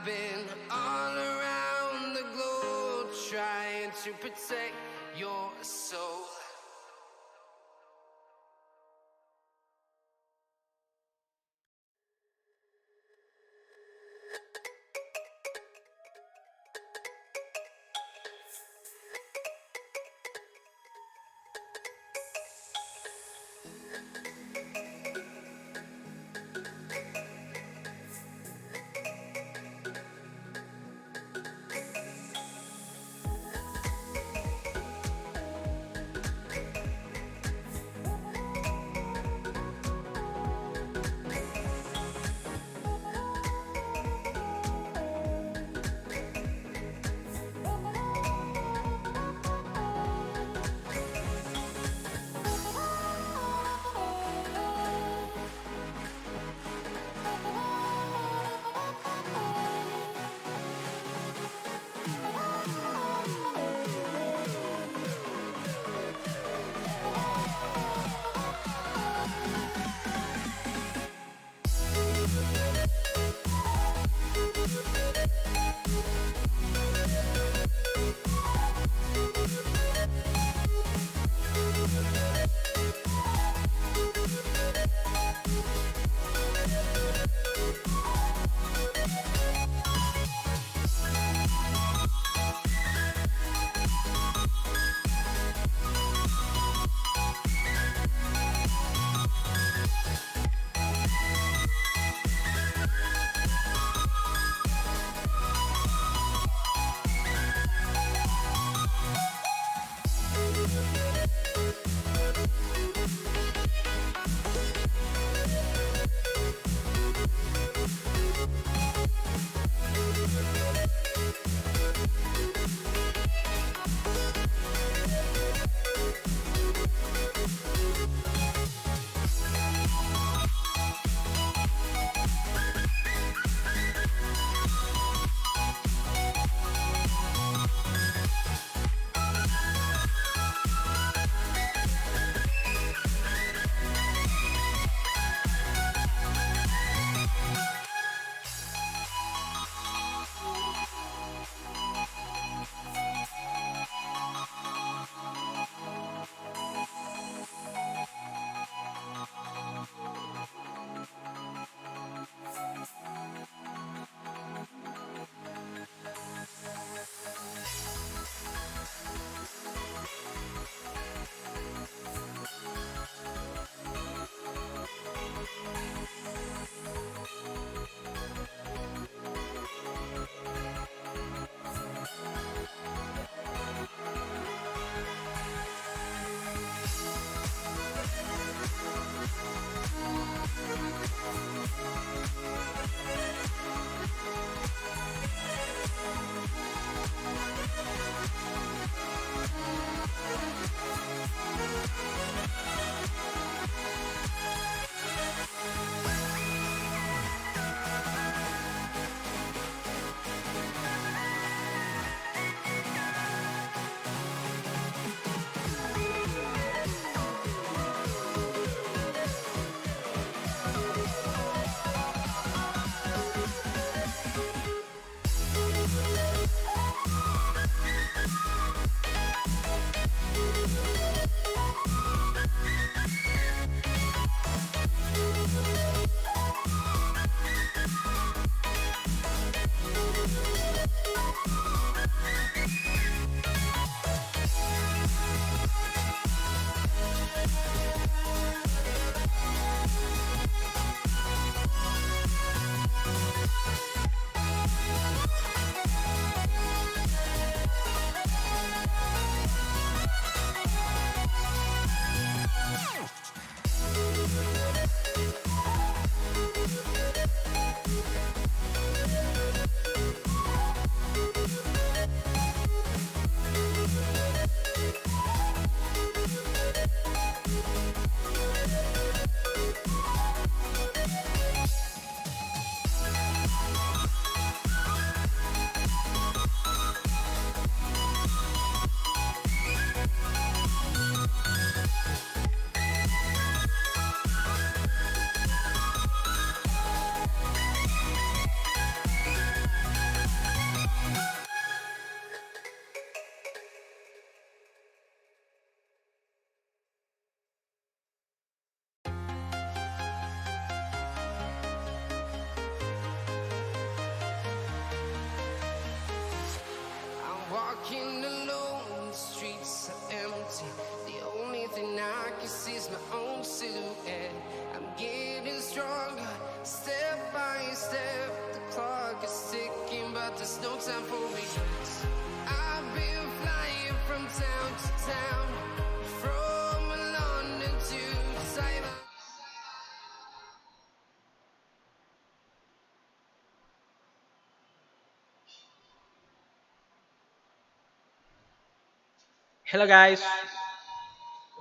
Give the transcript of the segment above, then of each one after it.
been all around the globe trying to protect your soul. but there's no time for regrets. I've been flying from town to town, from London to Taiwan. Hello guys.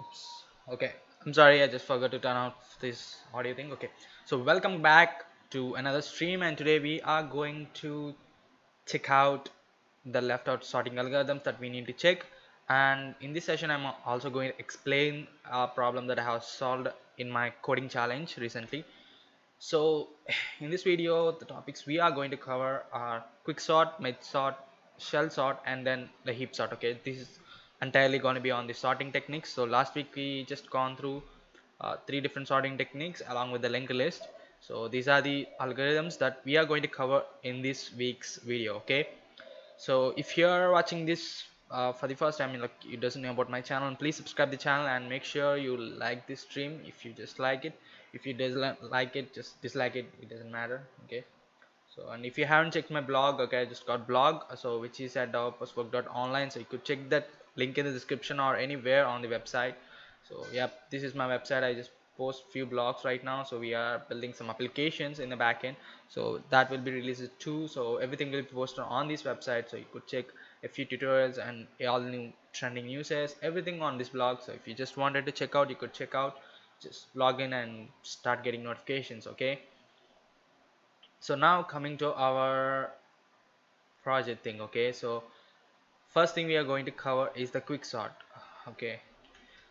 Oops. Okay, I'm sorry, I just forgot to turn off this audio thing. Okay, so welcome back to another stream, and today we are going to check out the left out sorting algorithms that we need to check. And in this session, I'm also going to explain a problem that I have solved in my coding challenge recently. So in this video, the topics we are going to cover are quick sort, mid sort, shell sort, and then the heap sort. Okay, this is entirely going to be on the sorting techniques. So last week we just gone through three different sorting techniques along with the linked list. So these are the algorithms that we are going to cover in this week's video. Okay, so if you're watching this for the first time, like you doesn't know about my channel, please subscribe the channel and make sure you like this stream if you just like it. If you doesn't like it, just dislike it, it doesn't matter. Okay, so and if you haven't checked my blog, okay, I just got blog, so which is at developperswork.online, so you could check that link in the description or anywhere on the website. So yep, this is my website. I just post few blogs right now, so we are building some applications in the backend, so that will be released too. So everything will be posted on this website, so you could check a few tutorials and all new trending news, everything on this blog. So if you just wanted to check out, you could check out, just log in and start getting notifications. Okay, so now coming to our project thing. Okay, so first thing we are going to cover is the quick sort. Okay,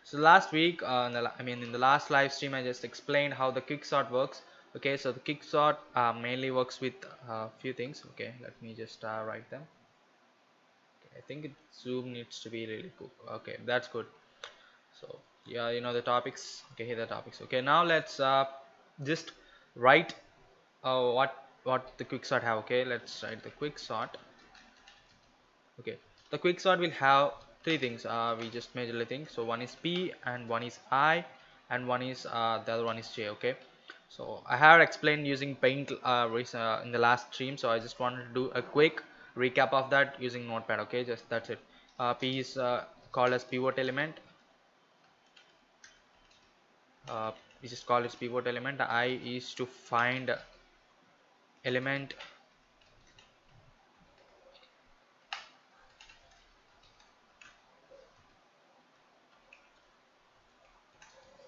so last week in the last live stream I just explained how the quick sort works. Okay, so the quick sort mainly works with a few things. Okay, let me just write them. Okay, I think zoom needs to be really cool. Okay, that's good. So yeah, you know the topics. Okay, here are the topics. Okay, now let's just write what the quick sort have. Okay, let's write the quick sort. Okay, the quick sort will have three things. We just majorly think. So one is P, and one is I, and one is the other one is J. Okay, so I have explained using Paint in the last stream, so I just wanted to do a quick recap of that using Notepad. Okay, just that's it. P is called as pivot element. uh, we just call it pivot element. I is to find element.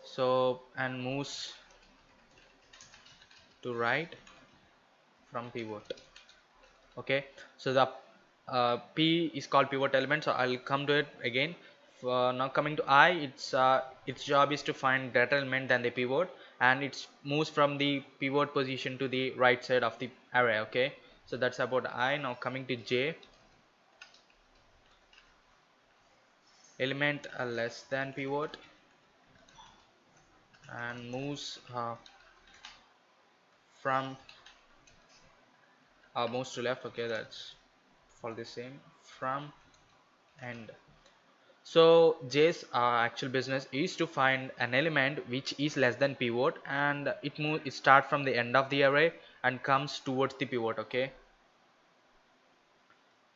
So and moves to right from pivot. Okay, so the P is called pivot element, so I'll come to it again. Now coming to I, its job is to find greater element than the pivot, and it moves from the pivot position to the right side of the array. Okay, so that's about I. Now coming to J, element less than pivot, and moves from moves to left. Okay, that's for the same from end. So J's actual business is to find an element which is less than pivot, and it start from the end of the array and comes towards the pivot. Okay,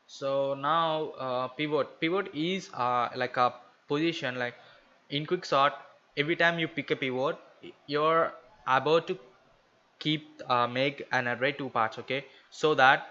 so now pivot is like a position, like in quicksort. Every time you pick a pivot, you're about to keep make an array two parts. Okay, so that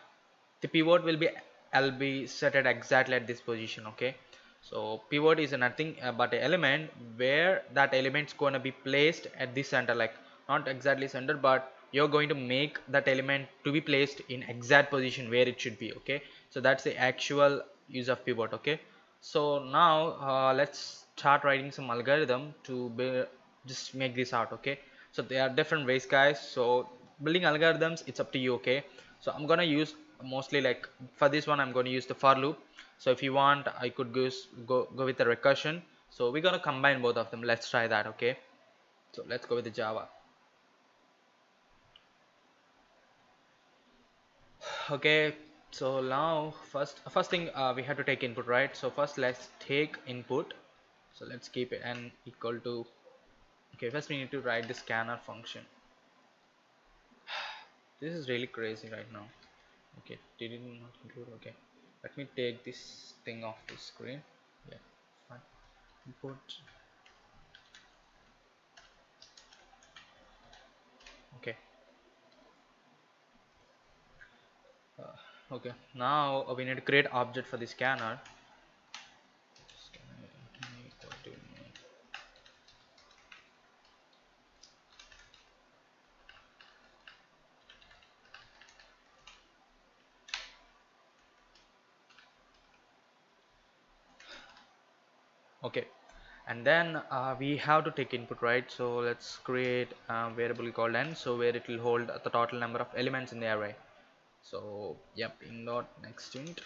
the pivot will be set at exactly at this position. Okay, so pivot is nothing but an element where that element's going to be placed at the center, like not exactly center, but you're going to make that element to be placed in exact position where it should be. Okay, so that's the actual use of pivot. Okay, so now let's start writing some algorithm to just make this out. Okay, so there are different ways, guys. So building algorithms, it's up to you. Okay, so I'm gonna use mostly, like for this one I'm going to use the for loop. So if you want, I could go with the recursion. So we're gonna combine both of them. Let's try that. Okay, so let's go with the Java. Okay, so now first thing, we have to take input, right? So first let's take input. So let's keep it n equal to, okay, first we need to write the scanner function. This is really crazy right now. Okay, did it not include? Okay, let me take this thing off the screen. Yeah, fine. Input. Okay. Okay, now we need to create object for the scanner. Scanner equal to okay, and then we have to take input, right? So let's create a variable called n, so where it will hold the total number of elements in the array. So yep, in dot next int,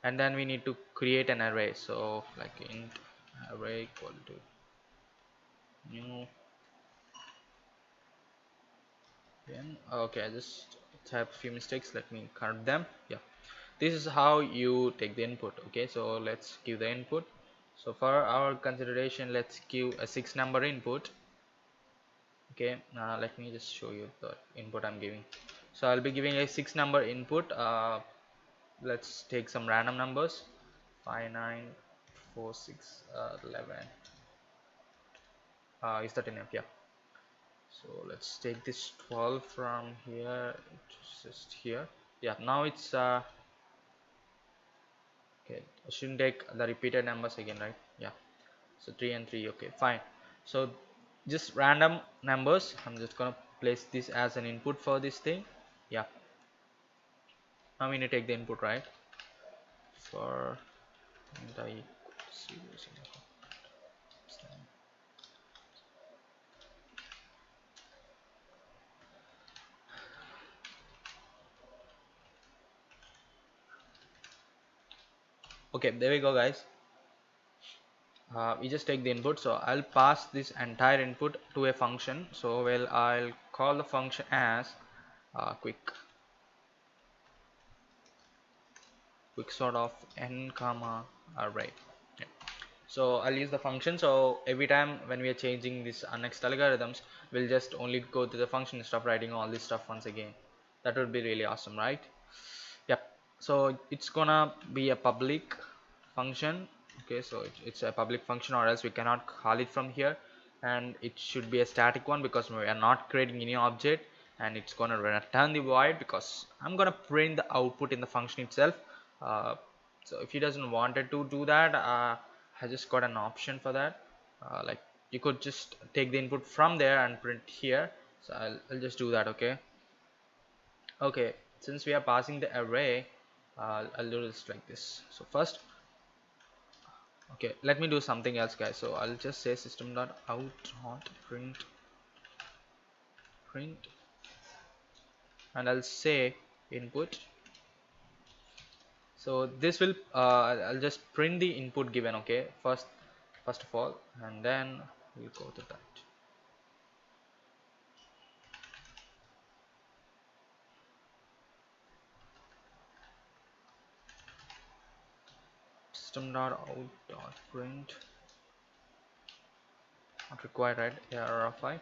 and then we need to create an array. So like int array equal to new n. Okay, I just have a few mistakes. Let me correct them. Yeah, this is how you take the input. Okay, so let's give the input. So for our consideration, let's give a 6 number input. Okay, let me just show you the input I'm giving. So I'll be giving a 6 number input. Let's take some random numbers. 5 9 4 6 11. Is that enough? Yeah. So let's take this 12 from here. It's just here. Yeah, now it's okay, I shouldn't take the repeated numbers again, right? Yeah, so 3 and 3. Okay, fine. So just random numbers, I'm just gonna place this as an input for this thing. Yeah, now we need to take the input, right? For int I equals 0, 0. Okay, there we go, guys. We just take the input, so I'll pass this entire input to a function. So well, I'll call the function as quick sort of n comma array. Yeah. So I'll use the function, so every time when we are changing these next algorithms, we'll just only go to the function instead of writing all this stuff once again. That would be really awesome, right? Yep. So it's gonna be a public function. Okay, so it's a public function, or else we cannot call it from here, and it should be a static one because we are not creating any object, and it's gonna return the void because I'm gonna print the output in the function itself. So if he doesn't wanted to do that, I just got an option for that. Like you could just take the input from there and print here. So I'll just do that. Okay, since we are passing the array, I'll do this like this. So first, okay, let me do something else, guys. So I'll just say system.out.print, and I'll say input. So this will I'll just print the input given. Okay, first of all, and then we'll go to that. System.out.print, not required, right? ARR5.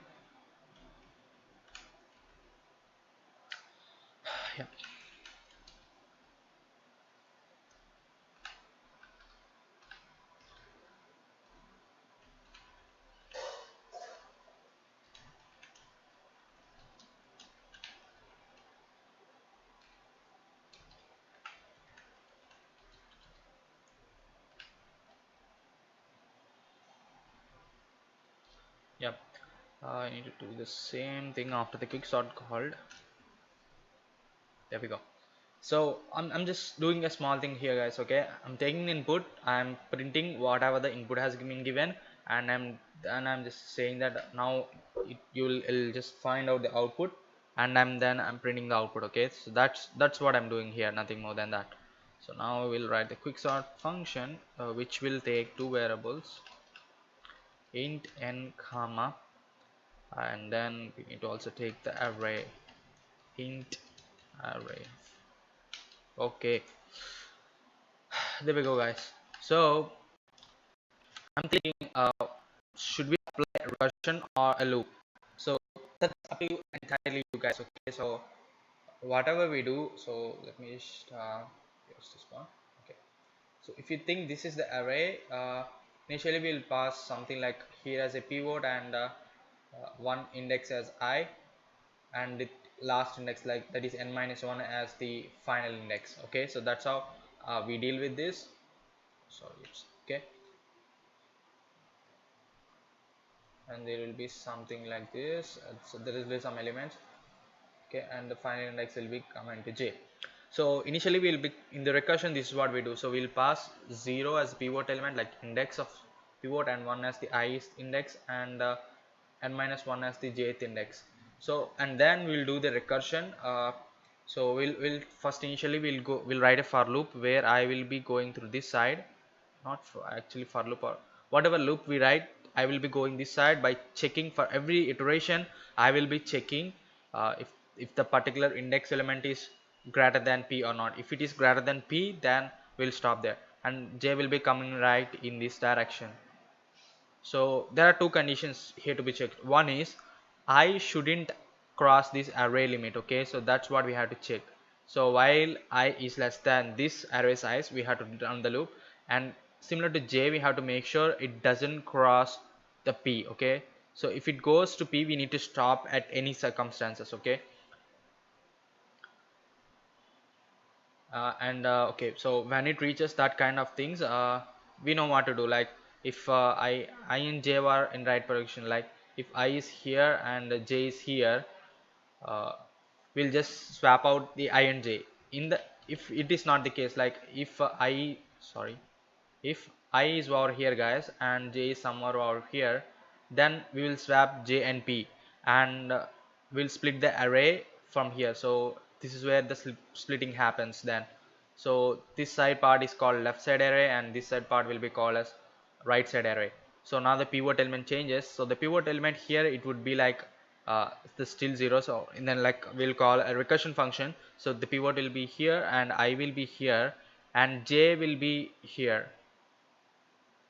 Yeah. Yep. I need to do the same thing after the quick sort called. There we go. So I'm just doing a small thing here, guys. Okay, I'm taking the input, I'm printing whatever the input has been given, and I'm just saying that now it'll just find out the output, and I'm printing the output. Okay, so that's what I'm doing here, nothing more than that. So now we'll write the quicksort function, which will take two variables, int n comma, and then we need to also take the array, int array. Okay, there we go, guys. So I'm thinking, should we apply a Russian or a loop? So that's up to you entirely, you guys. Okay, so whatever we do, so let me just here's this one. Okay, so if you think this is the array, initially we'll pass something like here as a pivot, and one index as I, and the last index, like that is n minus 1, as the final index. Okay, so that's how we deal with this. Sorry, okay, and there will be something like this. So there will be some elements. Okay, and the final index will be coming to j. So initially we'll be in the recursion, this is what we do. So we'll pass 0 as pivot element, like index of pivot, and 1 as the ith index, and n minus 1 as the jth index. So and then we'll do the recursion. So we'll first, initially we'll write a for loop where I will be going through this side, not for actually for loop, or whatever loop we write, I will be going this side by checking for every iteration. I will be checking if the particular index element is greater than p or not. If it is greater than p, then we'll stop there, and j will be coming right in this direction. So there are two conditions here to be checked. One is I shouldn't cross this array limit. Okay, so that's what we have to check. So while I is less than this array size, we have to run the loop, and similar to j, we have to make sure it doesn't cross the p. Okay, so if it goes to p, we need to stop at any circumstances. Okay, and okay, so when it reaches that kind of things, we know what to do. Like if I and j were in right position, like if I is here and j is here, uh, we'll just swap out the I and j. In the If it is not the case, like if I sorry if I is over here, guys, and j is somewhere over here, then we will swap j and p, and we'll split the array from here. So this is where the splitting happens then. So this side part is called left side array, and this side part will be called as right side array. So now the pivot element changes. So the pivot element here, it would be like the still 0. So and then like we'll call a recursion function. So the pivot will be here, and I will be here, and j will be here.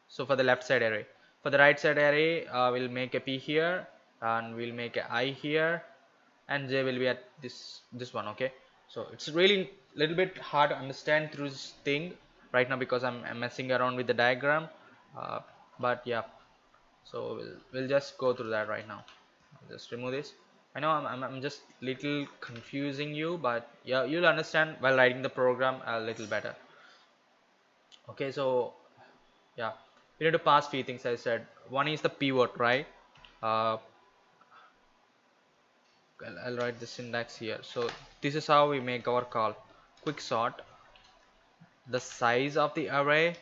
So for the left side array, for the right side array, we'll make a p here, and we'll make a I here, and j will be at this one. Okay, so it's really little bit hard to understand through this thing right now because I'm messing around with the diagram, uh, but yeah, so we'll just go through that right now. I'll just remove this. I know I'm just little confusing you, but yeah, you'll understand while writing the program a little better. Okay, so yeah, we need to pass few things. I said one is the pivot, right? uh, I'll write the syntax here. So this is how we make our call. Quick sort the size of the array,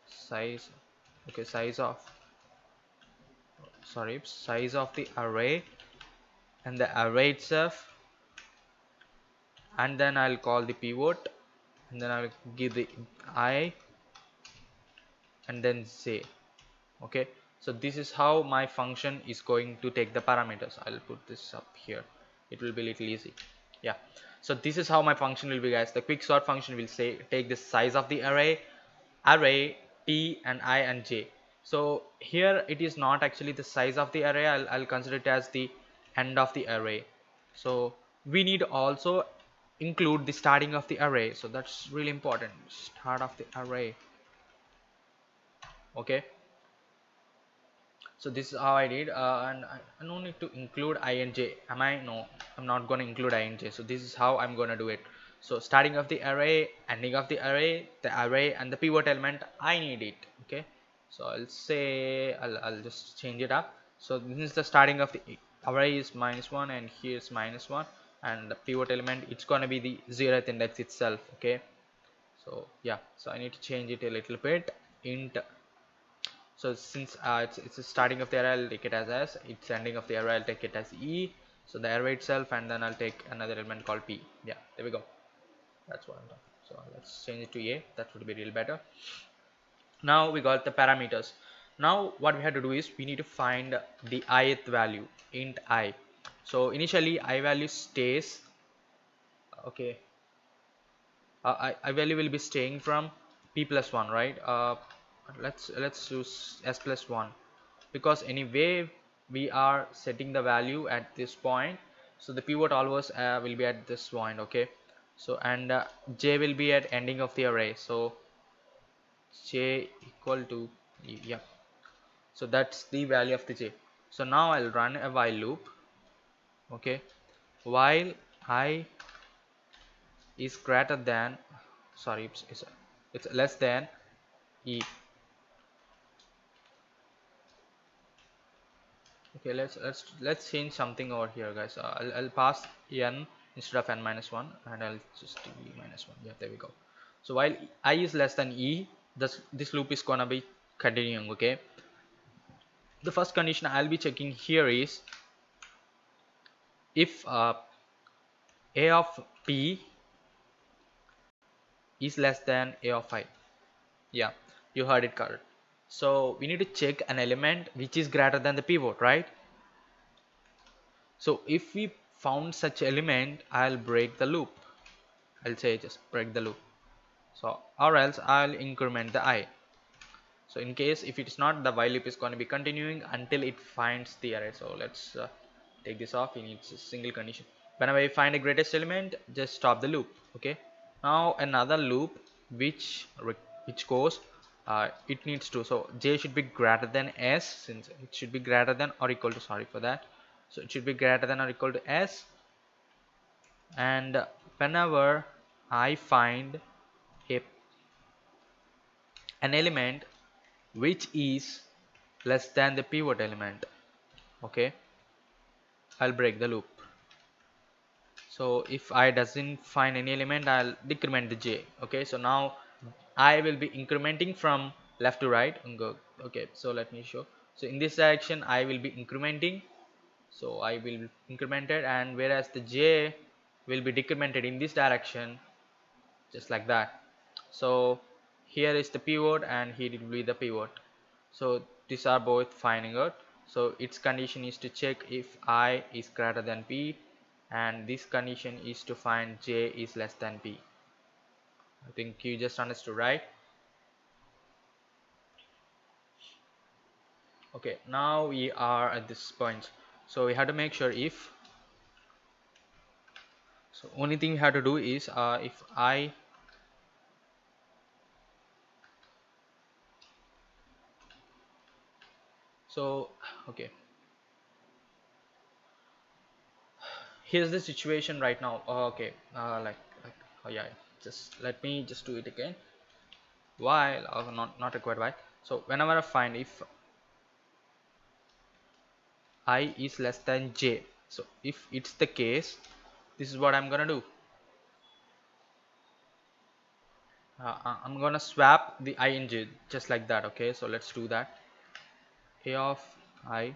size, okay, size of the array, and the array itself, and then I'll call the pivot, and then I'll give the I, and then say. Okay, so this is how my function is going to take the parameters. I'll put this up here, it will be little easy. Yeah, so this is how my function will be, guys. The quick sort function will say take the size of the array t and I and j. So here it is not actually the size of the array. I'll consider it as the end of the array. So we need also include the starting of the array, so that's really important. Start of the array. Okay, so this is how I did, and I don't need to include I and j. Am I? No, I'm not going to include I and j. So this is how I'm going to do it. So starting of the array, ending of the array, and the pivot element, I need it. Okay, so I'll say I'll just change it up. So this is the starting of the array is -1, and here's -1, and the pivot element, it's going to be the 0th index itself. Okay, so yeah, so I need to change it a little bit. Int. So since it's the starting of the array, I'll take it as s. It's ending of the array, I'll take it as e. So the array itself, and then I'll take another element called p. Yeah, there we go. That's what I'm talking. So let's change it to a. That would be real better. Now we got the parameters. Now what we have to do is we need to find the ith value, int I. So initially I value stays. Okay, I value will be staying from p plus 1, right? Let's choose s plus 1. because anyway we are setting the value at this point, so the pivot always will be at this point. Okay, so and j will be at ending of the array, so j equal to e, yeah, so that's the value of the j. So now I'll run a while loop. Okay, while I is greater than, sorry, it's less than e. Okay, let's change something over here, guys. I'll pass n instead of n minus 1, and I'll just do e minus 1. Yeah, there we go. So while I is less than e, this loop is gonna be continuing. Okay, the first condition I'll be checking here is if a of p is less than a of I. Yeah, you heard it correct. So we need to check an element which is greater than the pivot, right? So if we found such element, I'll break the loop. I'll say just break the loop. So or else I'll increment the I. So in case if it is not, the while loop is going to be continuing until it finds the array. So let's take this off. We need a single condition. Whenever we find a greatest element, just stop the loop. Okay, now another loop which goes it needs to, so j should be greater than s, since it should be greater than or equal to, sorry for that, so it should be greater than or equal to s, and whenever I find a an element which is less than the pivot element, okay, I'll break the loop. So if I doesn't find any element, I'll decrement the j. Okay, so now I will be incrementing from left to right and go. Okay, so let me show. So in this direction I will be incrementing, so I will increment it, and whereas the j will be decremented in this direction, just like that. So here is the pivot and here it will be the pivot. So these are both finding out. So its condition is to check if I is greater than p, and this condition is to find j is less than p. I think you just understood, right? Okay, now we are at this point, so we have to make sure if, so only thing we have to do is if I, so okay, here's the situation right now. Okay, like oh yeah, just let me just do it again. While not required while, so whenever I find if I is less than j, so if it's the case, this is what I'm gonna do. I'm gonna swap the I in j, just like that. Okay, so let's do that. A of I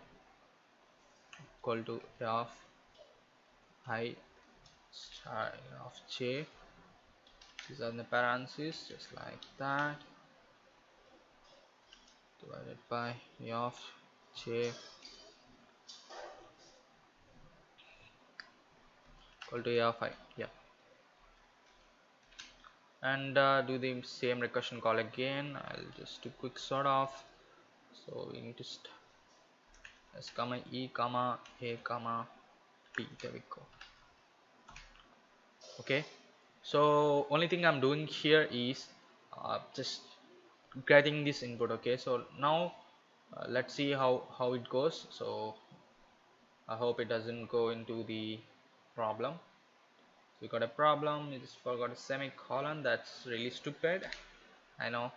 equal to a of I star of j. These are the parentheses, just like that, divided by a of j equal to a of I. Yeah, and do the same recursion call again. I'll just do quick sort of. So we need to s comma e comma a comma p. There we go. Okay, so only thing I'm doing here is just getting this input. Okay, so now let's see how it goes. So I hope it doesn't go into the problem. So we got a problem, we just forgot a semicolon. That's really stupid, I know.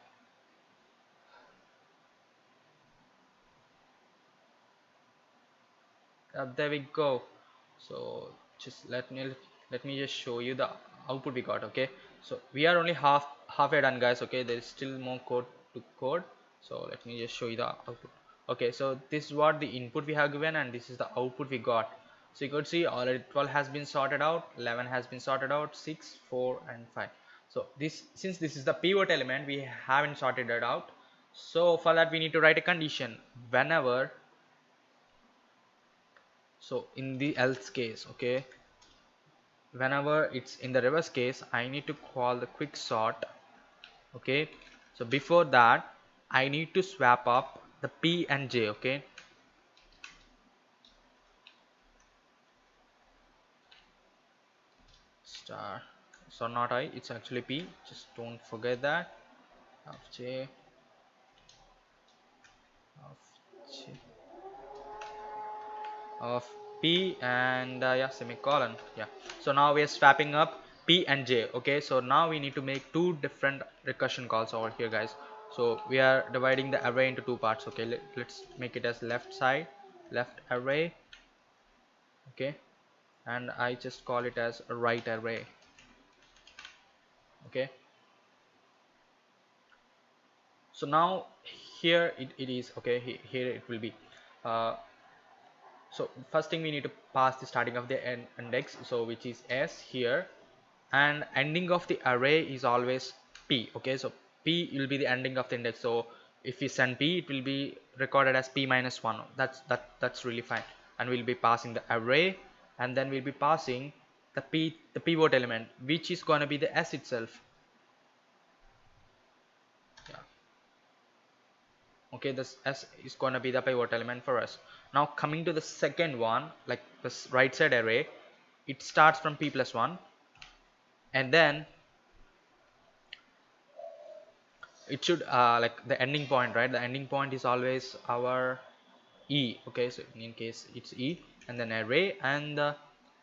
There we go. So just let me just show you the output we got. Okay, so we are only halfway done, guys. Okay, there is still more code to code, so let me just show you the output. Okay, so this is what the input we have given, and this is the output we got. So you could see already 12 has been sorted out, 11 has been sorted out, 6, 4 and 5. So this, since this is the pivot element, we haven't sorted it out. So for that we need to write a condition whenever, so in the else case, okay, whenever it's in the reverse case, I need to call the quick sort. Okay, so before that I need to swap up the P and J. Okay, star, so not I, it's actually P, just don't forget that. Of J, of J, of P, and yeah, semicolon. Yeah, so now we are swapping up P and J. Okay, so now we need to make two different recursion calls over here, guys. So we are dividing the array into two parts. Okay, let's make it as left side, left array. Okay, and I just call it as a right array. Okay, so now here it is. Okay, here it will be. uh, so first thing, we need to pass the starting of the index, so which is S here, and ending of the array is always P. Okay, so P will be the ending of the index, so if we send P, it will be recorded as P minus 1. That's really fine, and we'll be passing the array, and then we'll be passing the pivot element, which is going to be the S itself. Yeah, okay, this S is going to be the pivot element for us. Now coming to the second one, like this right side array, it starts from P plus 1, and then it should like the ending point, right? The ending point is always our E. Okay, so in case it's E, and then array, and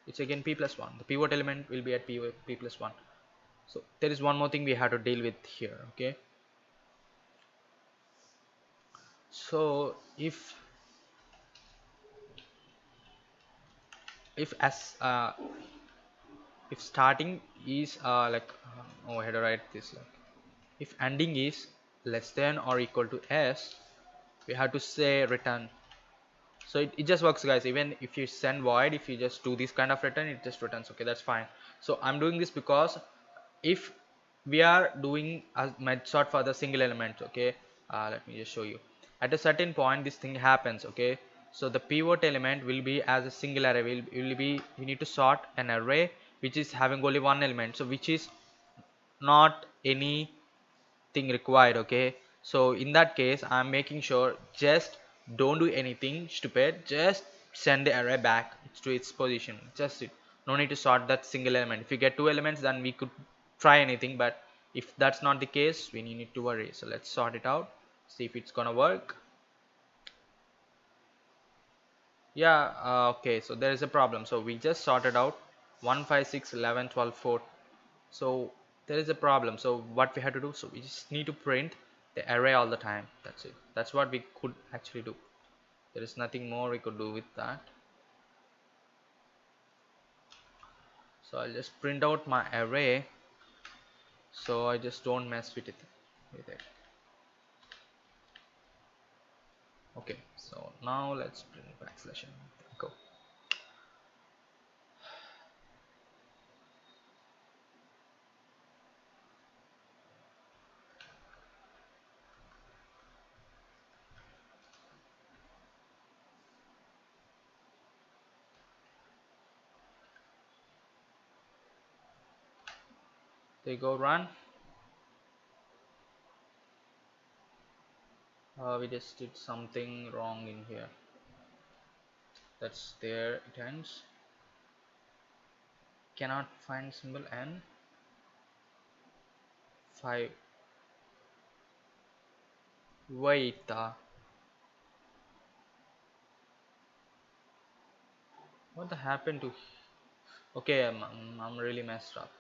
it's again P plus 1. The pivot element will be at P plus 1. So there is one more thing we have to deal with here. Okay, so if as if starting is oh, I had to write this, like if ending is less than or equal to S, we have to say return. So it just works, guys. Even if you send void, if you just do this kind of return, it just returns. Okay, that's fine. So I'm doing this because if we are doing a method for the single element, okay, let me just show you. At a certain point, this thing happens. Okay, so the pivot element will be as a single array. Will be, we need to sort an array which is having only one element, so which is not any thing required. Okay, so in that case, I'm making sure just don't do anything stupid, just send the array back to its position, just it. No need to sort that single element. If you get two elements, then we could try anything, but if that's not the case, we need to worry. So let's sort it out, see if it's gonna work. Yeah, okay, so there is a problem. So we just sorted out 1 5 6 11 12 4. So there is a problem. So what we have to do, so we just need to print the array all the time. That's it. That's what we could actually do. There is nothing more we could do with that. So I'll just print out my array, so I just don't mess with it. Okay, so now let's print backslash n. Go. They go run. We just did something wrong in here. That's there, it ends. Cannot find symbol n. 5. Wait, what the happened to? Okay, I'm really messed up.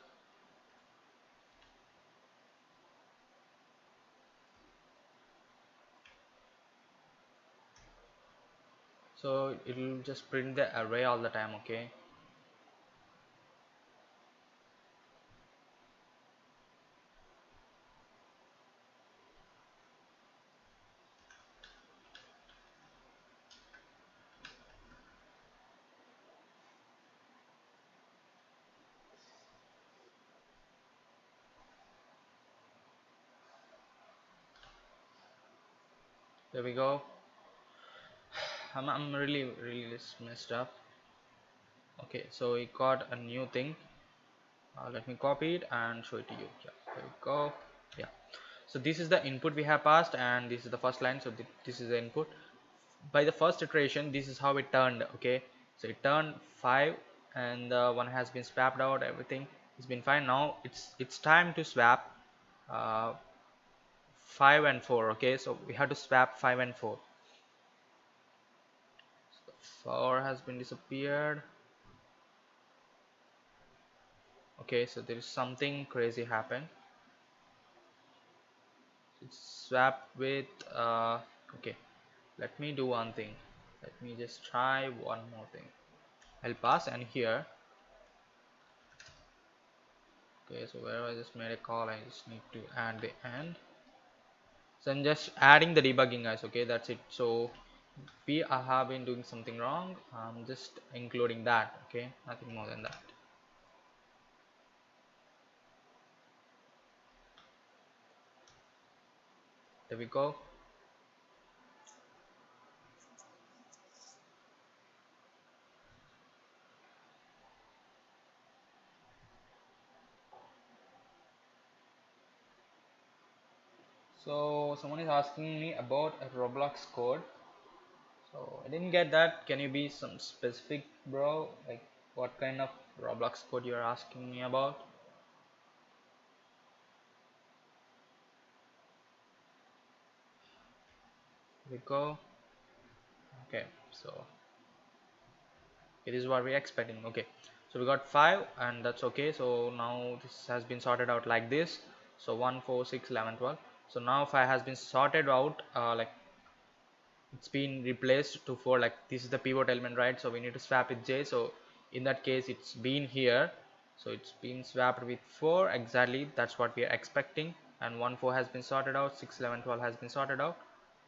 So it will just print the array all the time. Okay, there we go. I'm really just messed up. Okay, so we got a new thing. Let me copy it and show it to you. Yeah, there we go. Yeah, So this is the input we have passed, and this is the first line. So this is the input. By the first iteration, this is how it turned. Okay, so it turned 5, and one has been swapped out. Everything has been fine. Now it's time to swap uh, 5 and 4. Okay, so we have to swap 5 and 4. So 4 has been disappeared. Okay, so there is something crazy happened. It's swapped with okay, let me do one thing. Let me just try one more thing. I'll pass and here. Okay, so wherever I just made a call, I just need to add the end. So I'm just adding the debugging, guys. Okay, that's it. So we have been doing something wrong. I'm just including that. Okay, nothing more than that. There we go. So someone is asking me about a Roblox code. So I didn't get that. Can you be some specific, bro? Like what kind of Roblox code you're asking me about? Here we go. Okay, so it is what we're expecting. Okay, so we got 5, and that's okay. So now this has been sorted out like this. So 1 4 6 11 12. So now 5 has been sorted out, like it's been replaced to 4. Like this is the pivot element, right? So we need to swap with J. So in that case it's been here, so it's been swapped with 4 exactly. That's what we are expecting. And 1 4 has been sorted out, 6 11 12 has been sorted out,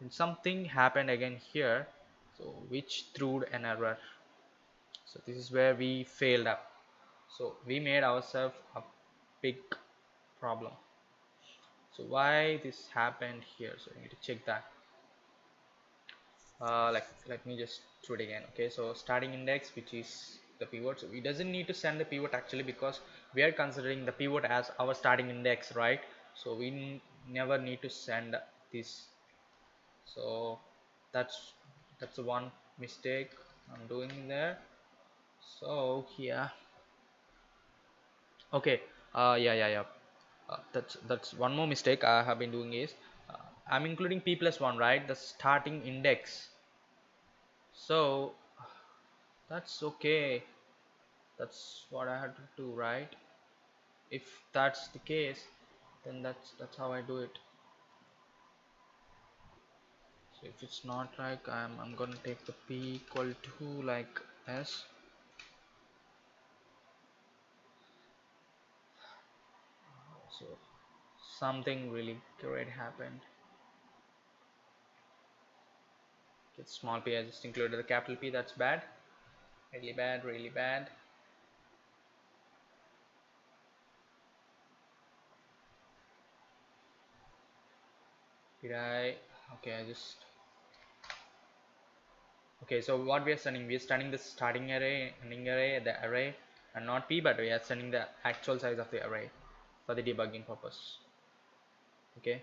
and something happened again here, so which threw an error. So this is where we failed up. So we made ourselves a big problem. So why this happened here? So we need to check that. Like let me just do it again. Okay, so starting index, which is the pivot. So we doesn't need to send the pivot actually, because we are considering the pivot as our starting index, right? So we never need to send this. So that's the one mistake I'm doing there. So here, okay, yeah. That's one more mistake I have been doing is, I'm including p plus 1, right, the starting index. So that's okay, that's what I had to do, right? If that's the case, then that's how I do it. So if it's not, like I'm gonna take the p equal to like s. So something really great happened. It's small p, I just included the capital P. That's bad, really bad, really bad. Did I? Okay, I just, okay, so what we are sending, we are sending the starting array, ending array, the array, and not p, but we are sending the actual size of the array for the debugging purpose. Okay,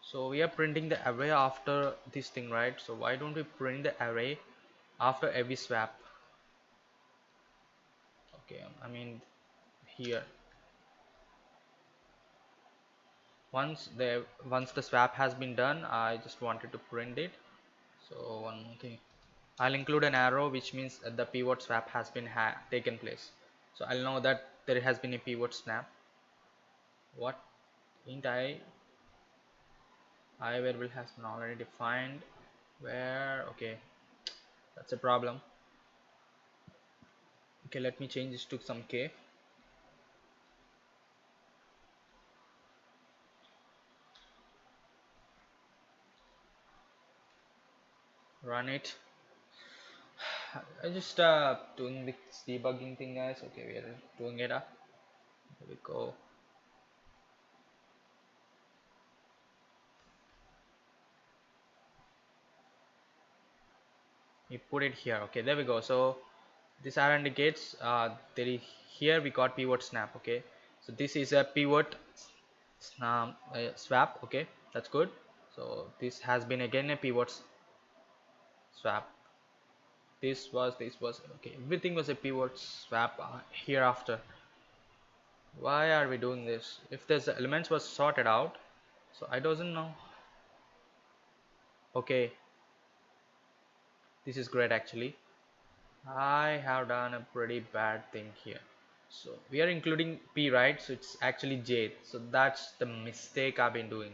so we are printing the array after this thing, right? So why don't we print the array after every swap? Okay, I mean here, once the swap has been done, I just wanted to print it. So one more thing, I'll include an arrow, which means that the pivot swap has been taken place. So I'll know that there has been a pivot snap. What int I variable has been already defined. Where? Okay, that's a problem. Okay, let me change this to some k. Run it. I just doing this debugging thing, guys. Okay, we are doing it up. Here we go. we put it here. Okay, there we go. So this arrow indicates there is, here we got pivot snap. Okay, so this is a pivot swap. Okay, that's good. So this has been again a pivot swap. This was okay, everything was a pivot swap hereafter. Why are we doing this? If this elements was sorted out, so I doesn't know. Okay, this is great actually. I have done a pretty bad thing here. So we are including P, right? So it's actually J. So that's the mistake I've been doing.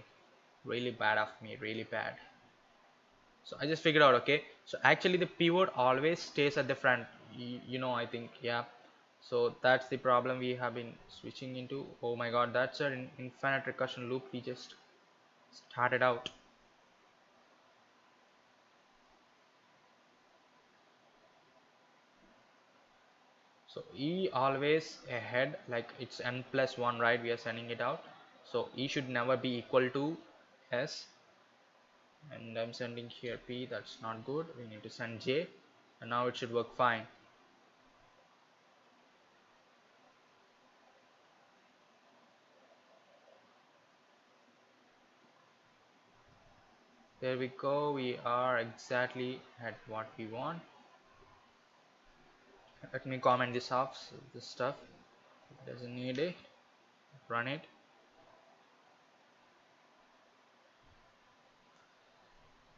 Really bad of me, really bad. So I just figured out, okay. So actually the pivot always stays at the front. You know, I think, yeah. So that's the problem we have been switching into. Oh my god, that's an infinite recursion loop we just started out. So E always ahead, like it's n plus 1, right? We are sending it out. So E should never be equal to S. And I'm sending here P, that's not good. We need to send J, and now it should work fine. There we go, we are exactly at what we want. Let me comment this off, so this stuff doesn't need it. Run it.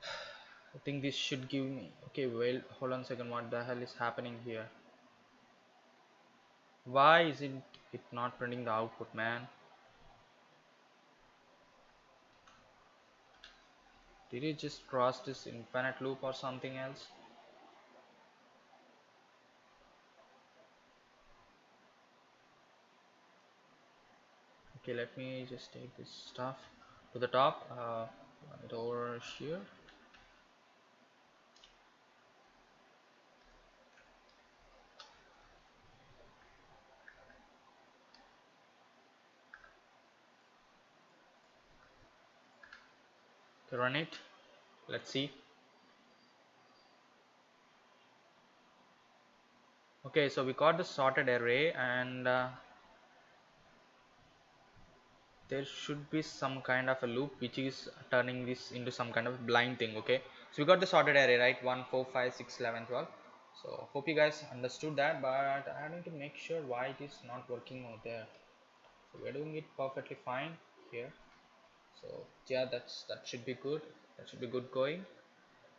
I think this should give me, okay, well, hold on a second, what the hell is happening here? Why isn't it not printing the output, man? Did it just cross this infinite loop or something else? Okay, let me just take this stuff to the top, run it over here. Okay, run it. Let's see. Okay, so we got the sorted array, and there should be some kind of a loop which is turning this into some kind of blind thing. Okay, so we got the sorted array, right? 1 4 5 6 11 12. So hope you guys understood that, but I need to make sure why it is not working over there. So we're doing it perfectly fine here. So yeah, that should be good. That should be good going.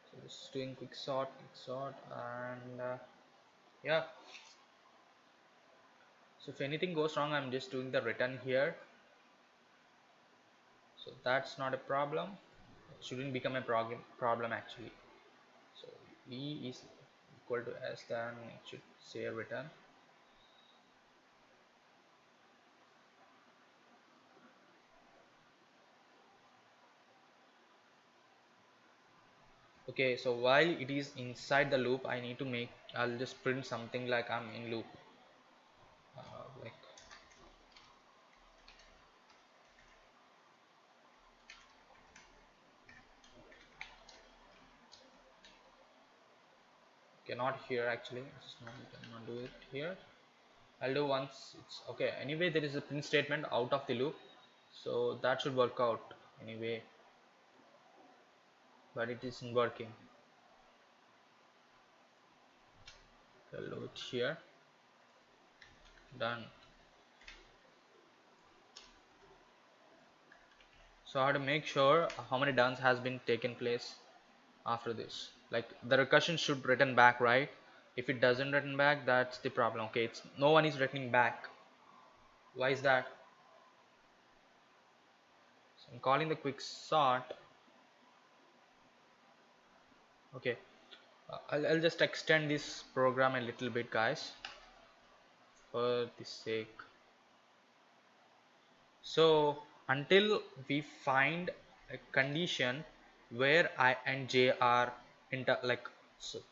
So just doing quick sort, and yeah. So if anything goes wrong, I'm just doing the return here. So that's not a problem. It shouldn't become a problem actually. So E is equal to S, then it should say a return. Okay, so while it is inside the loop, I need to make, I'll just print something like I'm in loop, like okay, not here actually. Just not do it here. I'll do once it's okay. Anyway, there is a print statement out of the loop, so that should work out anyway, but it isn't working. I'll do it here. Done. So I have to make sure how many duns has been taken place after this. Like the recursion should return back, right? If it doesn't return back, that's the problem. Okay, it's no one is returning back. Why is that? So I'm calling the quick sort. Okay, I'll just extend this program a little bit, guys, for the sake. So until we find a condition where I and J are inter like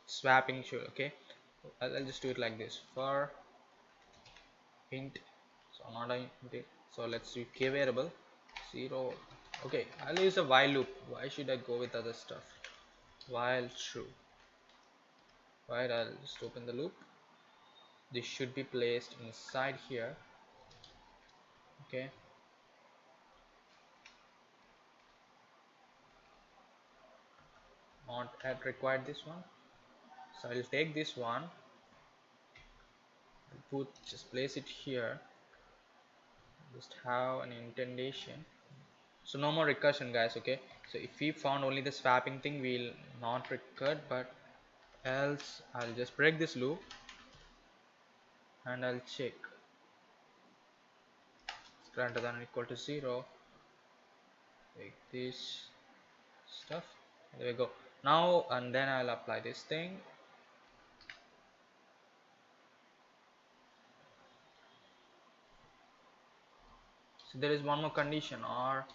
swapping, sure. Okay, I'll just do it like this for int. So not a int. So let's do k variable 0. Okay, I'll use a while loop. Why should I go with other stuff? While true. right? I'll just open the loop. This should be placed inside here. Okay, not yet required this one, so I'll take this one, just place it here, just have an indentation. So no more recursion, guys. Okay, so if we found only the swapping thing, we'll not recur, but else I'll just break this loop and I'll check it's greater than or equal to 0. Take this stuff, there we go. Now and then I'll apply this thing. So there is one more condition, or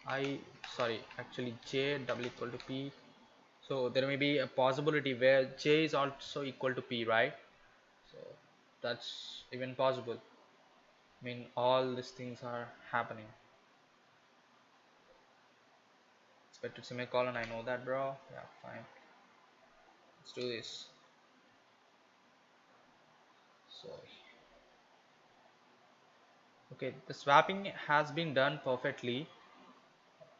I sorry actually j double equal to p. So there may be a possibility where j is also equal to p, right? So that's even possible. I mean, all these things are happening. Expected semicolon, I know that, bro. Yeah, fine. Let's do this. So okay, the swapping has been done perfectly,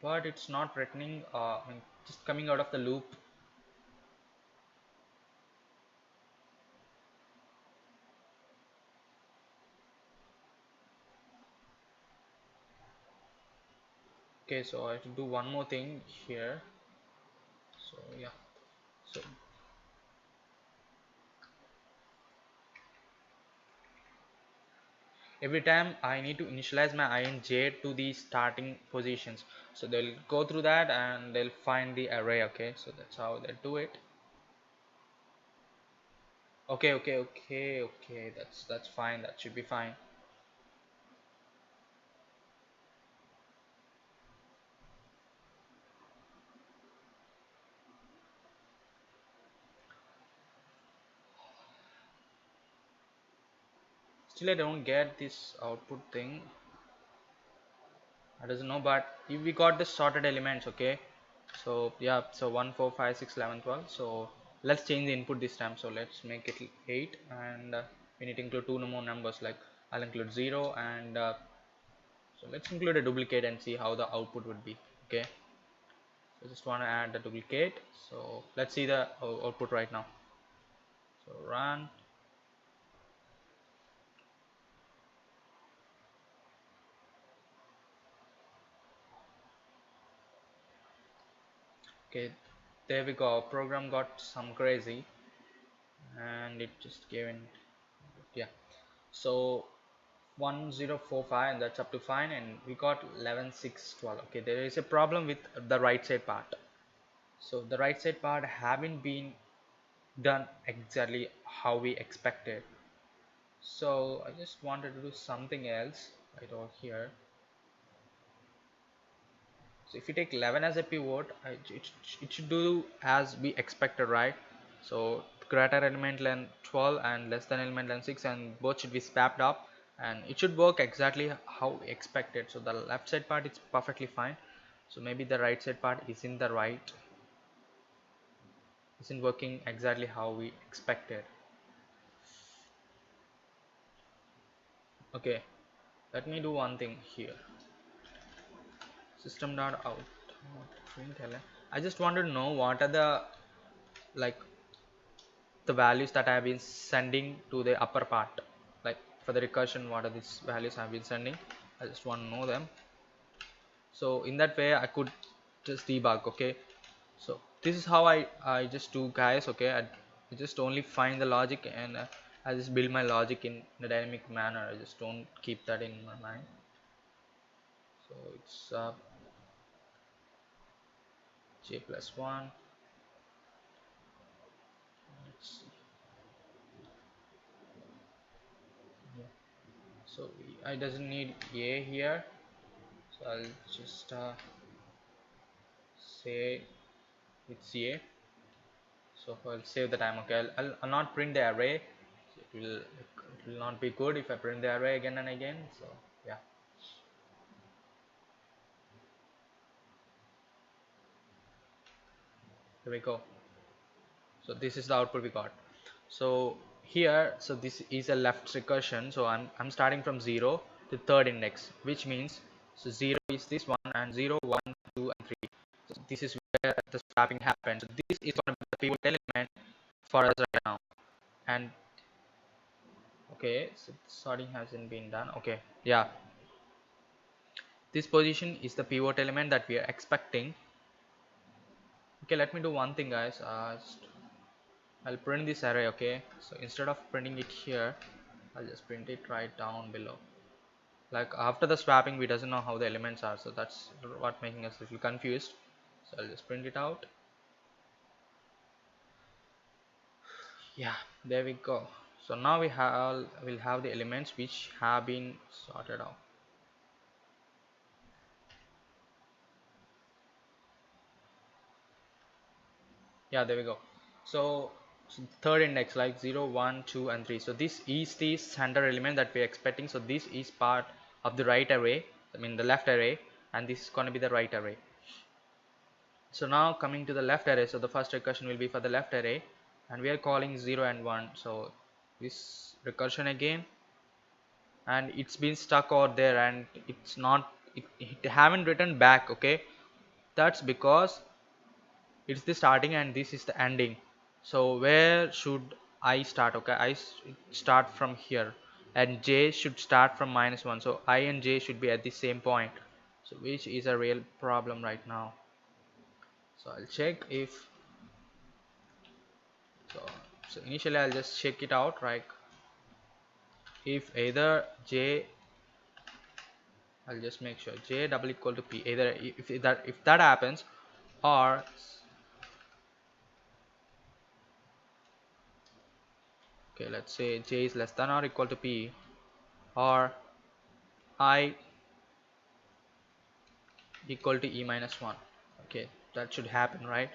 but it's not returning. I mean, just coming out of the loop. Okay, so I have to do one more thing here. So yeah, so every time I need to initialize my int to the starting positions, so they'll go through that and they'll find the array. Okay, so that's how they do it. Okay, that's fine, that should be fine. Still I don't get this output thing. I doesn't know, but if we got the sorted elements. Okay, so yeah, so 1 4 5 6 11 12. So let's change the input this time, so let's make it 8, and we need to include two more numbers, like I'll include 0, and so let's include a duplicate and see how the output would be. Okay, so just want to add the duplicate, so let's see the output right now. So run. Okay, there we go. Our program got some crazy and it just gave in. Yeah, so 1045, and that's up to fine, and we got 11 6 12. Okay, there is a problem with the right side part. So the right side part haven't been done exactly how we expected, so I just wanted to do something else right over here. So if you take 11 as a pivot, it should do as we expected, right? So greater element length 12 and less than element length 6, and both should be swapped up, and it should work exactly how expected. So the left side part is perfectly fine, so maybe the right side part isn't working exactly how we expected. Okay, let me do one thing here. System.out println. I just wanted to know what are the, like, the values that I have been sending to the upper part, like for the recursion, what are these values I have been sending. I just want to know them, so in that way I could just debug. Okay, so this is how I just do, guys. Okay, I just only find the logic, and I just build my logic in a dynamic manner. I just don't keep that in my mind. So it's j plus 1. Let's see. Yeah. So I doesn't need a here, so I'll just say it's a. So I'll save the time. Okay, I'll not print the array. So it will not be good if I print the array again and again. So yeah, here we go. So this is the output we got. So here, so this is a left recursion, so I'm starting from 0 to third index, which means so 0 is this one, and 0 1 2 and 3. So this is where the swapping happens. So this is going to be the pivot element for us right now. And okay, so sorting hasn't been done. Okay, yeah, this position is the pivot element that we are expecting. Okay, let me do one thing, guys. I'll print this array. Okay, so instead of printing it here, I'll just print it right down below. Like after the swapping, we doesn't know how the elements are, so that's what making us a little confused. So I'll just print it out. Yeah, there we go. So now we'll have the elements which have been sorted out. Yeah, there we go. So third index, like 0 1 2 and 3, so this is the center element that we're expecting. So this is part of the right array, I mean the left array, and this is going to be the right array. So now coming to the left array, so the first recursion will be for the left array, and we are calling 0 and 1. So this recursion again, and it's been stuck over there, and it's not, it haven't written back. Okay, that's because it's the starting and this is the ending. So where should I start? Okay, start from here, and j should start from -1. So I and j should be at the same point, so which is a real problem right now. So I'll check if so, so initially I'll just check it out, right? If either j, I'll just make sure j double equal to p, either if that happens, or okay, let's say j is less than or equal to p, or I equal to e minus 1. Okay, that should happen, right?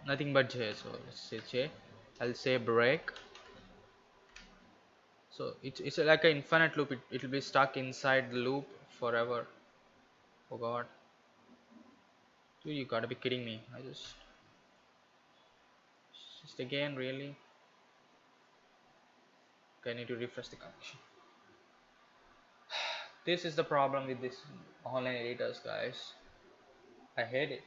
Nothing but j. So let's say j, I'll say break. So it's like an infinite loop. It will be stuck inside the loop forever. Oh god, dude, you gotta be kidding me. I just again, really? Okay, I need to refresh the connection. This is the problem with this online editors, guys. I hate it.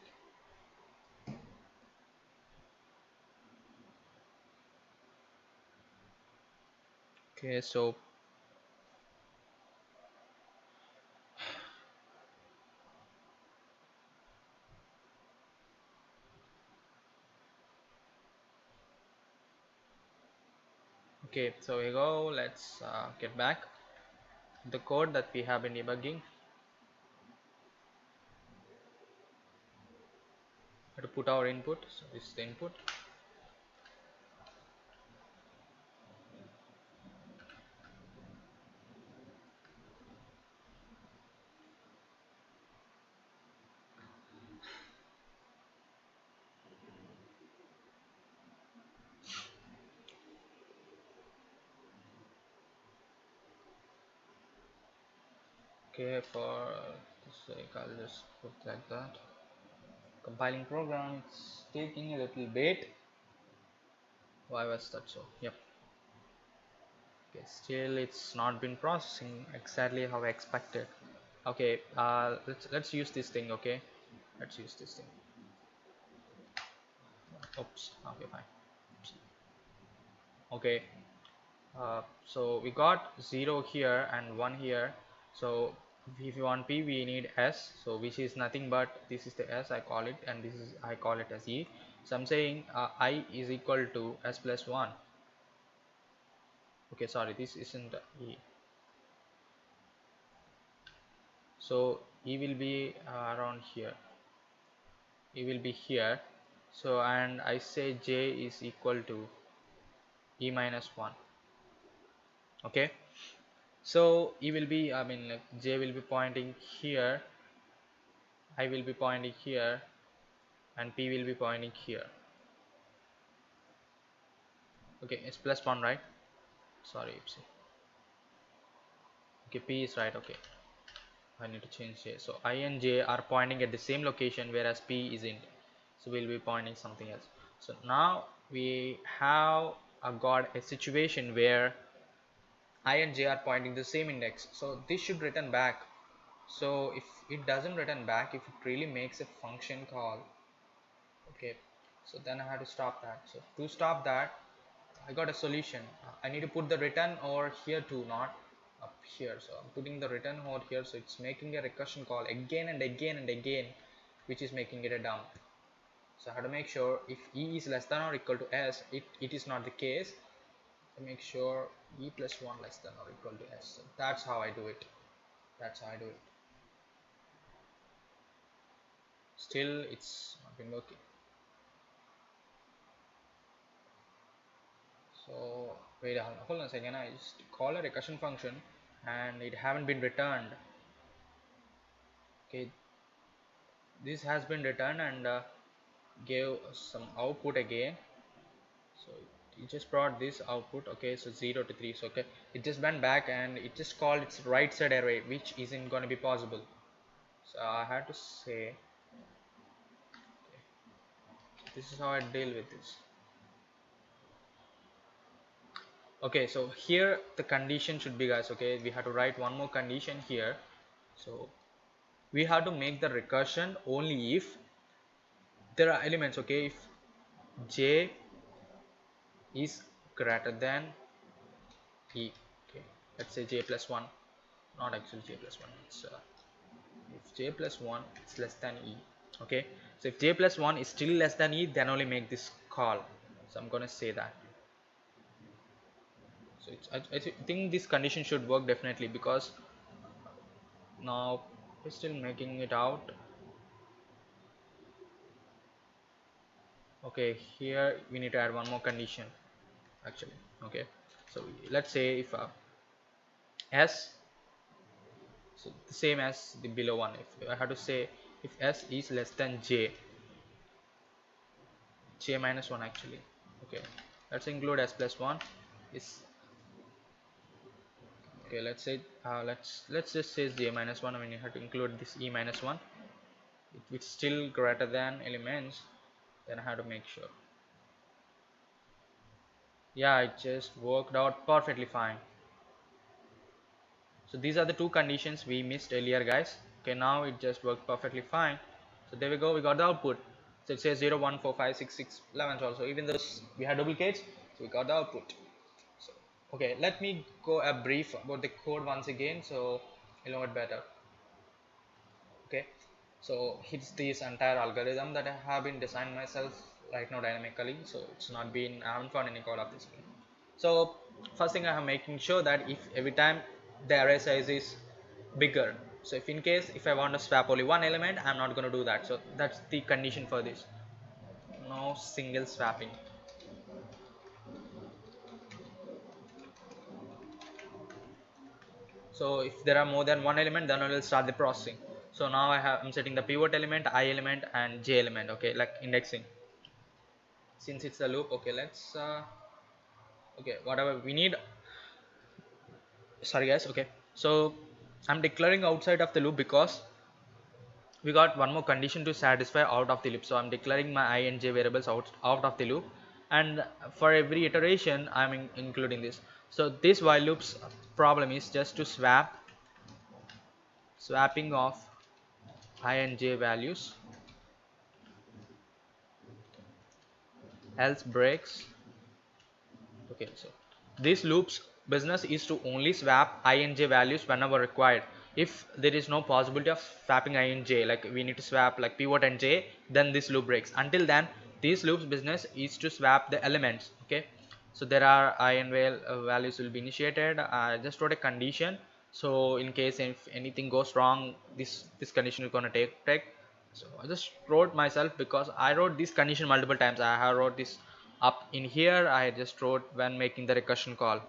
Okay, so okay, so here we go. Let's get back the code that we have been debugging. To put our input, so this is the input. Okay, for the sake, I'll just put like that. Compiling program, it's taking a little bit. Why was that so? Yep. Okay, still it's not been processing exactly how I expected. Okay, let's use this thing. Okay, let's use this thing. Oops. Okay, fine. Oops. Okay. So we got 0 here and 1 here. So if you want p, we need s, so which is nothing but this is the s, I call it, and this is I call it as e. So I'm saying I is equal to s plus 1. Okay, sorry, this isn't e. So e will be around here, e will be here. So and I say j is equal to e minus 1. Okay, so e will be, I mean, like, j will be pointing here, I will be pointing here, and p will be pointing here. Okay, it's plus 1, right? Sorry, oopsie. Okay, p is right. Okay, I need to change j. So I and j are pointing at the same location, whereas p isn't, so we'll be pointing something else. So now we have I've got a situation where I and j are pointing the same index, so this should return back. So if it doesn't return back, if it really makes a function call, okay, so then I have to stop that. So to stop that, I got a solution. I need to put the return over here too, not up here. So I'm putting the return over here, so it's making a recursion call again and again and again, which is making it a dump. So I have to make sure if e is less than or equal to s, it is not the case. So make sure e plus 1 less than or equal to s. So that's how I do it. That's how I do it. Still, it's not been working. So wait, hold on a second. I just call a recursion function and it haven't been returned. Okay, this has been returned and gave some output again. So it just brought this output. Okay, so 0 to 3. So okay, it just went back and it just called its right side array, which isn't going to be possible. So I had to say, okay, this is how I deal with this. Okay, so here the condition should be, guys, okay, we have to write one more condition here. So we have to make the recursion only if there are elements, okay, if j is greater than e, okay, let's say j plus 1, not actually j plus 1, it's if j plus 1 is less than e, okay, so if j plus 1 is still less than e, then only make this call. So I'm gonna say that. So it's, I think this condition should work definitely, because now we're still making it out. Okay, here we need to add one more condition actually. Okay, so let's say if s, so the same as the below one, if I have to say if s is less than j minus 1 actually. Okay, let's include s plus 1 is, okay, let's say let's just say j minus 1. I mean, you have to include this e minus 1, if it's still greater than elements, then I have to make sure. Yeah, it just worked out perfectly fine. So these are the two conditions we missed earlier, guys. Okay, now it just worked perfectly fine. So there we go, we got the output. So it says 0 1 4 5 6 6 11 also, even though we had duplicates, so we got the output. So okay, let me go a brief about the code once again, so you'll know it better. Okay, so it's this entire algorithm that I have been designed myself right now dynamically, so it's not been, I haven't found any code of this. So first thing, I am making sure that if every time the array size is bigger, so if in case if I want to swap only one element, I'm not going to do that. So that's the condition for this, no single swapping. So if there are more than one element, then I will start the processing. So now I'm setting the pivot element, I element and j element, okay, like indexing. Since it's a loop, okay, let's okay, whatever we need, sorry guys. Okay, so I'm declaring outside of the loop because we got one more condition to satisfy out of the loop. So I'm declaring my I and j variables out of the loop, and for every iteration I'm including this. So this while loops problem is just to swapping of I and j values, else breaks. Okay, so this loops business is to only swap I and j values whenever required. If there is no possibility of swapping I and j, like we need to swap like pivot and j, then this loop breaks. Until then, this loops business is to swap the elements. Okay, so there are I and values will be initiated. I just wrote a condition, so in case if anything goes wrong, this condition is gonna take. So I just wrote myself, because I wrote this condition multiple times. I have wrote this up in here. I just wrote when making the recursion call.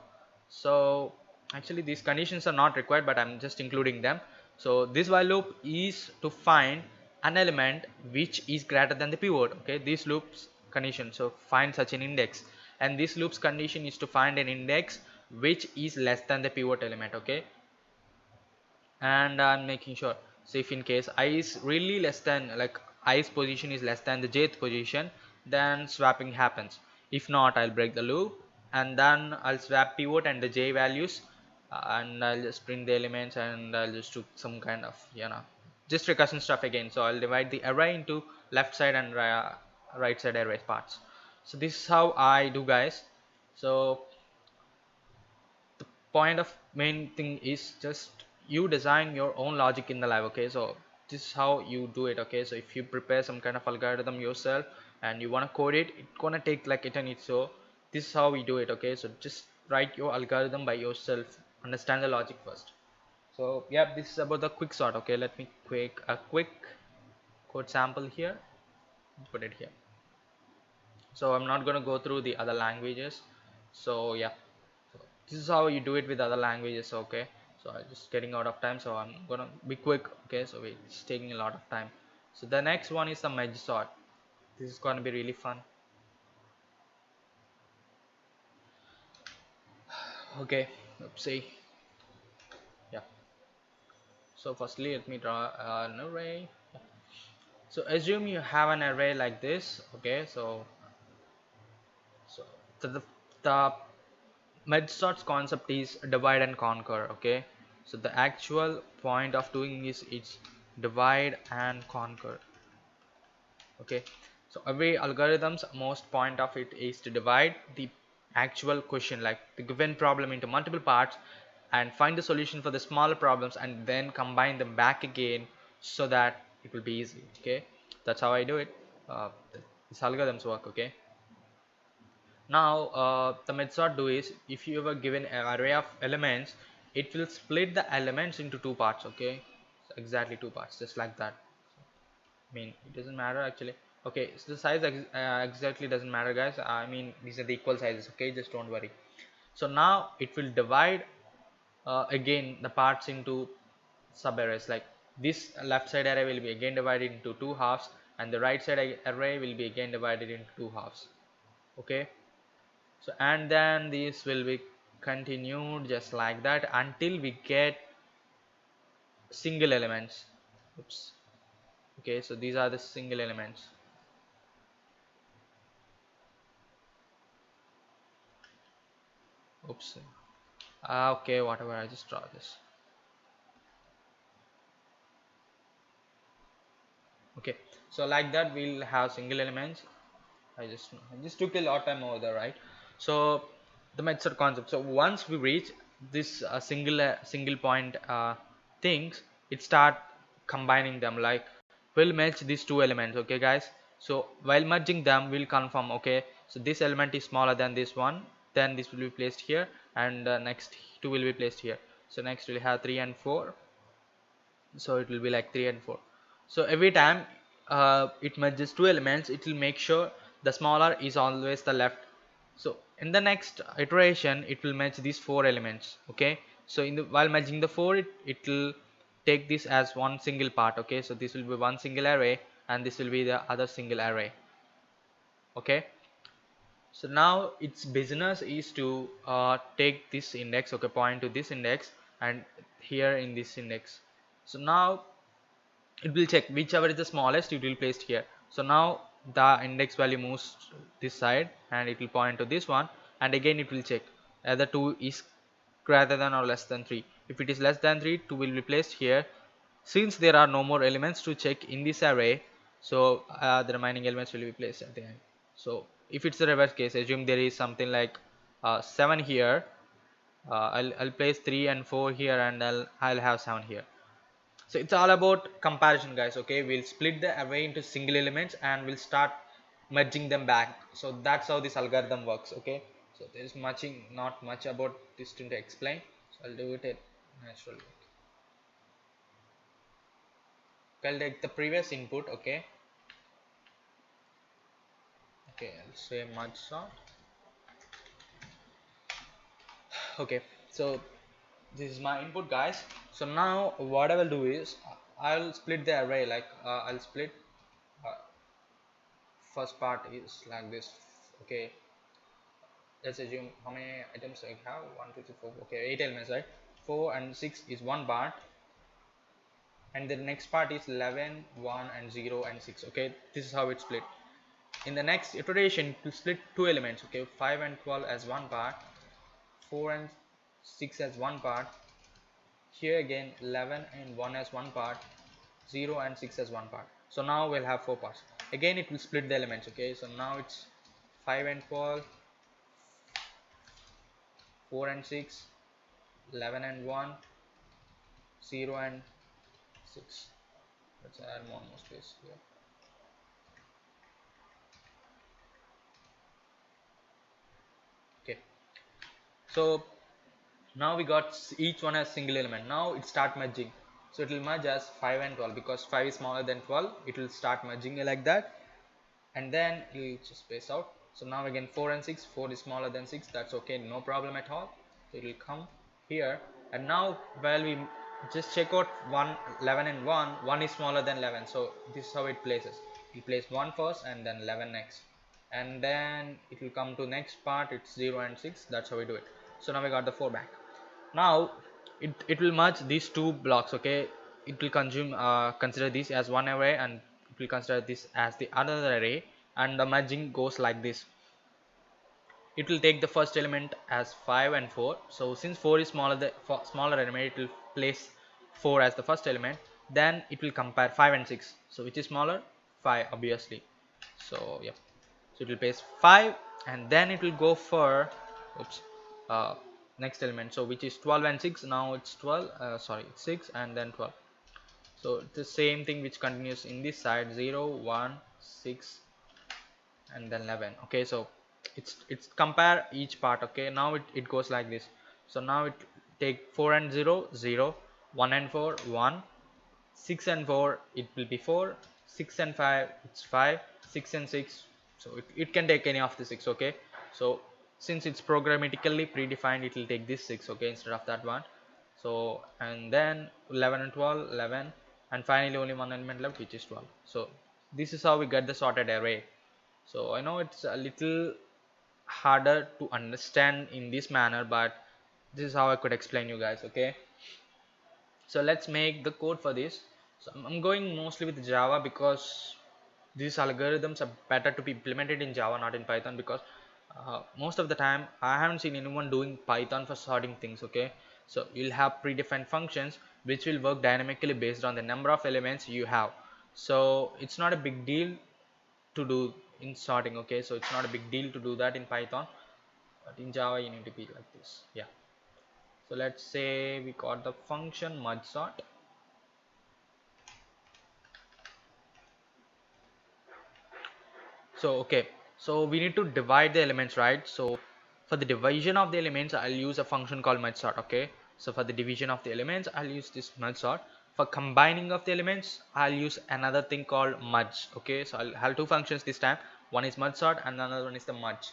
So actually these conditions are not required, but I'm just including them. So this while loop is to find an element which is greater than the pivot. Okay, this loops condition, so find such an index, and this loops condition is to find an index which is less than the pivot element. Okay, and I'm making sure, so if in case I is really less than, like i's position is less than the jth position, then swapping happens. If not, I'll break the loop and then I'll swap pivot and the j values, and I'll just print the elements, and I'll just do some kind of just recursion stuff again. So I'll divide the array into left side and right side array parts. So this is how I do, guys. So point of main thing is just you design your own logic in the lab. Okay, so this is how you do it. Okay, so if you prepare some kind of algorithm yourself and you want to code it, it's gonna take like eternity. So this is how we do it. Okay, so just write your algorithm by yourself, understand the logic first. So yeah, this is about the quick sort. Okay, let me quick a quick code sample here, put it here. So I'm not going to go through the other languages. So yeah, so this is how you do it with other languages. Okay, so I'm just getting out of time, so I'm gonna be quick. Okay, so it's taking a lot of time. So the next one is the merge sort. This is going to be really fun. Okay, let's see. Yeah, so firstly let me draw an array. So assume you have an array like this. Okay, so the merge sorts concept is divide and conquer. Okay, so the actual point of doing is it's divide and conquer. Okay, so every algorithm's most point of it is to divide the actual question, like the given problem, into multiple parts and find the solution for the smaller problems and then combine them back again so that it will be easy. Okay, that's how I do it. These algorithms work. Okay, now the method do is, if you ever given an array of elements, it will split the elements into two parts. Okay, so exactly two parts, just like that. I mean, it doesn't matter actually. Okay, so the size exactly doesn't matter, guys. I mean, these are the equal sizes. Okay, just don't worry. So now it will divide again the parts into sub arrays. Like this left side array will be again divided into two halves, and the right side array will be again divided into two halves. Okay, so and then this will be continued just like that until we get single elements. Oops. Okay, so these are the single elements. Oops. Okay, whatever, I just draw this. Okay, so like that we'll have single elements. I just took a lot of time over there, right? So the method concept. So once we reach this single point things, it start combining them. Like we'll merge these two elements. Okay, guys. So while merging them, we'll confirm. Okay, so this element is smaller than this one. Then this will be placed here, and next two will be placed here. So next we'll have 3 and 4. So it will be like 3 and 4. So every time it merges two elements, it will make sure the smaller is always the left. So in the next iteration it will merge these four elements. Okay, so in the while merging the four, it will take this as one single part. Okay, so this will be one single array and this will be the other single array. Okay, so now its business is to take this index. Okay, point to this index and here in this index. So now it will check whichever is the smallest, it will place here. So now the index value moves this side and it will point to this one, and again it will check whether 2 is greater than or less than 3. If it is less than 3, 2 will be placed here. Since there are no more elements to check in this array, so the remaining elements will be placed at the end. So if it's the reverse case, assume there is something like 7 here, I'll place 3 and 4 here, and I'll have 7 here. So it's all about comparison, guys. Okay, we'll split the array into single elements and we'll start merging them back. So that's how this algorithm works. Okay, so there's not much about this to explain, so I'll do it naturally. Okay, I'll take the previous input. Okay, I'll say merge sort. Okay, so this is my input, guys. So now what I will do is I'll split the array. Like I'll split uh, first part is like this. Okay, let's assume how many items I have. 1 2 3 4. Okay, 8 elements, right? 4 and 6 is one part, and the next part is 11 1 and 0 and 6. Okay, this is how it's split. in the next iteration to split two elements, okay, 5 and 12 as one part, 4 and 6 as one part, here again 11 and 1 as one part, 0 and 6 as one part. So now we'll have four parts. Again it will split the elements, okay, so now it's 5 and 12, 4 and 6, 11 and 1, 0 and 6. Let's add one more space here. Okay, so now we got each one as single element. Now it start merging, so it will merge as 5 and 12 because 5 is smaller than 12. It will start merging like that, and then you just space out. So now again 4 and 6, 4 is smaller than 6, that's okay, no problem at all. So it will come here, and now while we just check out 1, 11 and 1 is smaller than 11, so this is how it places. You place 1 first and then 11 next, and then it will come to next part, it's 0 and 6, that's how we do it. So now we got the 4 back. Now it will merge these two blocks, okay, it will consider this as one array, and it will consider this as the other array, and the merging goes like this. It will take the first element as 5 and 4, so since 4 is smaller element, it will place 4 as the first element. Then it will compare 5 and 6, so which is smaller? 5 obviously. So yep, so it will place 5, and then it will go for oops uh, next element, so which is 12 and 6. Now it's 12, sorry, it's 6 and then 12. So it's the same thing which continues in this side, 0 1 6 and then 11. Okay, so it's compare each part. Okay, now it goes like this. So now it take 4 and 0 0, 1 and 4 1, 6 and 4 it will be 4, 6 and 5 it's 5, 6 and 6, so it can take any of the 6. Okay, so since it's programmatically predefined, it will take this 6, okay, instead of that one. So and then 11 and 12 11, and finally only one element left, which is 12. So this is how we get the sorted array. So I know it's a little harder to understand in this manner, but this is how I could explain you guys. Okay, so let's make the code for this. So I'm going mostly with Java because these algorithms are better to be implemented in Java, not in Python, because most of the time I haven't seen anyone doing Python for sorting things. Okay, so you'll have predefined functions which will work dynamically based on the number of elements you have. So it's not a big deal to do in sorting. Okay, so it's not a big deal to do that in Python, but in Java you need to be like this. Yeah, so let's say we got the function merge sort. So okay, so we need to divide the elements, right? So for the division of the elements, I'll use a function called merge sort. Okay, so for the division of the elements, I'll use this merge sort. For combining of the elements, I'll use another thing called merge. Okay, so I'll have two functions this time. One is merge sort and another one is the merge.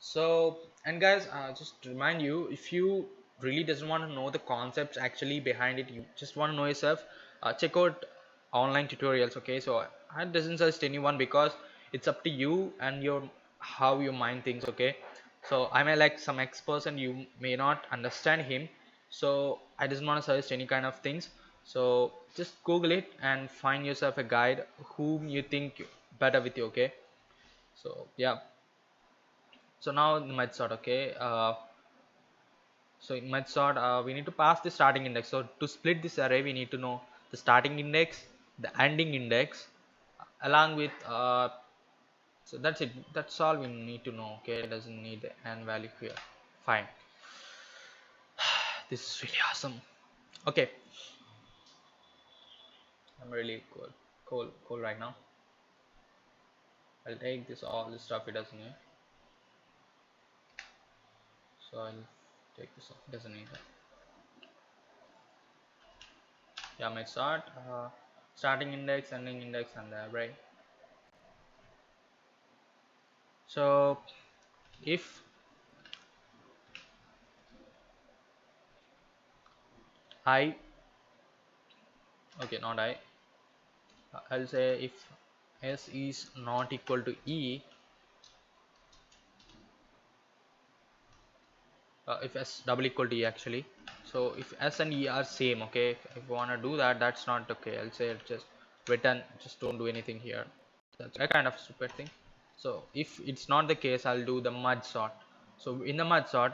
So, and guys, just to remind you, if you really doesn't want to know the concepts actually behind it, you just want to know yourself, check out online tutorials. Okay, so I doesn't suggest anyone because it's up to you and your how you mind things. Okay, so I may like some ex-person, you may not understand him, so I doesn't want to suggest any kind of things. So just Google it and find yourself a guide whom you think better with you. Okay, so yeah, so now the merge sort. Okay, so in merge sort, we need to pass the starting index. So to split this array, we need to know the starting index, the ending index, along with so that's it, that's all we need to know. Okay, it doesn't need the end value here. Fine. This is really awesome. Okay, I'm really cool right now. I'll take this all this stuff it doesn't need, so I'll take this off, it doesn't need it. Yeah, my start, starting index, ending index, and the array. So if I, okay, not I, I'll say if s is not equal to e, if s double equal to e actually. So if s and e are same, okay, if you want to do that, that's not okay. I'll say just return, just don't do anything here. That's a kind of stupid thing. So if it's not the case, I'll do the merge sort. So in the merge sort,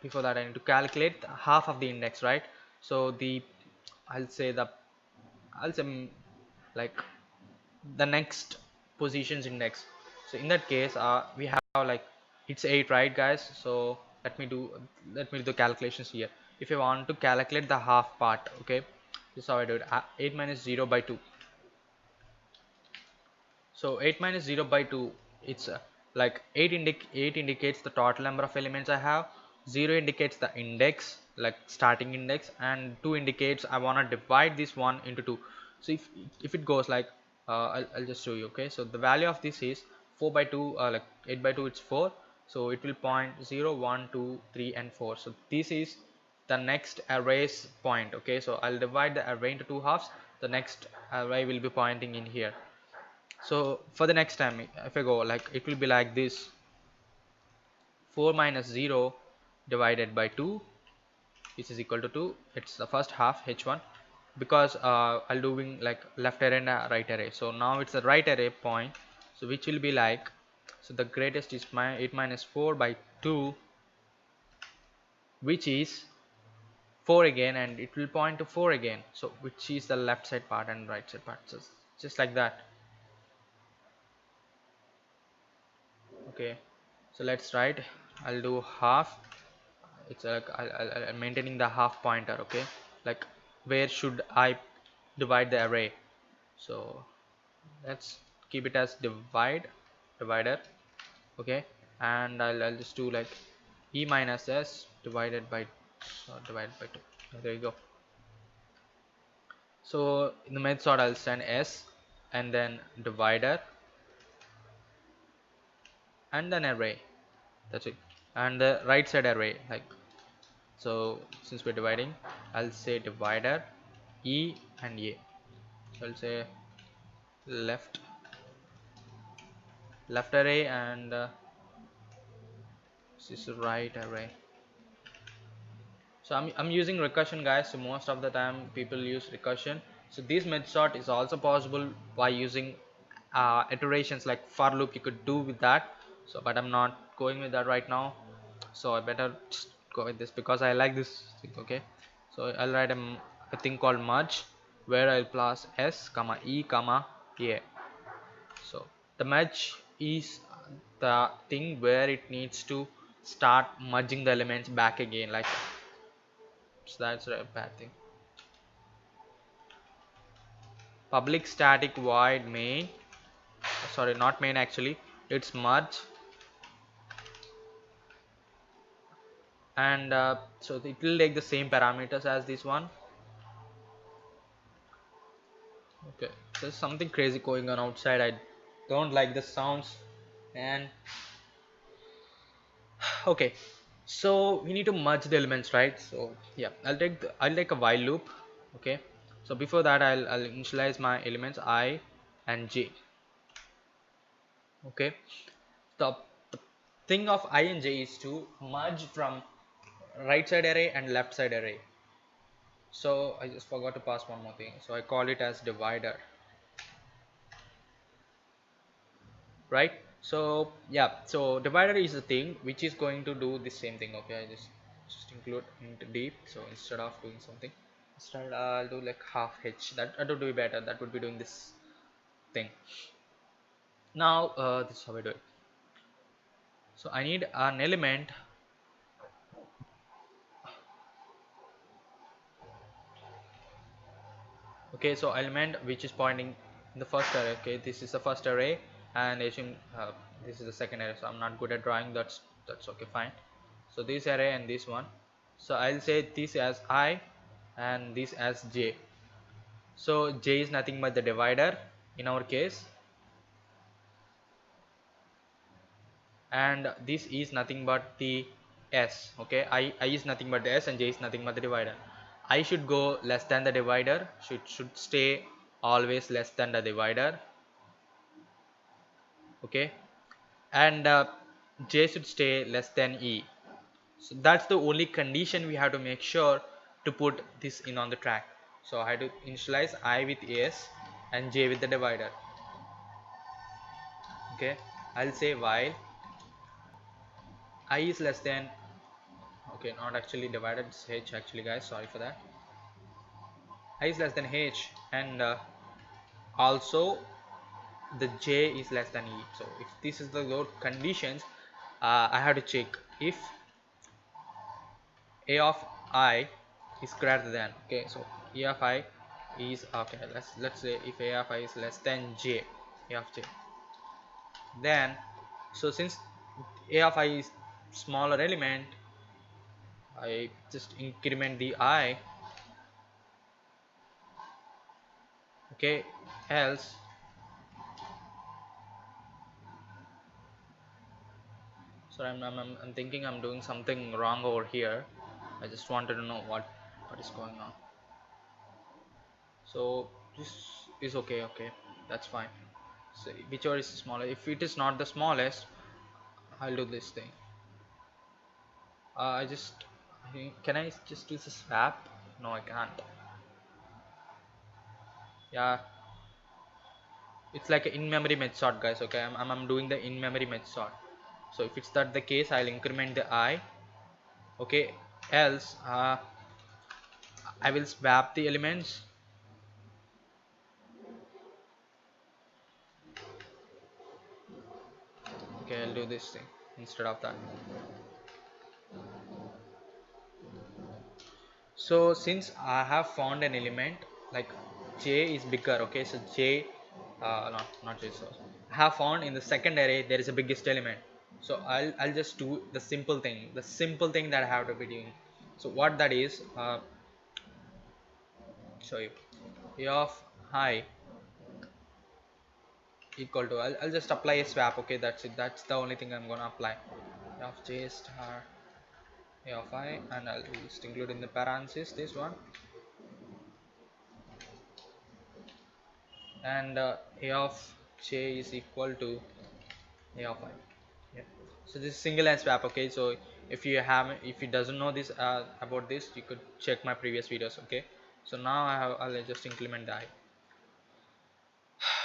before that I need to calculate half of the index, right? So I'll say the I'll say like the next positions index. So in that case, we have like it's 8, right guys? So let me do the calculations here. If you want to calculate the half part, okay, this is how I do it. 8 minus 0 by 2. So 8 minus 0 by 2, it's like 8 indicates the total number of elements I have, 0 indicates the index, like starting index, and 2 indicates I want to divide this one into 2. So if it goes like I'll just show you. Okay, so the value of this is 4 by 2, like 8 by 2 it's 4, so it will point 0 1 2 3 and 4. So this is the next array's point. Okay, so I'll divide the array into two halves. The next array will be pointing in here. So for the next time, if I go like, it will be like this: 4 minus 0 divided by 2, which is equal to 2. It's the first half h1, because I'll doing like left array and right array. So now it's the right array point, so which will be like, so the greatest is 8 minus 4 by 2, which is 4 again, and it will point to 4 again, so which is the left side part and right side part, just like that. Okay, so let's write. I'll do half. It's like I'm maintaining the half pointer. Okay, like where should I divide the array? So let's keep it as divider. Okay, and I'll just do like e minus s divided by 2. There you go. So in the method I'll send s and then divider and then array. That's it. And the right side array, like, so since we're dividing, I'll say divider e and a. So I'll say left array, and this is right array. So I'm using recursion, guys. So most of the time people use recursion. So this method is also possible by using iterations like for loop. You could do with that. So but I'm not going with that right now, so I better just go with this because I like this thing. Okay, so I'll write a thing called merge, where I'll plus s comma e comma a. So the merge is the thing where it needs to start merging the elements back again, like, so that's a bad thing. Public static void main, sorry, not main actually, it's merge, and so it will take the same parameters as this one. Okay, there's something crazy going on outside. I don't like the sounds. And okay, so we need to merge the elements, right? So yeah, I'll take a while loop. Okay, so before that I'll initialize my elements I and j. Okay, the thing of I and j is to merge from right side array and left side array. So I just forgot to pass one more thing, so I call it as divider, right? So yeah, so divider is the thing which is going to do the same thing. Okay, I just include into deep. So instead of doing something, instead I'll do like half h. That would be better. That would be doing this thing. Now this is how I do it. So I need an element. Okay, so element which is pointing in the first array. Okay, this is the first array, and assume this is the second array. So I'm not good at drawing. That's okay, fine. So this array and this one. So I'll say this as I and this as j. So j is nothing but the divider in our case, and this is nothing but the s. Okay, I is nothing but the s, and j is nothing but the divider. I should go less than the divider, should stay always less than the divider. Okay, and j should stay less than e. So that's the only condition we have to make sure to put this in on the track. So I had to initialize I with s and j with the divider. Okay, I'll say while I is less than, okay, not actually divided, it's h actually, guys, sorry for that. I is less than h, and also the j is less than e. So if this is the load conditions, I have to check if a of I is greater than, okay, so a of I is, okay, let's say if a of I is less than j, a of j, then, so since a of I is smaller element, I just increment the I, okay, else, so I'm thinking I'm doing something wrong over here. I just wanted to know what is going on. So this is okay, okay, that's fine. So whichever is smaller, if it is not the smallest, I'll do this thing. I just, can I just use a swap? No, I can't. Yeah, it's like an in-memory method, guys. Okay, I'm doing the in-memory method. So if it's that the case, I'll increment the I. Okay, else I will swap the elements. Okay, I'll do this thing instead of that. So since I have found an element like j is bigger, okay, so j, not j, so I have found in the second array there is a biggest element. So I'll just do the simple thing that I have to be doing. So what that is, show you, a of I equal to, I'll just apply a swap, okay, that's it, that's the only thing I'm gonna apply. A of j star a of I, and I'll just include in the parentheses this one, and a of j is equal to a of I. Yeah, so this is single line swap, okay, so if you doesn't know this about this, you could check my previous videos, okay. So now I'll just implement the I.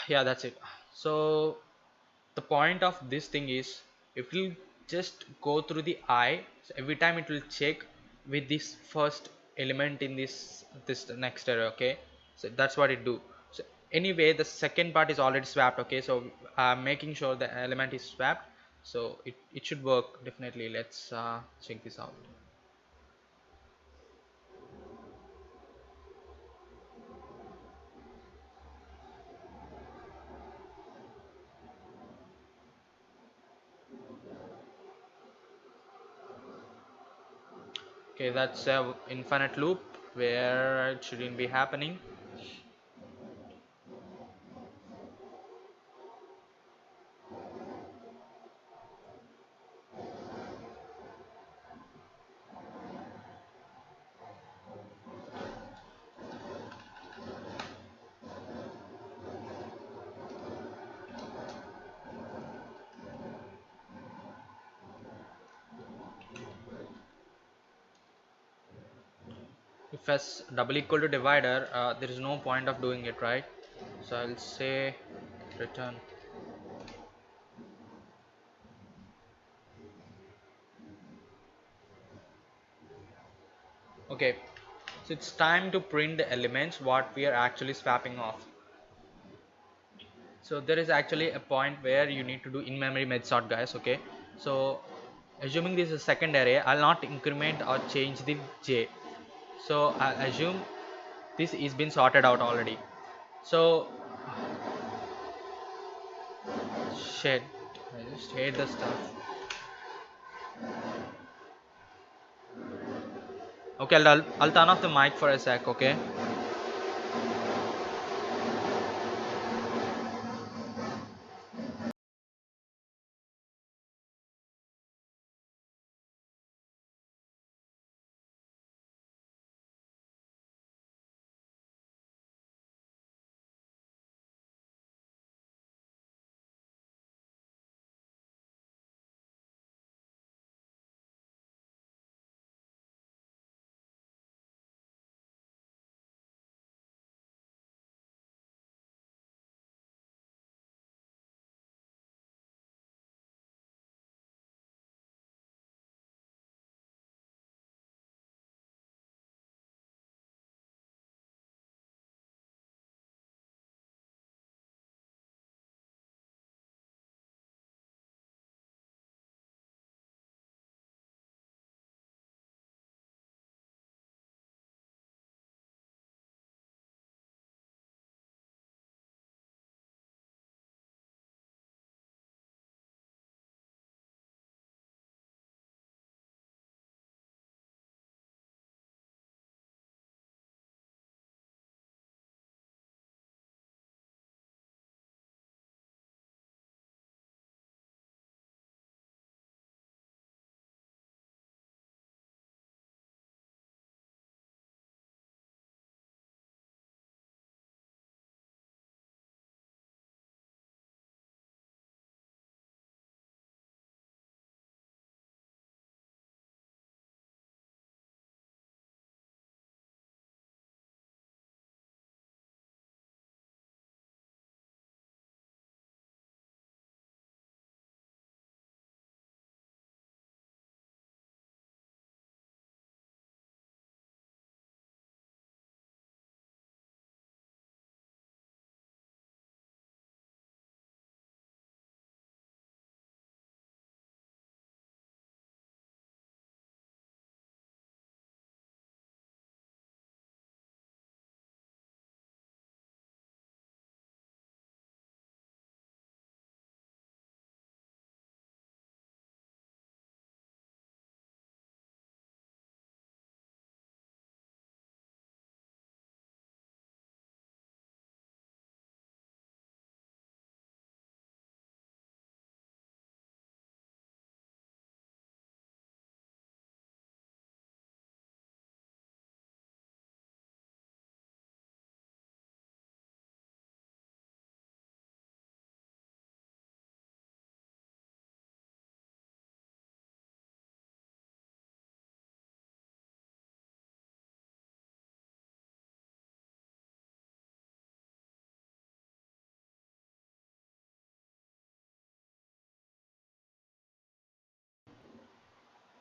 Yeah, that's it. So the point of this thing is, it will just go through the I, so every time it will check with this first element in this next array, okay, so that's what it do. So anyway, the second part is already swapped, okay, so I'm making sure the element is swapped, so it should work definitely. Let's check this out. Okay, that's a infinite loop where it shouldn't be happening. If s double equal to divider, there is no point of doing it, right? So I'll say return. Okay, so it's time to print the elements what we are actually swapping off. So there is actually a point where you need to do in-memory method, guys, okay. So assuming this is a second array, I'll not increment or change the j, so I'll assume this is been sorted out already. So shit, I just hate the stuff. Okay, I'll turn off the mic for a sec, okay.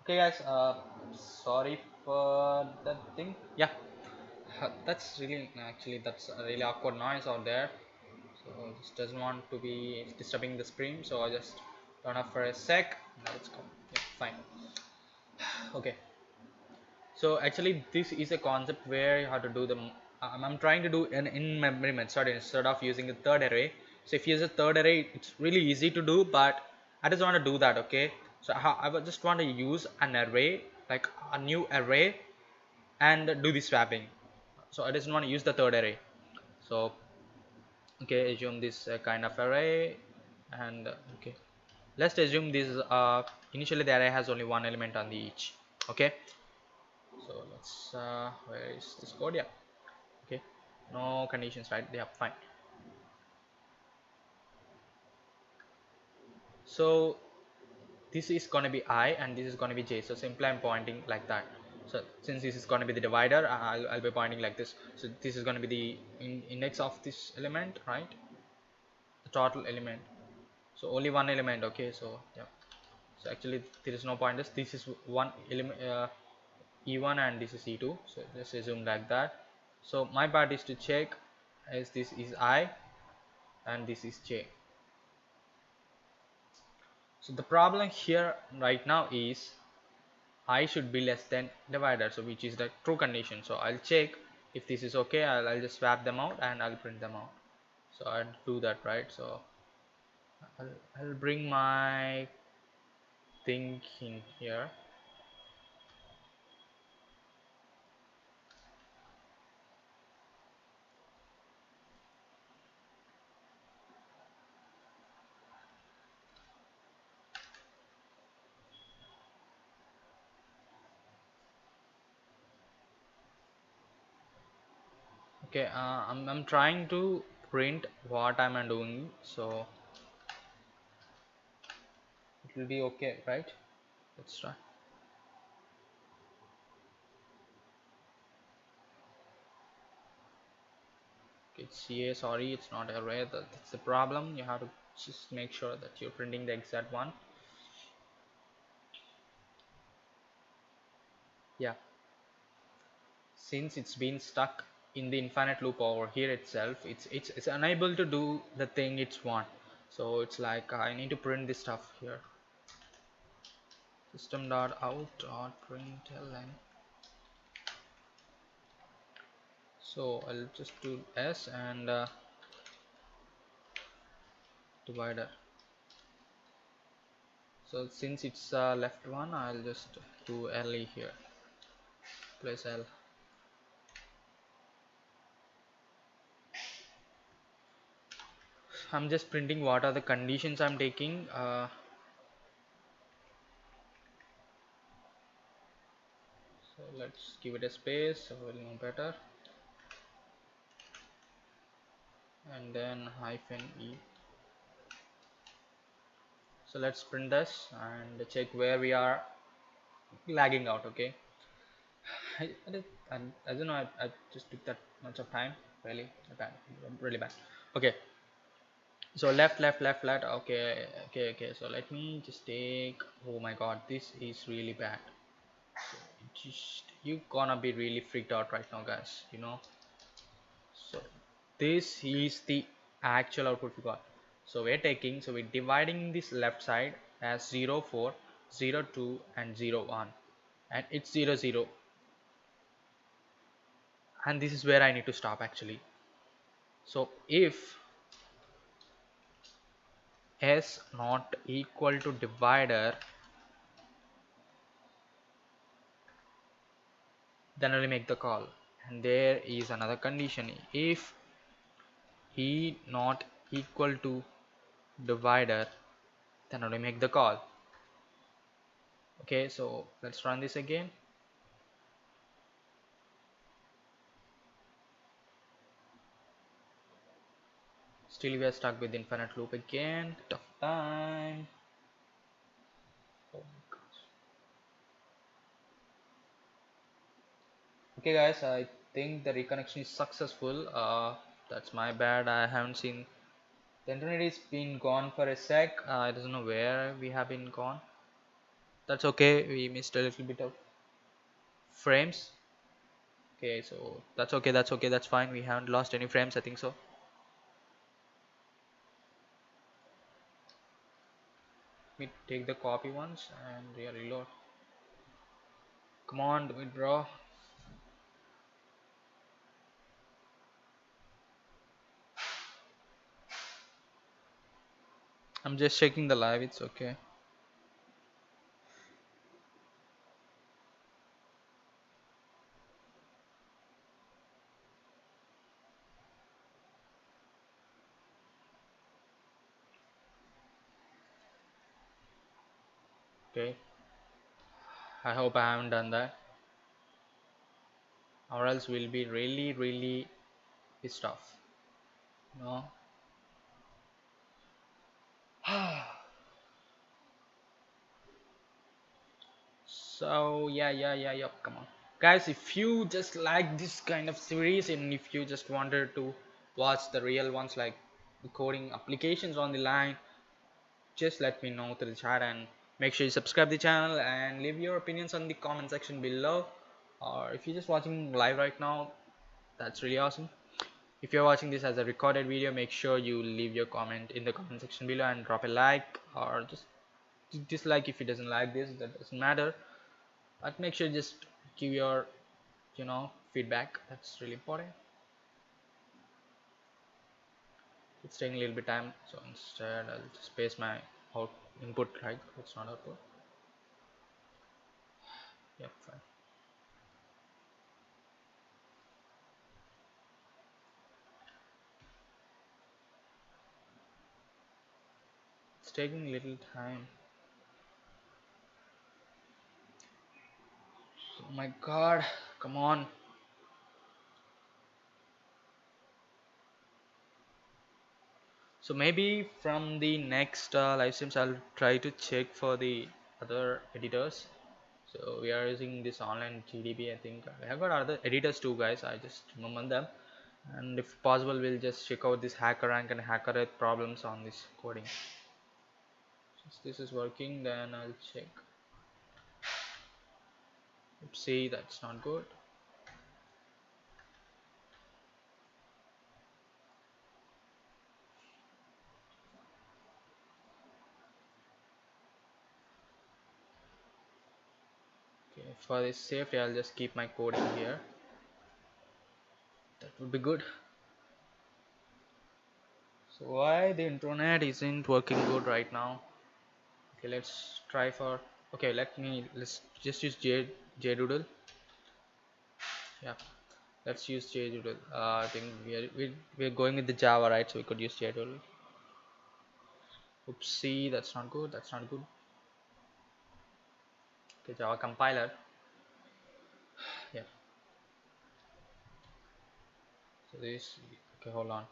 Okay guys, sorry for that thing. Yeah, that's really, actually that's a really awkward noise out there. So this doesn't want to be disturbing the stream, so I just turn off for a sec. Now let's go. Yeah, fine. Okay. So actually this is a concept where you have to do the I'm trying to do an in-memory method instead of using a third array. So if you use a third array, it's really easy to do, but I just want to do that. Okay, so I would just want to use an array, like a new array, and do the swapping. So I just want to use the third array. So okay, assume this kind of array, and okay, let's assume this initially the array has only one element on the each. Okay, so let's where is this code? Yeah, okay, no conditions, right? Yeah, fine. So this is going to be I and this is going to be j, so simply I'm pointing like that. So since this is going to be the divider, I'll be pointing like this. So this is going to be the index of this element, right? The total element, so only one element. Okay, so yeah, so actually there is no pointers. This is one element, e1, and this is e2, so just assume like that. So my part is to check as this is I and this is j. So the problem here right now is I should be less than divider, so which is the true condition. So I'll check if this is okay. I'll just swap them out and I'll print them out. So I'll do that, right? So I'll bring my thing in here. Okay, I'm trying to print what am I doing, so it will be okay, right? Let's try. It's CA, sorry, it's not array. That's the problem. You have to just make sure that you're printing the exact one. Yeah, since it's been stuck in the infinite loop over here itself, it's unable to do the thing it's want. So it's like I need to print this stuff here. System.out.println. So I'll just do s and divider. So since it's left one, I'll just do LE here, place L. I'm just printing what are the conditions I'm taking. So let's give it a space so we'll know better, and then hyphen e. So let's print this and check where we are lagging out. Okay, I don't know, I just took that much of time, really bad, really bad. Okay, so left, okay, okay, so let me just take, oh my god, this is really bad. So just, you gonna be really freaked out right now, guys, you know. So this is the actual output we got. So we're taking, so we're dividing this left side as 0 4 0 2 and 0 1, and it's 0 0, and this is where I need to stop actually. So if s not equal to divider, then only make the call. And there is another condition, if e not equal to divider, then only make the call. Okay, so let's run this again. Still we are stuck with infinite loop again. Tough time. Oh my gosh. Okay guys, I think the reconnection is successful. That's my bad, I haven't seen the internet. Is been gone for a sec. I don't know where we have been gone. That's okay. We missed a little bit of frames. Okay, so that's okay. That's okay. That's fine. We haven't lost any frames. I think so. We take the copy ones and we reload. Come on, do it, bro. I'm just checking the live. It's okay. Okay. I hope I haven't done that, or else we'll be really, really pissed off. No. So yeah. Come on, guys. If you just like this kind of series, and if you just wanted to watch the real ones, like the coding applications on the line, just let me know through the chat, and make sure you subscribe the channel and leave your opinions on the comment section below. Or if you're just watching live right now, that's really awesome. If you're watching this as a recorded video, make sure you leave your comment in the comment section below and drop a like, or just dislike if you doesn't like this. That doesn't matter, but make sure you just give your feedback. That's really important. It's taking a little bit time, so instead I'll just paste my out input, right? It's not output. Yep, fine. It's taking a little time. Oh my god, come on. So maybe from the next live streams I'll try to check for the other editors. So we are using this online GDP. I think I have got other editors too, guys. I just remember them, and if possible we'll just check out this hacker rank and hacker rate problems on this coding. Since this is working, then I'll check. Oopsie, that's not good. Okay, for this safety I'll just keep my code in here. That would be good. So why the internet isn't working good right now? Okay, let's try for. Okay, let's just use JDoodle. Yeah, let's use JDoodle. I think we're going with the Java, right? So we could use JDoodle. Oopsie, that's not good. That's not good. Okay, Java compiler. Yeah. So this. Okay, hold on.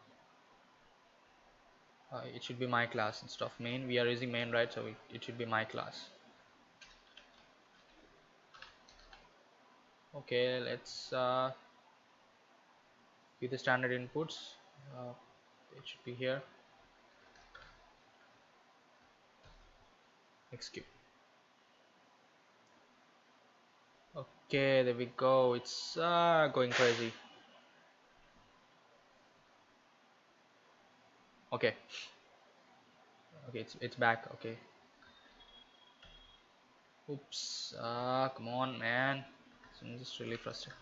It should be my class instead of main. We are using main, right? So it should be my class. Okay, let's give the standard inputs. Uh, it should be here. Execute. Okay, there we go. It's going crazy. Okay, okay, it's back. Okay. Oops. Come on, man. So I'm just really frustrated.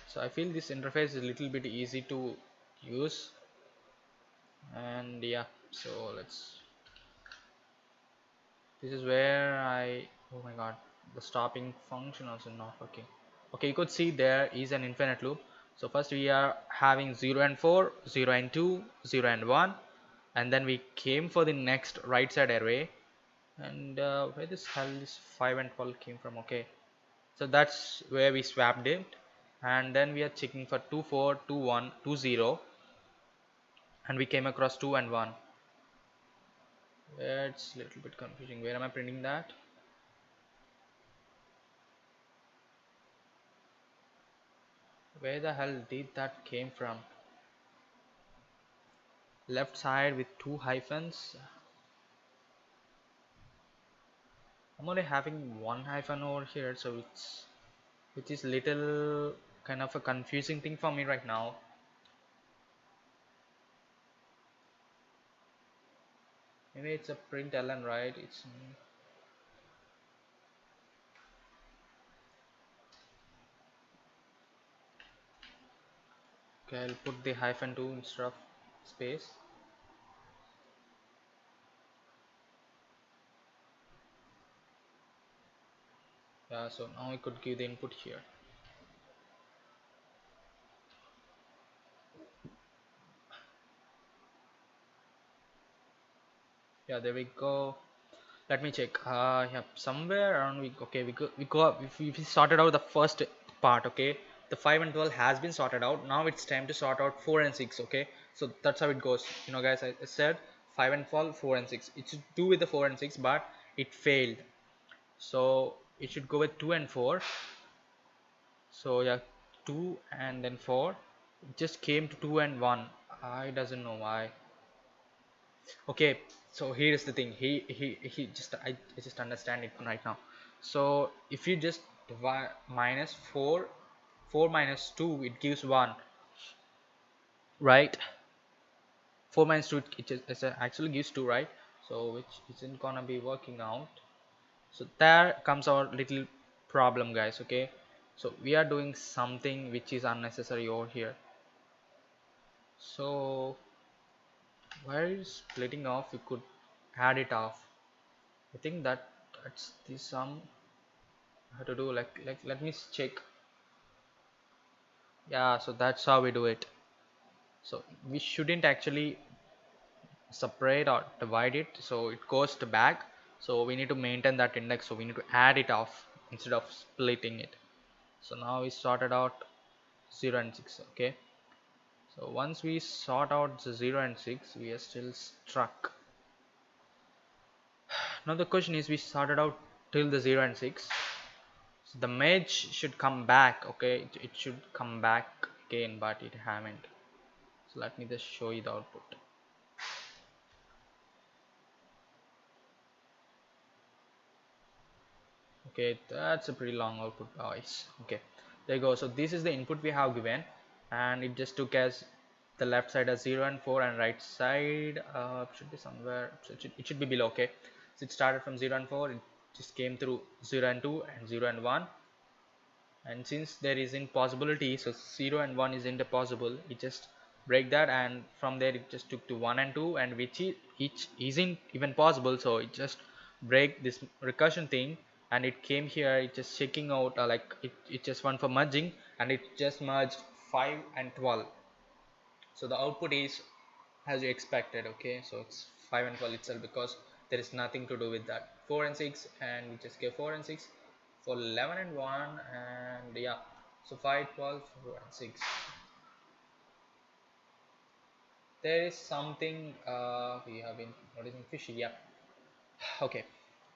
So I feel this interface is a little bit easy to use, and yeah. So let's. This is where I. Oh my God, the stopping function also not working. Okay, you could see there is an infinite loop. So first we are having 0 and 4, 0 and 2, 0 and 1, and then we came for the next right side array. And where this hell this 5 and 12 came from? Okay, so that's where we swapped it, and then we are checking for 2 4 2 1 2 0, and we came across 2 and 1. It's a little bit confusing. Where am I printing that? Where the hell did that came from? Left side with 2 hyphens. I'm only having one hyphen over here, so it's which is little kind of a confusing thing for me right now. Maybe it's a println, right? It's okay. I'll put the hyphen 2 instead of space. Yeah, so now I could give the input here. Yeah, there we go. Let me check. Yeah, somewhere around we okay. We go up. If we sorted out the first part, okay. The 5 and 12 has been sorted out. Now it's time to sort out 4 and 6. Okay, so that's how it goes. You know, guys, I said 5 and 12, 4 and 6. It should do with the 4 and 6, but it failed. So it should go with 2 and 4. So yeah, 2 and then 4. It just came to 2 and 1. I doesn't know why. Okay, so here's the thing. He just I just understand it right now. So if you just divide minus 4, 4 minus 2, it gives 1, right? 4 minus 2, actually gives 2, right? So which isn't gonna be working out. So there comes our little problem, guys. Okay, so we are doing something which is unnecessary over here. So while splitting off, we could add it off. I think that's the sum. How to do, like let me check. Yeah, so that's how we do it. So we shouldn't actually separate or divide it, so it goes to back. So we need to maintain that index, so we need to add it off instead of splitting it. So now we sorted out 0 and 6. Okay, so once we sort out the 0 and 6, we are still stuck. Now the question is, we sorted out till the 0 and 6. So the merge should come back. Okay, it should come back again, but it haven't. So let me just show you the output. Okay, that's a pretty long output, guys. Okay, there you go. So this is the input we have given, and it just took as the left side as 0 and 4, and right side should be somewhere, so it should be below. Okay, so it started from 0 and 4, it just came through 0 and 2 and 0 and 1. And since there is impossibility, so 0 and 1 isn't possible, it just break that, and from there it just took to 1 and 2, and which is each isn't even possible, so it just break this recursion thing, and it came here. It just checking out, like it just went for merging, and it just merged 5 and 12. So the output is as you expected. Okay, so it's 5 and 12 itself, because there is nothing to do with that. 4 and 6, and we just give 4 and 6 for 11 and 1, and yeah, so 5, 12, 4 and 6. There is something we have been noticing fishy. Yeah, okay,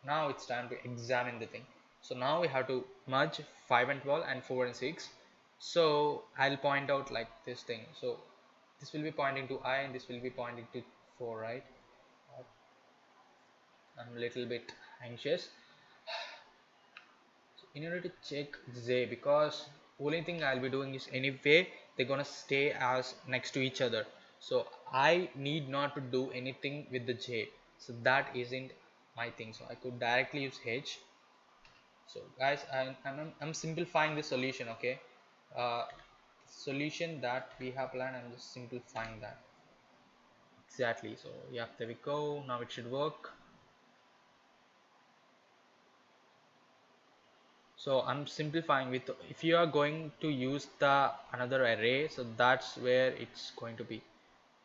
now it's time to examine the thing. So now we have to merge 5 and 12 and 4 and 6. So I'll point out like this thing. So this will be pointing to I, and this will be pointing to 4, right? I'm a little bit anxious. So in order to check Z, because only thing I'll be doing is, anyway they're gonna stay as next to each other, so I need not to do anything with the J. So that isn't my thing, so I could directly use H. So guys, I'm simplifying the solution. Okay, solution that we have planned, I'm just simplifying that. Exactly. So yeah, there we go. Now it should work. So I'm simplifying with, if you are going to use the another array, so that's where it's going to be.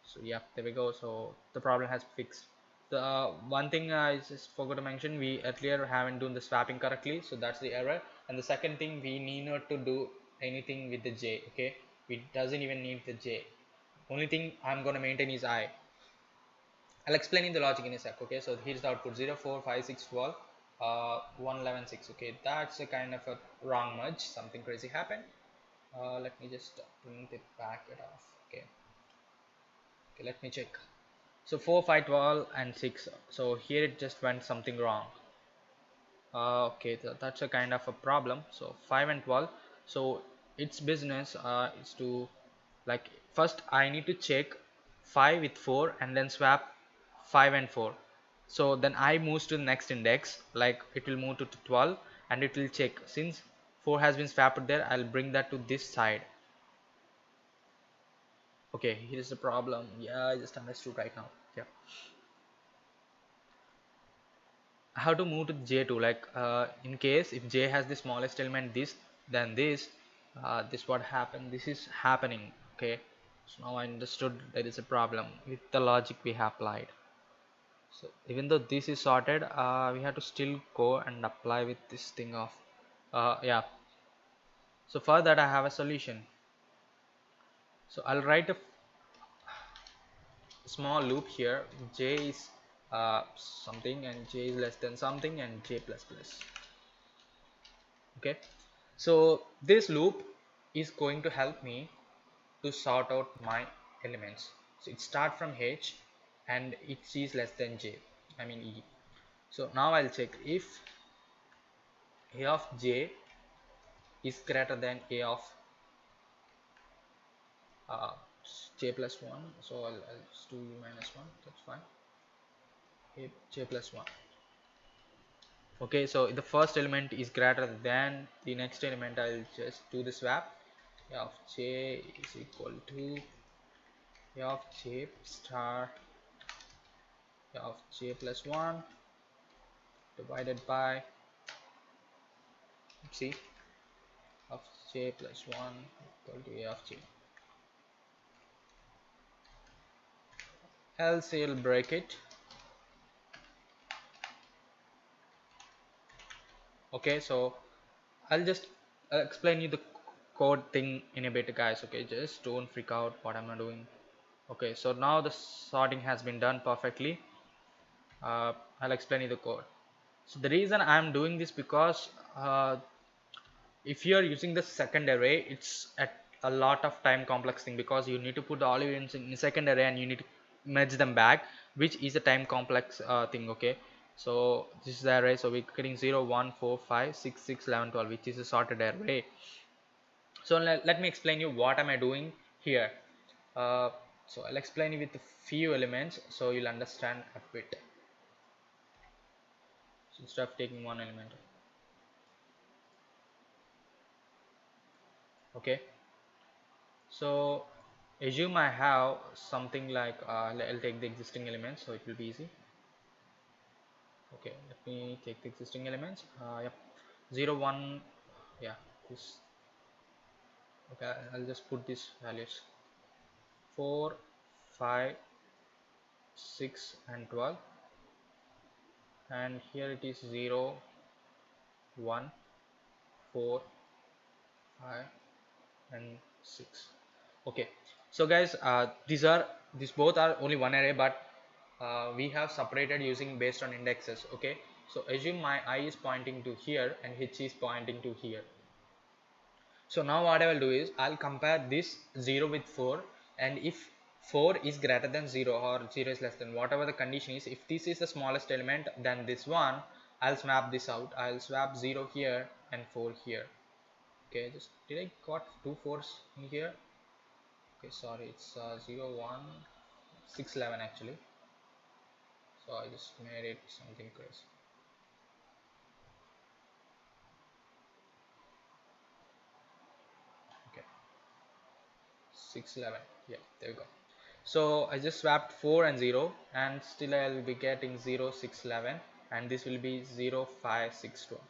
So yeah, there we go. So the problem has fixed. The one thing I just forgot to mention, we earlier haven't done the swapping correctly, so that's the error. And the second thing, we need not to do anything with the J. Okay, it doesn't even need the J. Only thing I'm gonna maintain is I. I'll explain in the logic in a sec. Okay, so here's the output: 0, 4, 5, 6, 12, 1, 11, 6. Okay, that's a kind of a wrong merge. Something crazy happened. Let me just print it back it off. Okay, okay, let me check. So 4, 5, 12 and 6. So here it just went something wrong. Okay, that's a kind of a problem. So 5 and 12. So its business is to, like, first I need to check 5 with 4 and then swap 5 and 4. So then I move to the next index, like it will move to 12 and it will check. Since 4 has been swapped there, I'll bring that to this side. Okay, here's the problem. Yeah, I just understood right now. Yeah. How to move to J2, like in case if J has the smallest element this, then this what happened, this is happening. Okay, so now I understood there is a problem with the logic we have applied. So even though this is sorted, we have to still go and apply with this thing of yeah. So for that I have a solution. So I'll write a small loop here. J is something and J is less than something and J plus plus. Okay, so this loop is going to help me to sort out my elements. So it start from H and it is less than J, I mean E. So now I'll check if A of J is greater than A of uh, J plus 1. So I'll just do E minus 1, that's fine. J plus 1. Okay, so the first element is greater than the next element. I'll just do the swap. A of J is equal to A of J star A of J plus 1 divided by, see, of J plus 1 equal to A of J. Else you'll break it. Okay, so I'll just explain you the code thing in a bit, guys. Okay, just don't freak out what am I doing. Okay, so now the sorting has been done perfectly. I'll explain you the code. So the reason I'm doing this because if you are using the second array, it's at a lot of time complex thing, because you need to put all events in second array and you need to merge them back, which is a time complex thing. Okay, so this is the array, so we're getting 0 1 4 5 6 6 11 12, which is a sorted array. So let me explain you what am I doing here. uh, so I'll explain you with a few elements so you'll understand a bit. So instead of taking one element, okay, so assume I have something like I'll take the existing elements so it will be easy. Okay, let me take the existing elements. Yep, 0 1, yeah, this. Okay, I'll just put these values 4 5 6 and 12, and here it is 0 1 4 5 and 6. Okay, so guys, these both are only one array, but we have separated using based on indexes. Okay, so assume my I is pointing to here and H is pointing to here. So now what I will do is I'll compare this 0 with 4, and if 4 is greater than 0 or 0 is less than, whatever the condition is, if this is the smallest element than this one, I'll swap this out. I'll swap 0 here and 4 here. Okay, just did I got two 4s in here? Okay, sorry, it's 0 1 6 11 actually, so I just made it something crazy. Okay, 6 11, yeah, there we go. So I just swapped 4 and 0, and still I will be getting 0 6 11, and this will be 0 5 6 12.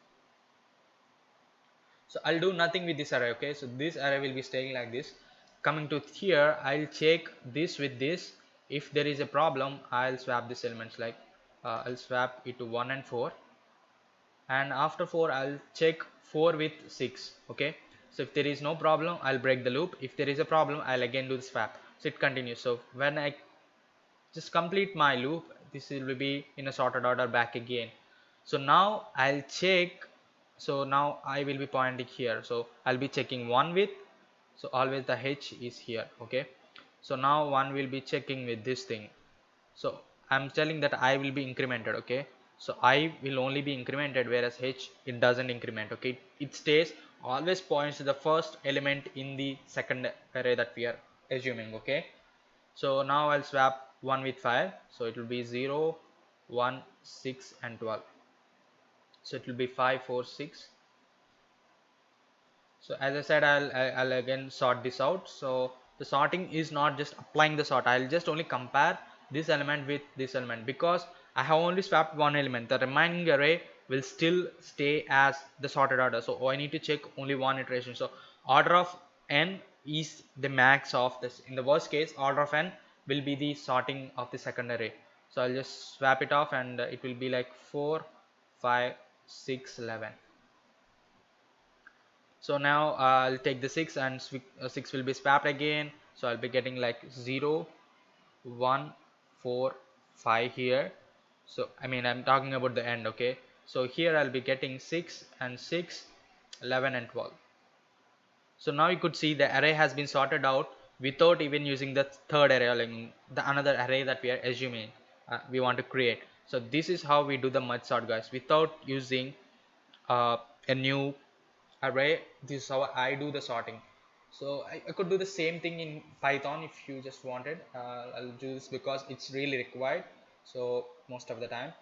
So I'll do nothing with this array. Okay, so this array will be staying like this. Coming to here, I'll check this with this. If there is a problem, I'll swap these elements, like I'll swap it to 1 and 4, and after 4 I'll check 4 with 6. Okay, so if there is no problem, I'll break the loop. If there is a problem, I'll again do the swap, so it continues. So when I just complete my loop, this will be in a sorted order back again. So now I'll check, so now I will be pointing here, so I'll be checking 1 with, so always the H is here. Okay, so now 1 will be checking with this thing, so I'm telling that I will be incremented. Okay, so I will only be incremented, whereas h it doesn't increment. Okay, it stays, always points to the first element in the second array that we are assuming. Okay, so now I'll swap 1 with 5, so it will be 0 1 6 and 12, so it will be 5 4 6. So as I said, I'll again sort this out. So the sorting is not just applying the sort, I'll just only compare this element with this element, because I have only swapped one element. The remaining array will still stay as the sorted order, so I need to check only one iteration. So order of n is the max of this. In the worst case, order of n will be the sorting of the second array. So I'll just swap it off, and it will be like 4 5 6 11. So now I'll take the 6, and 6 will be swapped again, so I'll be getting like 0 1 4 5 here. So I mean, I'm talking about the end. Okay, so here I'll be getting 6 and 6 11 and 12. So now you could see the array has been sorted out without even using the third array, like the another array that we are assuming we want to create. So this is how we do the merge sort, guys, without using uh, a new array. This is how I do the sorting. So I could do the same thing in Python if you just wanted. I'll do this because it's really required, so most of the time.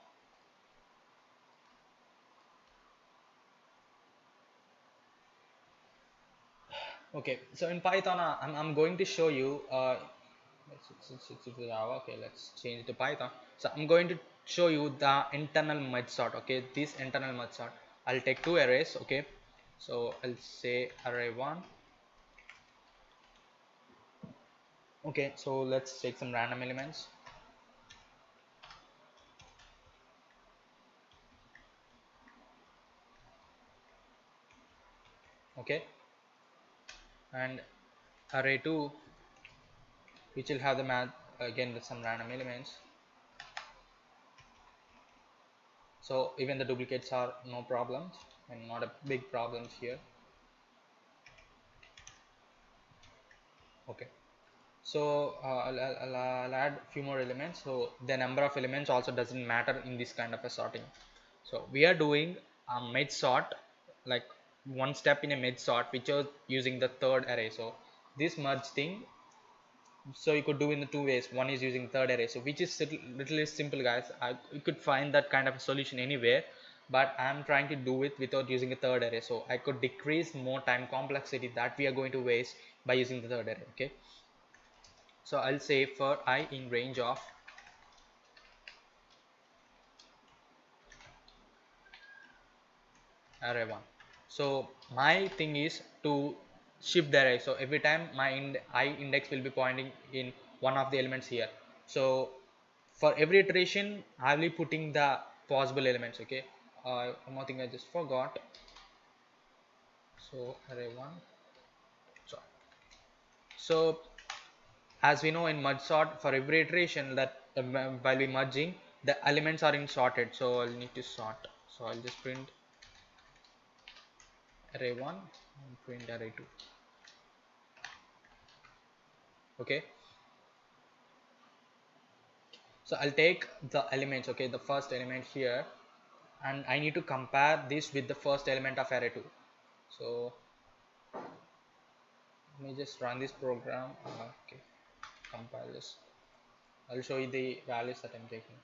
Okay, so in Python I'm going to show you it's Java. Okay, let's change to Python. So I'm going to show you the internal merge sort. Okay, this internal merge sort, I'll take two arrays. Okay, so I'll say array 1. Okay, so let's take some random elements. Okay, and array 2, which will have the math again with some random elements. So even the duplicates are no problems and not a big problems here. Okay, so I'll add a few more elements. So the number of elements also doesn't matter in this kind of a sorting. So we are doing a merge sort, like one step in a merge sort, which is using the third array. So this merge thing, so you could do in the two ways. One is using third array, so which is literally simple, guys. You could find that kind of a solution anywhere, but I'm trying to do it without using a third array, so I could decrease more time complexity that we are going to waste by using the third array. Okay, so I'll say for I in range of array 1. So my thing is to shift the array, so every time my I index will be pointing in one of the elements here. So for every iteration I will be putting the possible elements. Okay, one more thing I just forgot. So array 1. So as we know in merge sort, for every iteration that while we merging, the elements are in sorted, so I'll need to sort. So I'll just print array 1 and print array 2. Okay, so I'll take the elements. Okay, the first element here, and I need to compare this with the first element of array 2. So let me just run this program. Okay, compile this. I'll show you the values that I'm taking.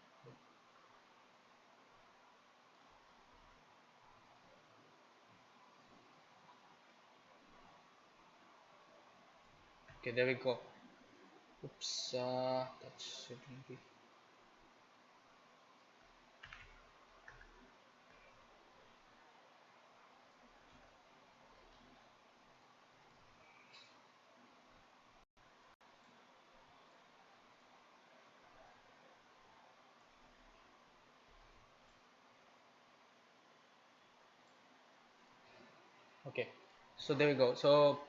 Okay, there we go. Oops, that shouldn't be. Okay, so there we go. So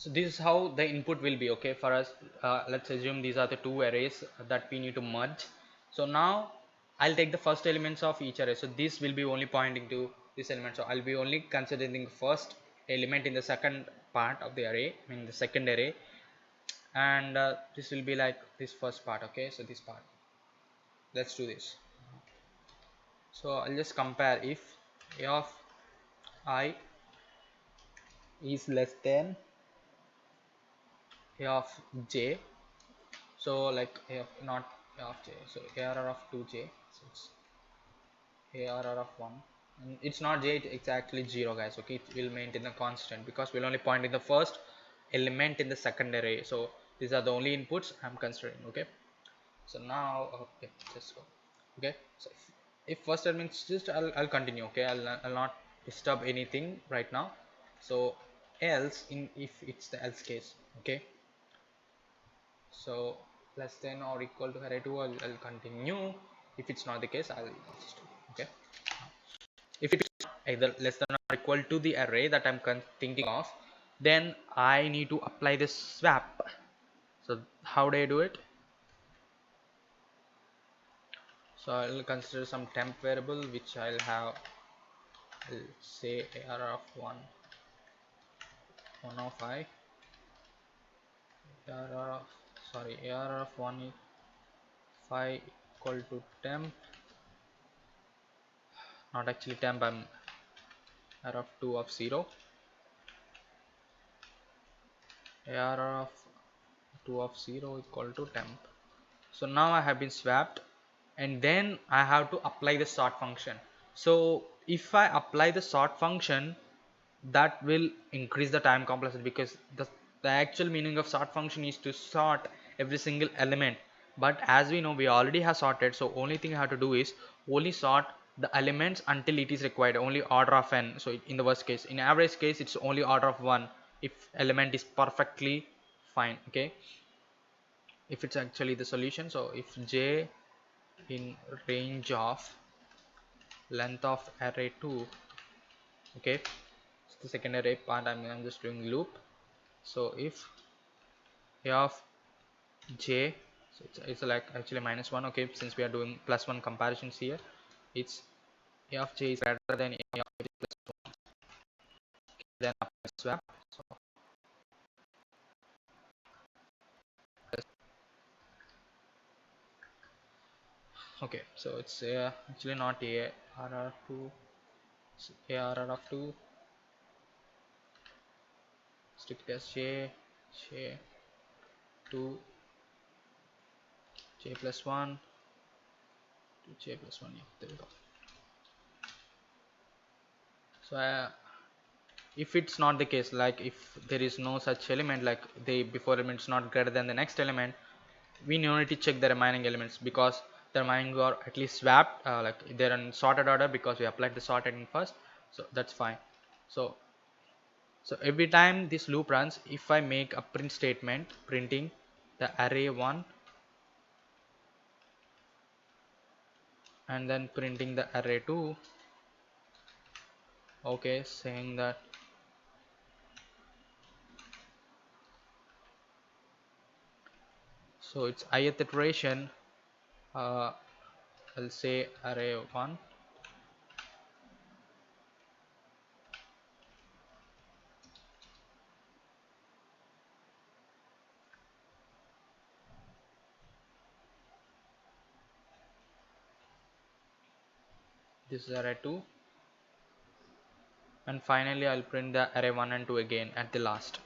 this is how the input will be. Okay, for us, let's assume these are the two arrays that we need to merge. So now I'll take the first elements of each array, so this will be only pointing to this element, so I'll be only considering the first element in the second part of the array, I mean the second array, and this will be like this first part. Okay, so this part, let's do this. So I'll just compare if a of I is less than a of j. So like a of, not a of j, so arr of 2j, so it's arr of 1, and it's not j, it's actually 0 guys. Okay, it will maintain the constant because we'll only point in the first element in the second array. So these are the only inputs I'm considering. Okay, so now okay, just go. Okay, so if first element is just, I'll continue. Okay, I'll not disturb anything right now. So else, in if it's the else case. Okay, so less than or equal to array 2, I'll continue. If it's not the case, I'll just do. Okay, if it's either less than or equal to the array that I'm thinking of, then I need to apply this swap. So how do I do it? So I'll consider some temp variable which I'll have. I'll say arr of 1 of I, arr of, sorry, arr of 1 is phi equal to temp, not actually temp, I'm arr of 2 of 0, arr of 2 of 0 equal to temp. So now I have been swapped, and then I have to apply the sort function. So if I apply the sort function, that will increase the time complexity, because the actual meaning of sort function is to sort every single element, but as we know we already have sorted, so only thing I have to do is only sort the elements until it is required, only order of n. So in the worst case, in average case, it's only order of 1 if element is perfectly fine. Okay, if it's actually the solution. So if j in range of length of array 2, okay, so the second array part, I'm just doing loop. So if a of j, so it's like actually -1. Okay, since we are doing +1 comparisons here, it's a of j is greater than a of j plus 1, then apply swap. So okay, so it's actually not a rr2, arr of 2, stick it as j 2 j plus 1 to j plus 1. Yeah, there we go. So if it's not the case, like if there is no such element, like the before element is not greater than the next element, we need to check the remaining elements, because the remaining are at least swapped, like they're in sorted order because we applied the sorted in first, so that's fine. So every time this loop runs, if I make a print statement printing the array 1 and then printing the array 2, okay, saying that so it's ith iteration, uh, I'll say array 1, this is array 2, and finally I'll print the array 1 and 2 again at the last.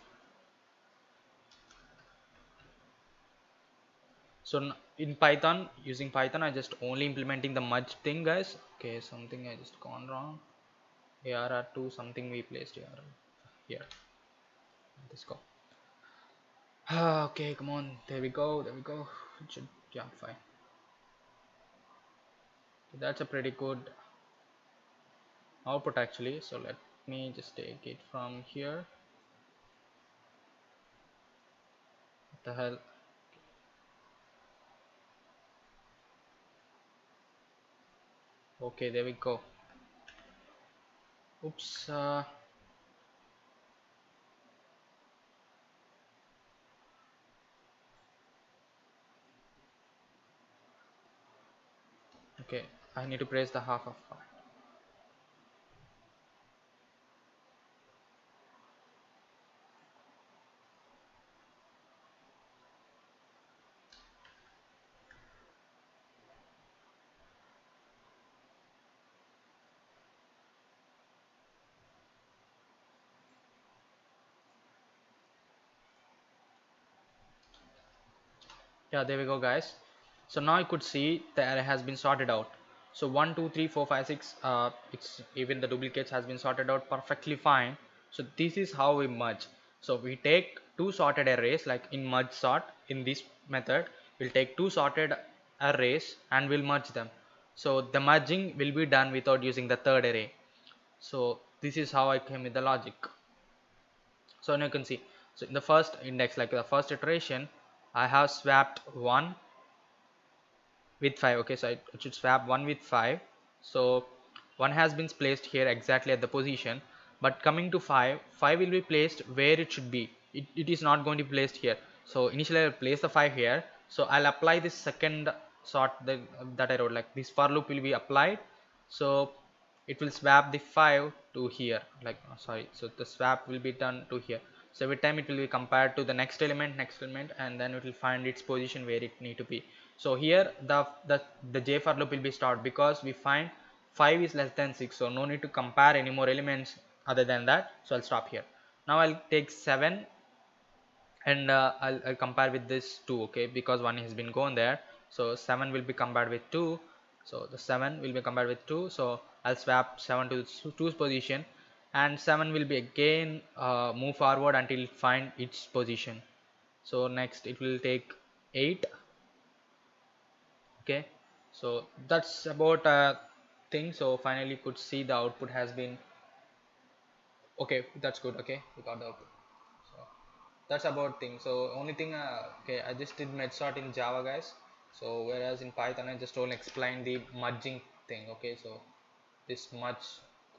So in Python, using Python, I just only implementing the merge thing, guys. Okay, something I just gone wrong. arr2 something we placed here. Let's go. Okay, come on, there we go, there we go. It should, yeah, fine. So that's a pretty good output actually. So let me just take it from here. What the hell? Okay, there we go. Oops. Okay, I need to press the half of part. Yeah, there we go, guys. So now you could see the array has been sorted out. So 1 2 3 4 5 6, it's even the duplicates has been sorted out perfectly fine. So this is how we merge. So we take two sorted arrays, like in merge sort. In this method we'll take two sorted arrays and we'll merge them. So the merging will be done without using the third array. So this is how I came with the logic. So now you can see, so in the first index, like the first iteration, I have swapped 1 with 5. Okay, so it should swap 1 with 5. So 1 has been placed here exactly at the position, but coming to 5, 5 will be placed where it should be. It is not going to be placed here. So initially I'll place the 5 here. So I'll apply this second sort that I wrote, like this for loop will be applied. So it will swap the 5 to here, like sorry, so the swap will be done to here. So every time it will be compared to the next element, and then it will find its position where it need to be. So here the j for loop will be stopped because we find 5 is less than 6, so no need to compare any more elements other than that. So I'll stop here. Now I'll take 7 and I'll compare with this 2, okay, because 1 has been gone there. So 7 will be compared with 2, so the 7 will be compared with 2. So I'll swap 7 to 2's position, and 7 will be again move forward until it find its position. So next it will take 8. Okay, so that's about thing. So finally you could see the output has been okay. That's good. Okay, we got the output. So that's about thing. So only thing, okay, I just did sort in Java, guys. So whereas in Python I just only explained the merging thing. Okay, so this merge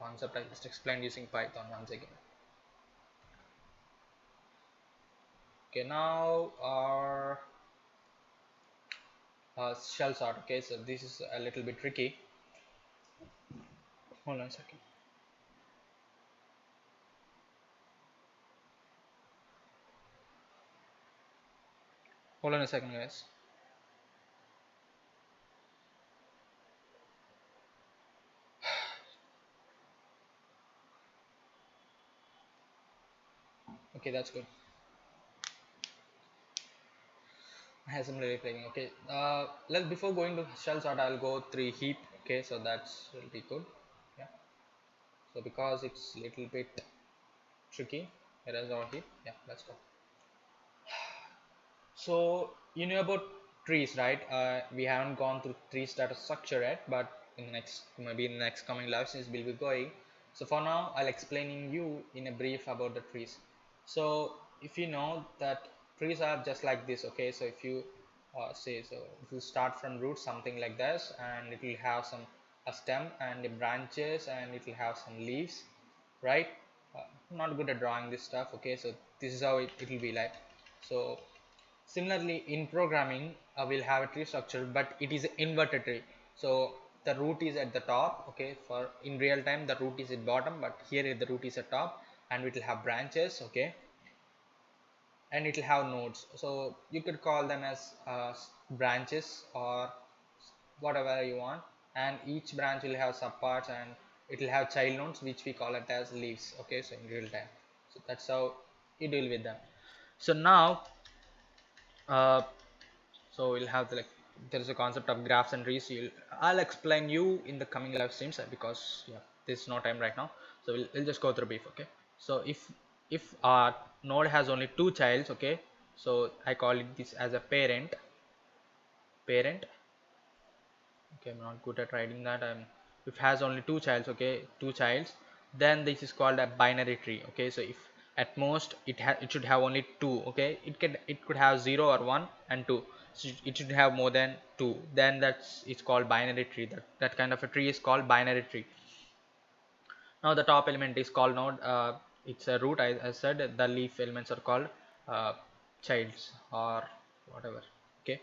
concept I just explained using Python once again. Okay, now our shell sort. Okay, so this is a little bit tricky. Hold on a second. Hold on a second, guys. Okay, that's good. Assembly replaying. Okay, let before going to shell sort, I'll go through heap. Okay, so that's will be good. Yeah, so because it's little bit tricky, erase our heap. Yeah, let's go. So you know about trees, right? We haven't gone through trees data structure yet, but in the next, maybe in the next coming lessons we'll be going. So for now I'll explaining you in a brief about the trees. So if you know that trees are just like this, okay, so if you say, so if you start from root something like this, and it will have some a stem and the branches, and it will have some leaves, right? Not good at drawing this stuff. Okay, so this is how it will be like. So similarly in programming, we'll have a tree structure, but it is an inverted tree. So the root is at the top. Okay, for in real time the root is at bottom, but here the root is at top, and it will have branches. Okay, and it will have nodes. So you could call them as branches or whatever you want, and each branch will have subparts, and it will have child nodes which we call it as leaves. Okay, so in real time, so that's how you deal with them. So now uh, so we'll have the, like, there is a concept of graphs and trees. I'll explain you in the coming live streams, because yeah, there's no time right now. So we'll just go through brief. Okay, so if our node has only two childs, okay, so I call it this as a parent. Okay, I'm not good at writing that. If has only two childs, okay, two childs, then this is called a binary tree. Okay, so if at most it should have only two, okay, it could have 0 or 1 and 2, so it should have more than 2, then it's called binary tree. That kind of a tree is called binary tree. Now the top element is called node. It's a root. I said the leaf elements are called childs or whatever. Okay,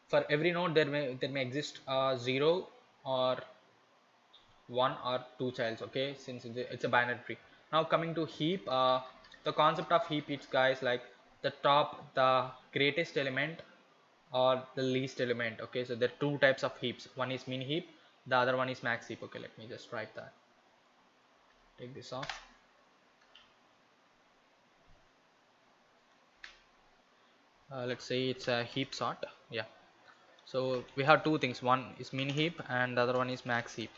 for every node there may exist 0 or 1 or 2 childs. Okay, since it's a binary tree. Now coming to heap, the concept of heap is, guys, like the top, the greatest element or the least element. Okay, so there are two types of heaps. One is min heap, the other one is max heap. Okay, let me just write that. Take this off. let's say it's a heap sort. Yeah, so we have two things, one is min heap and the other one is max heap.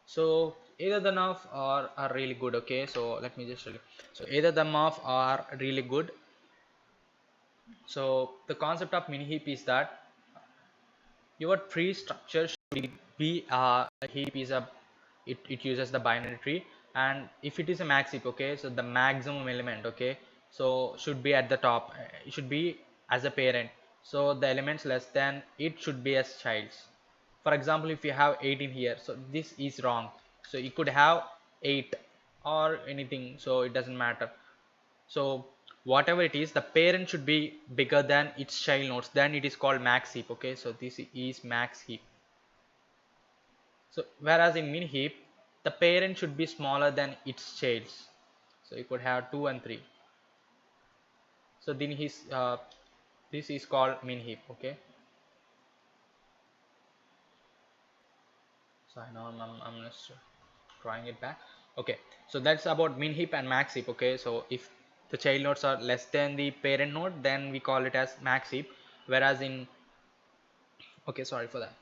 So either the of are really good. Okay, so let me just tell you. So either them of are really good. So the concept of mini heap is that your tree structure should be a heap is a it uses the binary tree, and if it is a max heap, okay, so the maximum element, okay, so should be at the top. It should be as a parent, so the elements less than it should be as childs. For example, if you have 8 in here, so this is wrong, so you could have 8 or anything, so it doesn't matter. So whatever it is, the parent should be bigger than its child nodes, then it is called max heap. Okay, so this is max heap. So whereas in min heap, the parent should be smaller than its childs, so you could have 2 and 3. So then this is called min heap. Okay, so I know I'm just drawing it back. Okay, so that's about min heap and max heap. Okay, so if the child nodes are less than the parent node, then we call it as max heap. Whereas in, okay, sorry for that.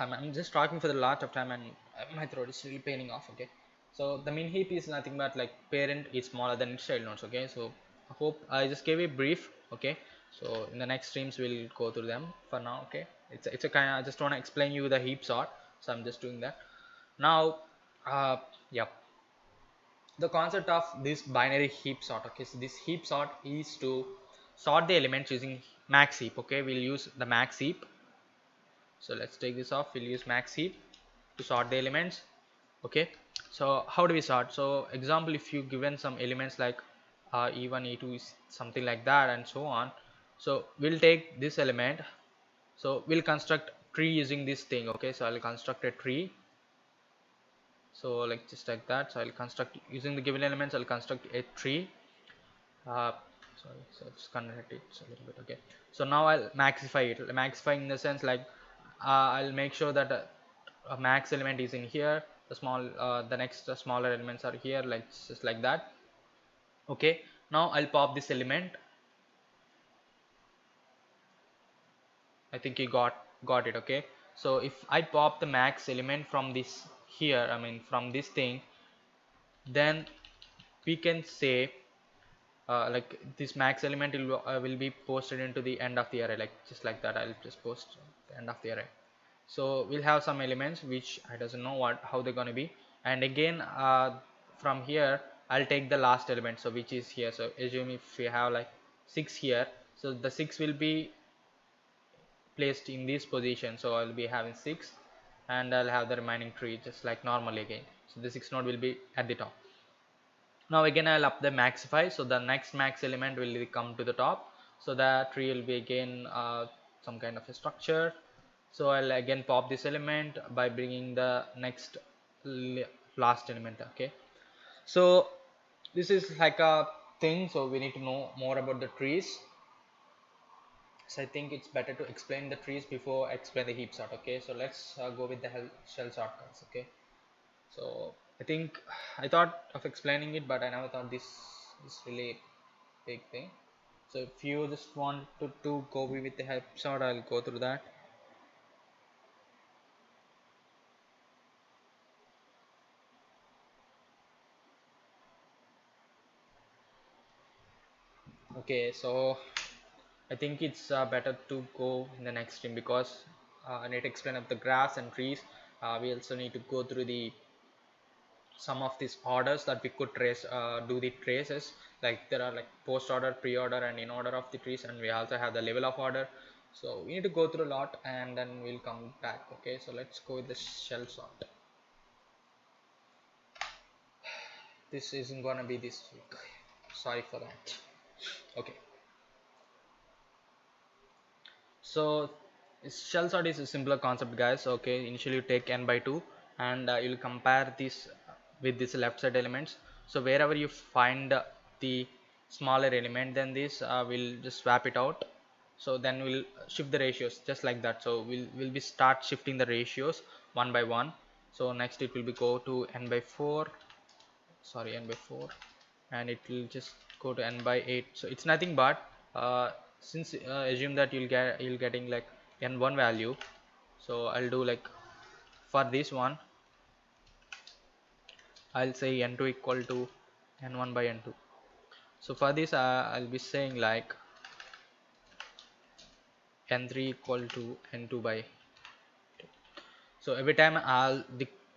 I'm just talking for the lot of time and my throat is really paining off. Okay, so the min heap is nothing but like parent is smaller than its child nodes. Okay, so I hope I just gave a brief. Okay, so in the next streams we'll go through them. For now, okay, it's a kind of, I just want to explain you the heap sort, so I'm just doing that now. Yeah, the concept of this binary heap sort. Okay, so this heap sort is to sort the elements using max heap. Okay, we'll use the max heap. So let's take this off. We'll use max heap to sort the elements. Okay, so how do we sort? So example, if you given some elements like e1 e2 is something like that and so on, so we'll take this element, so we'll construct tree using this thing. Okay, so I'll construct a tree, so like just like that. So I'll construct using the given elements, I'll construct a tree. uh, Sorry, so just convert it a little bit. Okay, so now I'll maxify it. Maxify in the sense like I'll make sure that a max element is in here, the small the next smaller elements are here, like just like that. Okay, now I'll pop this element. I think you got it. Okay, so if I pop the max element from this here, I mean from this thing, then we can say like this max element will be posted into the end of the array, like just like that. I'll just post the end of the array. So we'll have some elements which I doesn't know what how they're going to be, and again from here I'll take the last element, so which is here. So assume if we have like 6 here, so the 6 will be placed in this position, so I'll be having 6 and I'll have the remaining tree just like normally again. So the 6 node will be at the top. Now again I'll up the maxify, so the next max element will come to the top, so the tree will be again some kind of a structure. So I'll again pop this element by bringing the next last element. Okay, so this is like a thing, so we need to know more about the trees. So I think it's better to explain the trees before I explain the heap sort. Okay, so let's go with the shell sort guys. Okay, so I think I thought of explaining it, but I never thought this is really big thing. So if you just want to go with the help sort, I'll go through that. Okay, so I think it's better to go in the next stream, because I need to explain up the grass and trees. We also need to go through the some of these orders that we could trace, do the traces, like there are like post order, pre-order and in order of the trees, and we also have the level of order. So we need to go through a lot and then we'll come back. Okay, so let's go with the shell sort. This isn't gonna be this week, sorry for that. Okay, so shell sort is a simpler concept guys. Okay, initially you take n by 2 and you'll compare this with this left side elements. So wherever you find the smaller element than this, we'll just swap it out. So then we'll shift the ratios just like that. So we'll be start shifting the ratios one by one. So next it will be go to n by 4, sorry, n by 4, and it will just go to n by 8. So it's nothing but uh, since assume that you'll getting like n1 value, so I'll do like for this one I'll say n2 equal to n1 by n2. So for this I'll be saying like n3 equal to n2 by 2. So every time I'll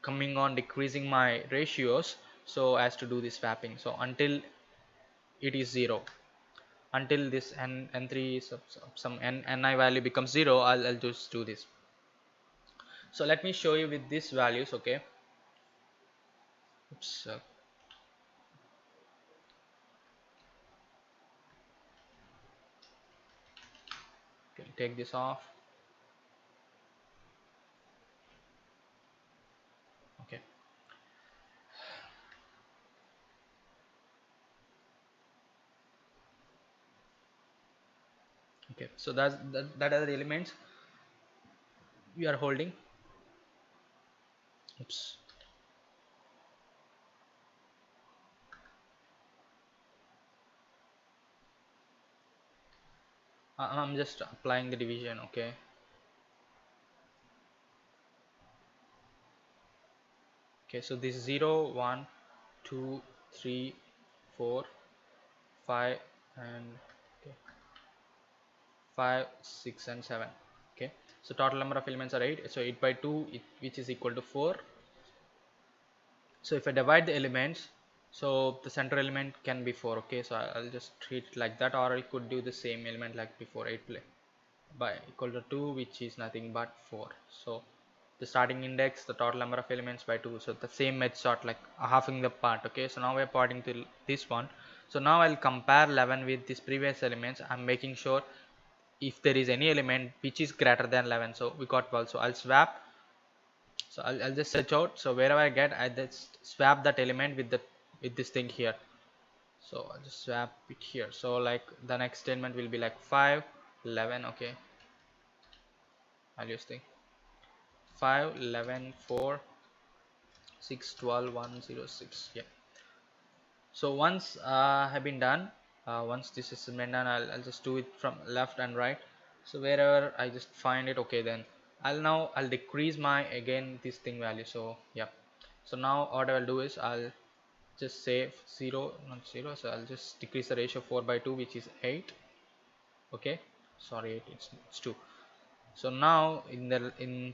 coming on decreasing my ratios so as to do this swapping, so until it is 0, until this n3 some ni value becomes 0, I'll just do this. So let me show you with these values. Okay. Oops, okay, take this off. Okay. Okay, so that are the elements we are holding. Oops. I'm just applying the division. Okay. Okay, so this 0 1 2 3 4 5 and okay, 5 6 and 7. Okay, so total number of elements are 8, so 8 by 2 which is equal to 4. So if I divide the elements, so the center element can be 4. Okay, so I'll just treat it like that, or I could do the same element like before, 8 play by equal to 2, which is nothing but 4. So the starting index, the total number of elements by 2, so the same method like halving the part. Okay, so now we're parting to this one. So now I'll compare 11 with this previous elements. I'm making sure if there is any element which is greater than 11, so we got 12, so I'll swap. So I'll just search out, so wherever I get, I just swap that element with the with this thing here. So I'll just swap it here. So like the next element will be like 5 11. Okay, I'll use thing 5 11 4 6 12 106. Yeah, so once have been done, once this is been done, I'll just do it from left and right. So wherever I just find it, okay, then I'll decrease my again this thing value. So yeah, so now what I will do is I'll just say 0 not 0, so I'll just decrease the ratio 4 by 2, which is 8. Okay, sorry, 8, it's 2. So now in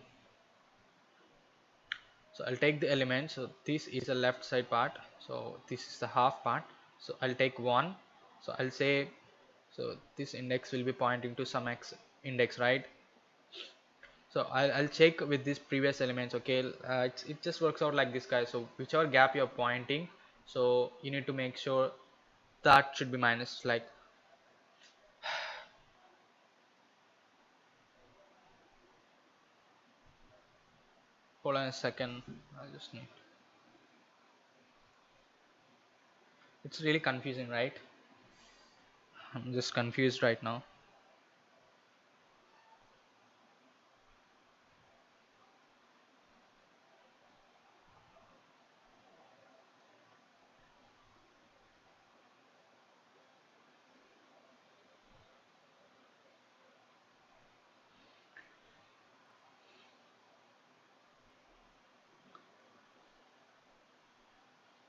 so I'll take the element, so this is the left side part, so this is the half part, so I'll take 1. So I'll say, so this index will be pointing to some x index, right? So I'll check with these previous elements. Okay, it just works out like this, guys. So whichever gap you're pointing, so you need to make sure that should be minus. Like, hold on a second, I'll just need, it's really confusing, right? I'm just confused right now.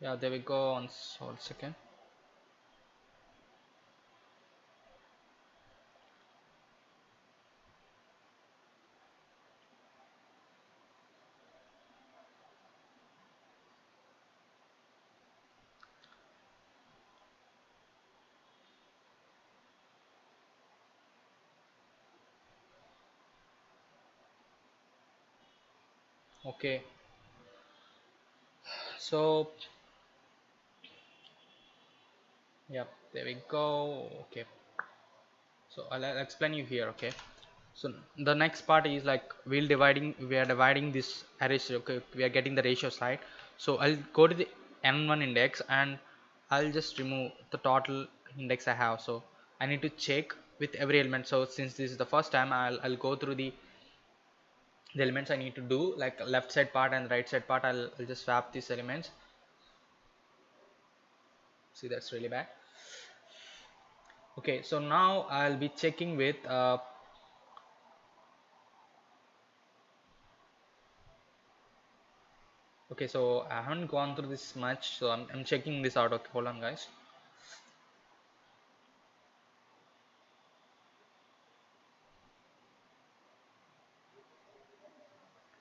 Yeah, there we go. On hold a second. Okay, so yep, there we go. Okay, so I'll explain you here. Okay, so the next part is like we are dividing this array. Okay, we are getting the ratios, right? So I'll go to the n1 index and I'll just remove the total index I have. So I need to check with every element. So since this is the first time, I'll go through the elements I need to do, like left side part and right side part. I'll just swap these elements. See, that's really bad. Okay, so now I'll be checking with okay, so I haven't gone through this much, so I'm checking this out. Okay, hold on guys.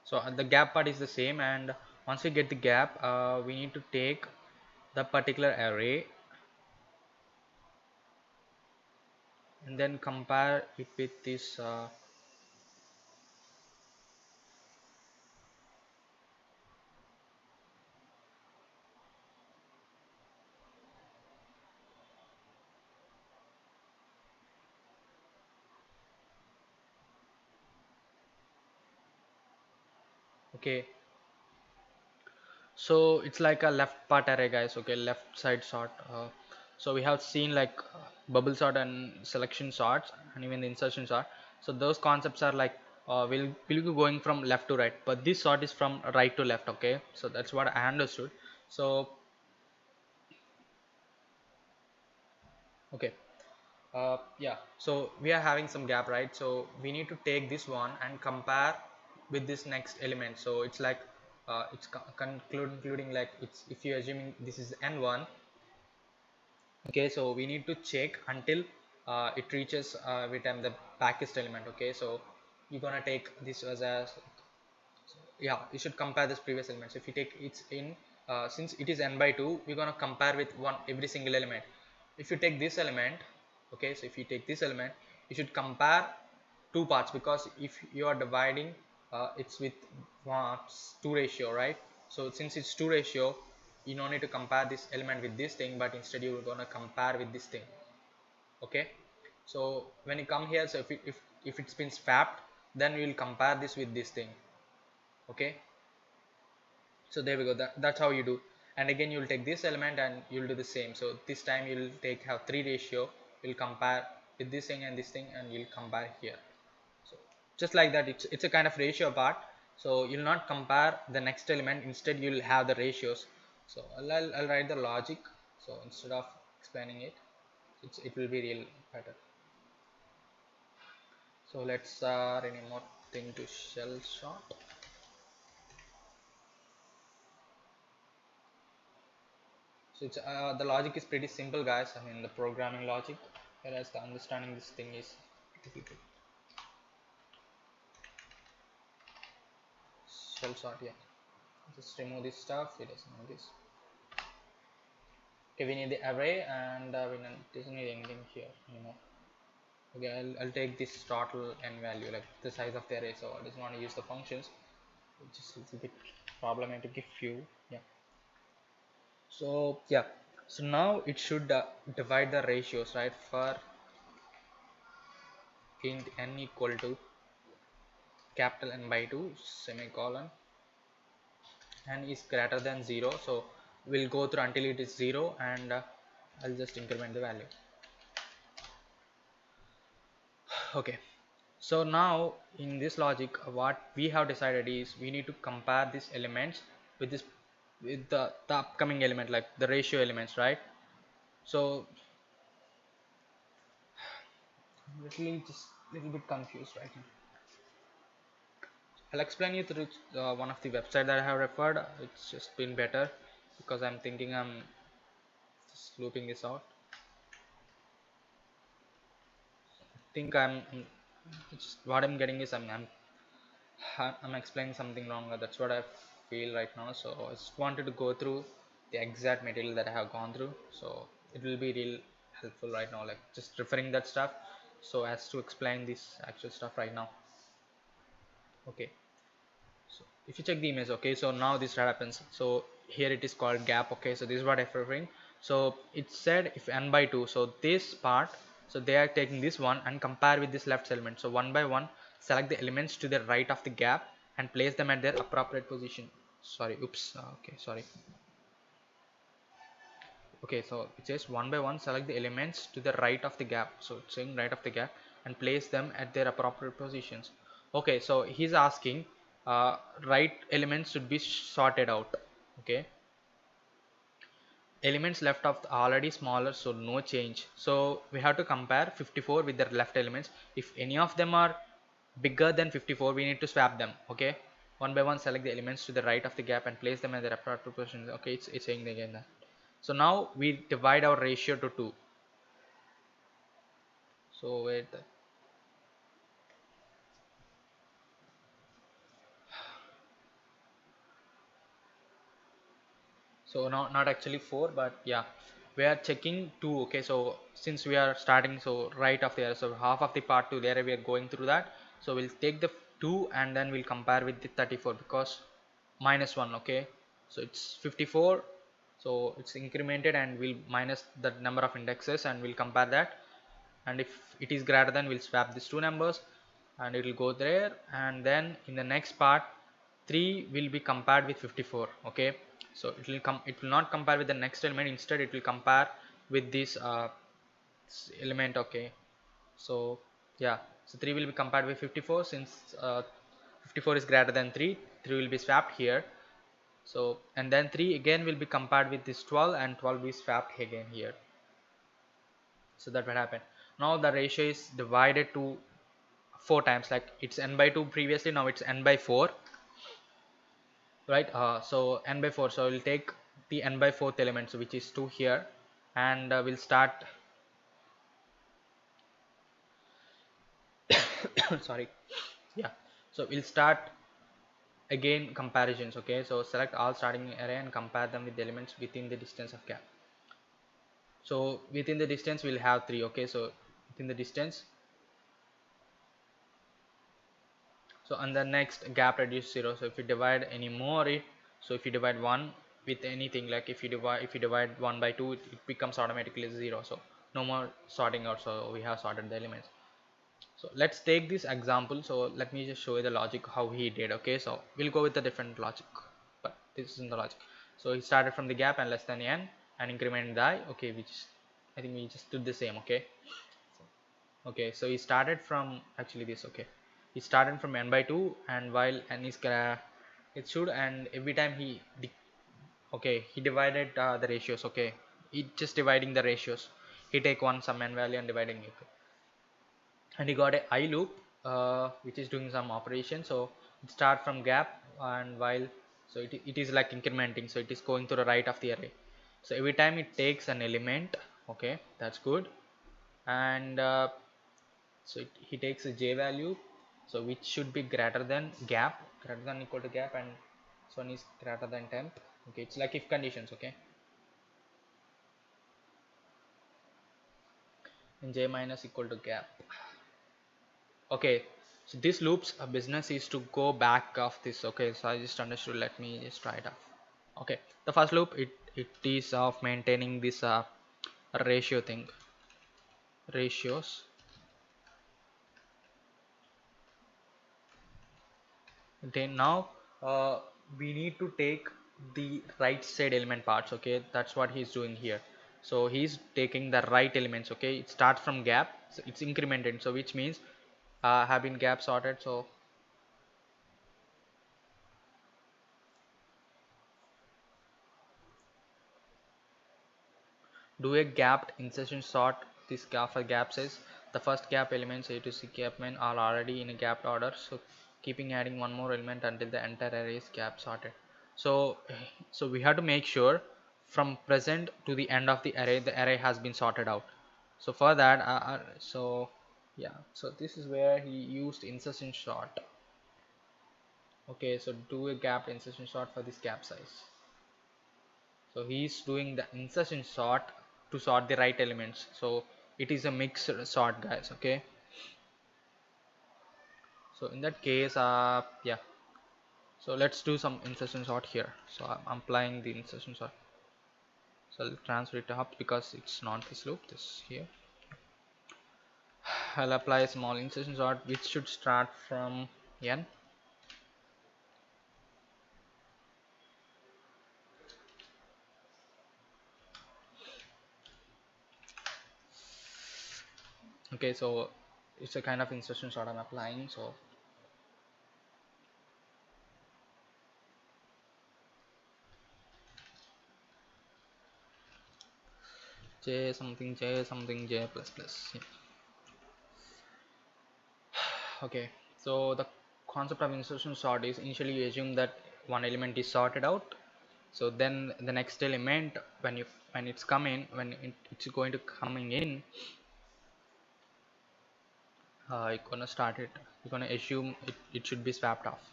So the gap part is the same, and once we get the gap, we need to take the particular array and then compare it with this okay, so it's like a left part array guys. Okay, left side sort. So we have seen like bubble sort and selection sorts and even the insertion sort. So those concepts are like we'll be going from left to right, but this sort is from right to left. Okay, so that's what I understood. So okay, yeah, so we are having some gap, right? So we need to take this one and compare with this next element. So it's like it's concluding like it's, if you assuming this is n1. Okay, so we need to check until it reaches every time the backest element. Okay, so you're gonna take this as a, yeah, you should compare this previous elements. If you take it's in since it is n by 2, we're gonna compare with one every single element. If you take this element, okay, so if you take this element, you should compare two parts, because if you are dividing it's with 2 ratio, right? So since it's 2 ratio, you don't need to compare this element with this thing, but instead you're gonna compare with this thing. Okay, so when you come here, so if it's been swapped, then we will compare this with this thing. Okay, so there we go, that's how you do. And again you'll take this element and you'll do the same. So this time you'll have 3 ratio, you'll compare with this thing and this thing, and you'll compare here. So just like that, it's a kind of ratio part. So you'll not compare the next element, instead you'll have the ratios. So I'll write the logic, so instead of explaining it, it will be real better. So let's rename more thing to shell shot. So it's the logic is pretty simple guys, I mean the programming logic, whereas the understanding this thing is difficult. Shell sort, yeah, just remove this stuff, it doesn't know this. Okay, we need the array, and we doesn't need anything here anymore. Okay, I'll take this total n value, like the size of the array, so I just want to use the functions, which is a little bit problematic if you, yeah. So yeah, so now it should divide the ratios, right? For int n equal to capital N by 2 semicolon and is greater than 0, so we'll go through until it is 0, and I'll just increment the value. Okay, so now in this logic what we have decided is we need to compare these elements with this, with the upcoming element, like the ratio elements, right? So I'm literally just a little bit confused right now. I'll explain you through one of the website that I have referred. It's just been better because I'm thinking I'm just looping this out. I think it's what I'm getting is I'm explaining something wrong. That's what I feel right now. So I just wanted to go through the exact material that I have gone through. So it will be real helpful right now, like just referring that stuff so as to explain this actual stuff right now. Okay, so if you check the image, okay, so now this happens. So here it is called gap. Okay, so this is what I'm referring. So it said if n by 2, so this part, so they are taking this one and compare with this left element. So one by one select the elements to the right of the gap and place them at their appropriate position. Sorry, oops, okay, sorry. Okay, so it says one by one select the elements to the right of the gap, so it's saying right of the gap, and place them at their appropriate positions. Okay, so he's asking right elements should be sorted out. Okay, elements left of already smaller, so no change. So we have to compare 54 with the left elements. If any of them are bigger than 54, we need to swap them. Okay, one by one select the elements to the right of the gap and place them in the appropriate position. Okay, it's saying again that. So now we divide our ratio to 2. So wait, so not actually 4, but yeah, we are checking 2. Okay, so since we are starting, so right of the array, so half of the part to the array we are going through that. So we'll take the 2 and then we'll compare with the 34 because minus 1. Okay, so it's 54, so it's incremented and we'll minus the number of indexes and we'll compare that. And if it is greater than, we'll swap these two numbers and it will go there. And then in the next part, 3 will be compared with 54. Okay, so it will not compare with the next element, instead it will compare with this element. Okay, so yeah, so 3 will be compared with 54 since 54 is greater than 3. 3 will be swapped here. So and then 3 again will be compared with this 12 and 12 is swapped again here. So that will happen. Now the ratio is divided to 4 times, like it's n by 2 previously, now it's n by 4, right? So n by 4, so we'll take the n by 4th element, so which is 2 here, and we'll start sorry, yeah, so we'll start again comparisons. Okay, so select all starting array and compare them with the elements within the distance of gap. So within the distance we'll have 3. Okay, so within the distance, so on the next gap reduce 0. So if you divide any more it, so if you divide 1 with anything, like if you divide 1 by 2, it becomes automatically 0. So no more sorting out, so we have sorted the elements. So let's take this example. So let me just show you the logic how he did. Okay, so we'll go with the different logic, but this isn't the logic. So he started from the gap and less than n and increment the I. Okay, I think we just did the same. Okay, okay, so he started from actually this. Okay, he started from n by 2, and while n is it should, and every time okay, he divided the ratios. Okay, he just dividing the ratios, he take one some n value and dividing it, and he got a I loop which is doing some operation. So it start from gap, and while, so it is like incrementing, so it is going to the right of the array. So every time it takes an element. Okay, that's good. And so he takes a j value, so which should be greater than gap, greater than equal to gap, and this one is greater than temp. Okay, it's like if conditions. Okay, and j minus equal to gap. Okay, so this loops a business is to go back of this. Okay, so I just understood, let me just try it out. Okay, the first loop, it is of maintaining this ratio thing, ratios. Then now we need to take the right side element parts. Okay, that's what he's doing here. So he's taking the right elements. Okay, it starts from gap, so it's incremented, so which means have been gap sorted. So do a gapped insertion sort. This gap for gap says the first gap elements A to C gap men are already in a gapped order, so keeping adding one more element until the entire array is gap sorted. So so we have to make sure from present to the end of the array has been sorted out. So for that so yeah, so this is where he used insertion sort. Okay, so do a gapped insertion sort for this gap size. So he is doing the insertion sort to sort the right elements. So it is a mixed sort, guys. Okay, so in that case yeah, so let's do some insertion sort here. So I'm applying the insertion sort, so I'll transfer it up because it's not this loop, this here. I'll apply a small insertion sort which should start from n. Okay, so it's a kind of insertion sort I'm applying. So j plus plus. Yeah. Okay, so the concept of insertion sort is initially you assume that one element is sorted out, so then the next element when it's coming when it's going to coming in, you're gonna start it, you're gonna assume it should be swapped off.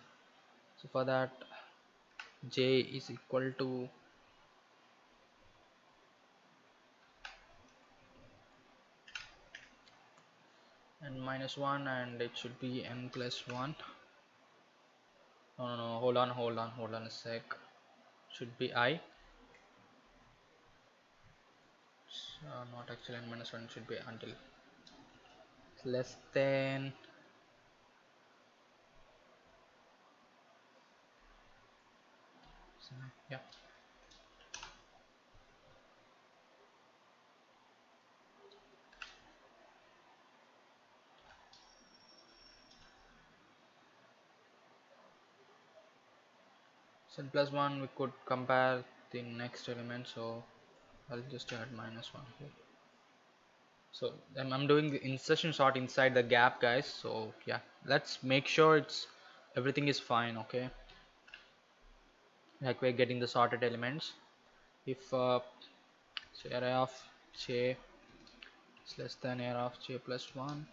So for that, j is equal to n minus 1 and it should be n plus 1. No, hold on a sec. Should be I. Not actually n minus 1, should be until less than, yeah. So n plus 1 we could compare the next element, so I'll just add minus 1 here. So I'm doing the insertion sort inside the gap, guys, so yeah, let's make sure it's everything is fine. Okay, like we're getting the sorted elements. If so array of j is less than array of j plus 1.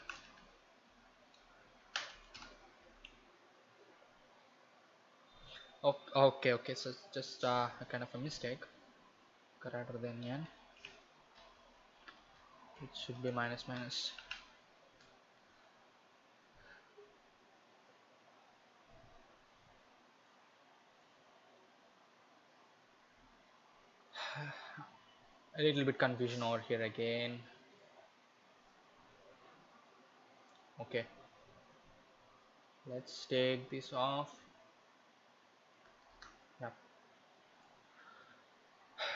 Okay, so it's just a kind of a mistake. Greater than n, it should be minus minus. A little bit confusion over here again. Okay, let's take this off. Yeah,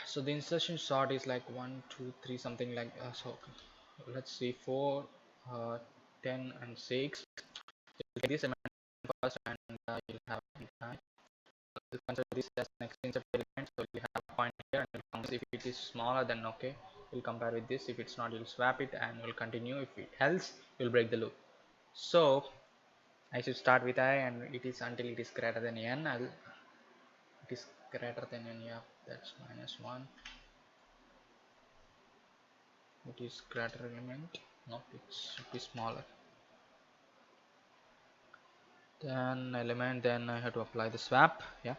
so the insertion sort is like 1 2 3 something like so let's see 4 uh, 10 and 6. You'll get this element first and you'll have you'll consider this as next insert element, so you have a point here and if it is smaller then okay, you'll compare with this. If it's not, you'll swap it and you'll continue. If it else, you'll break the loop. So I should start with I and it is until it is greater than n. It is greater than n, yeah, that's minus 1. It is greater element, no, it should be smaller than element, then I have to apply the swap. Yeah,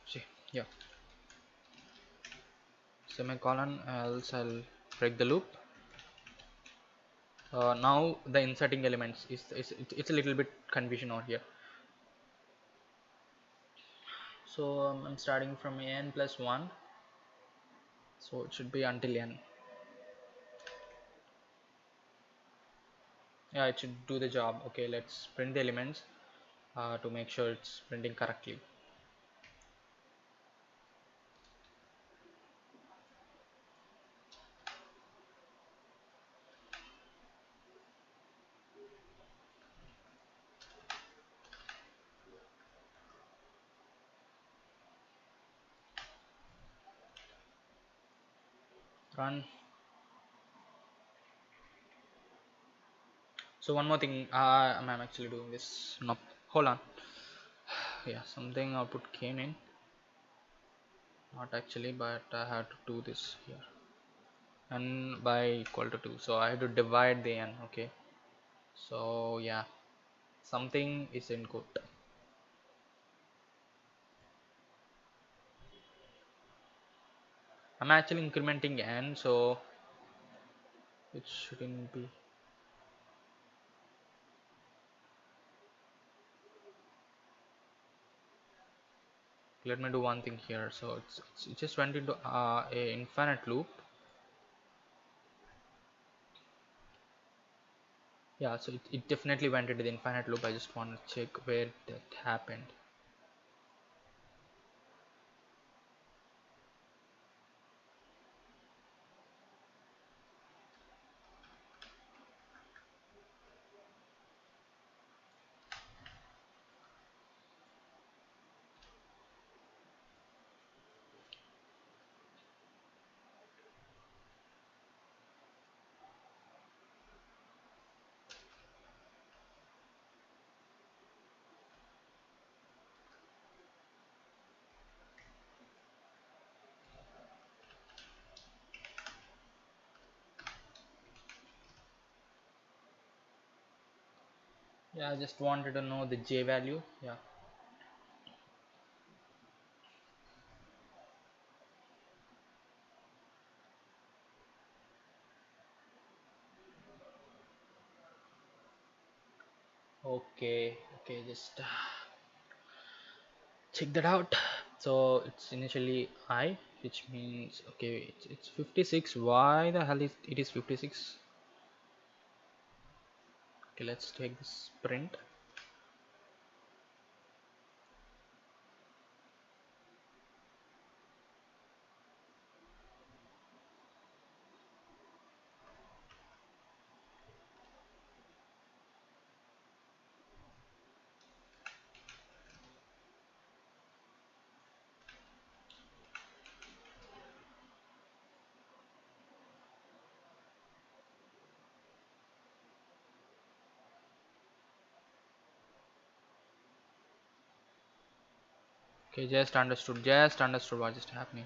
see, yeah, semicolon, else I'll break the loop. Now the inserting elements it's a little bit confusion out here. So I'm starting from n plus 1, so it should be until n. Yeah, it should do the job. Okay, let's print the elements to make sure it's printing correctly. Run. So one more thing, I'm actually doing this. No, hold on. Yeah, something output came in. Not actually, but I have to do this here. N by equal to 2. So I have to divide the n. Okay. So yeah, something isn't good. I'm actually incrementing n, so it shouldn't be. Let me do one thing here. So it just went into a infinite loop. Yeah, so it definitely went into the infinite loop. I just want to check where that happened. Yeah, I just wanted to know the J value. Yeah. Okay. Okay. Just check that out. So it's initially I, which means okay, it's 56. Why the hell is it is 56? Okay, let's take this print. Okay, just understood what just happening.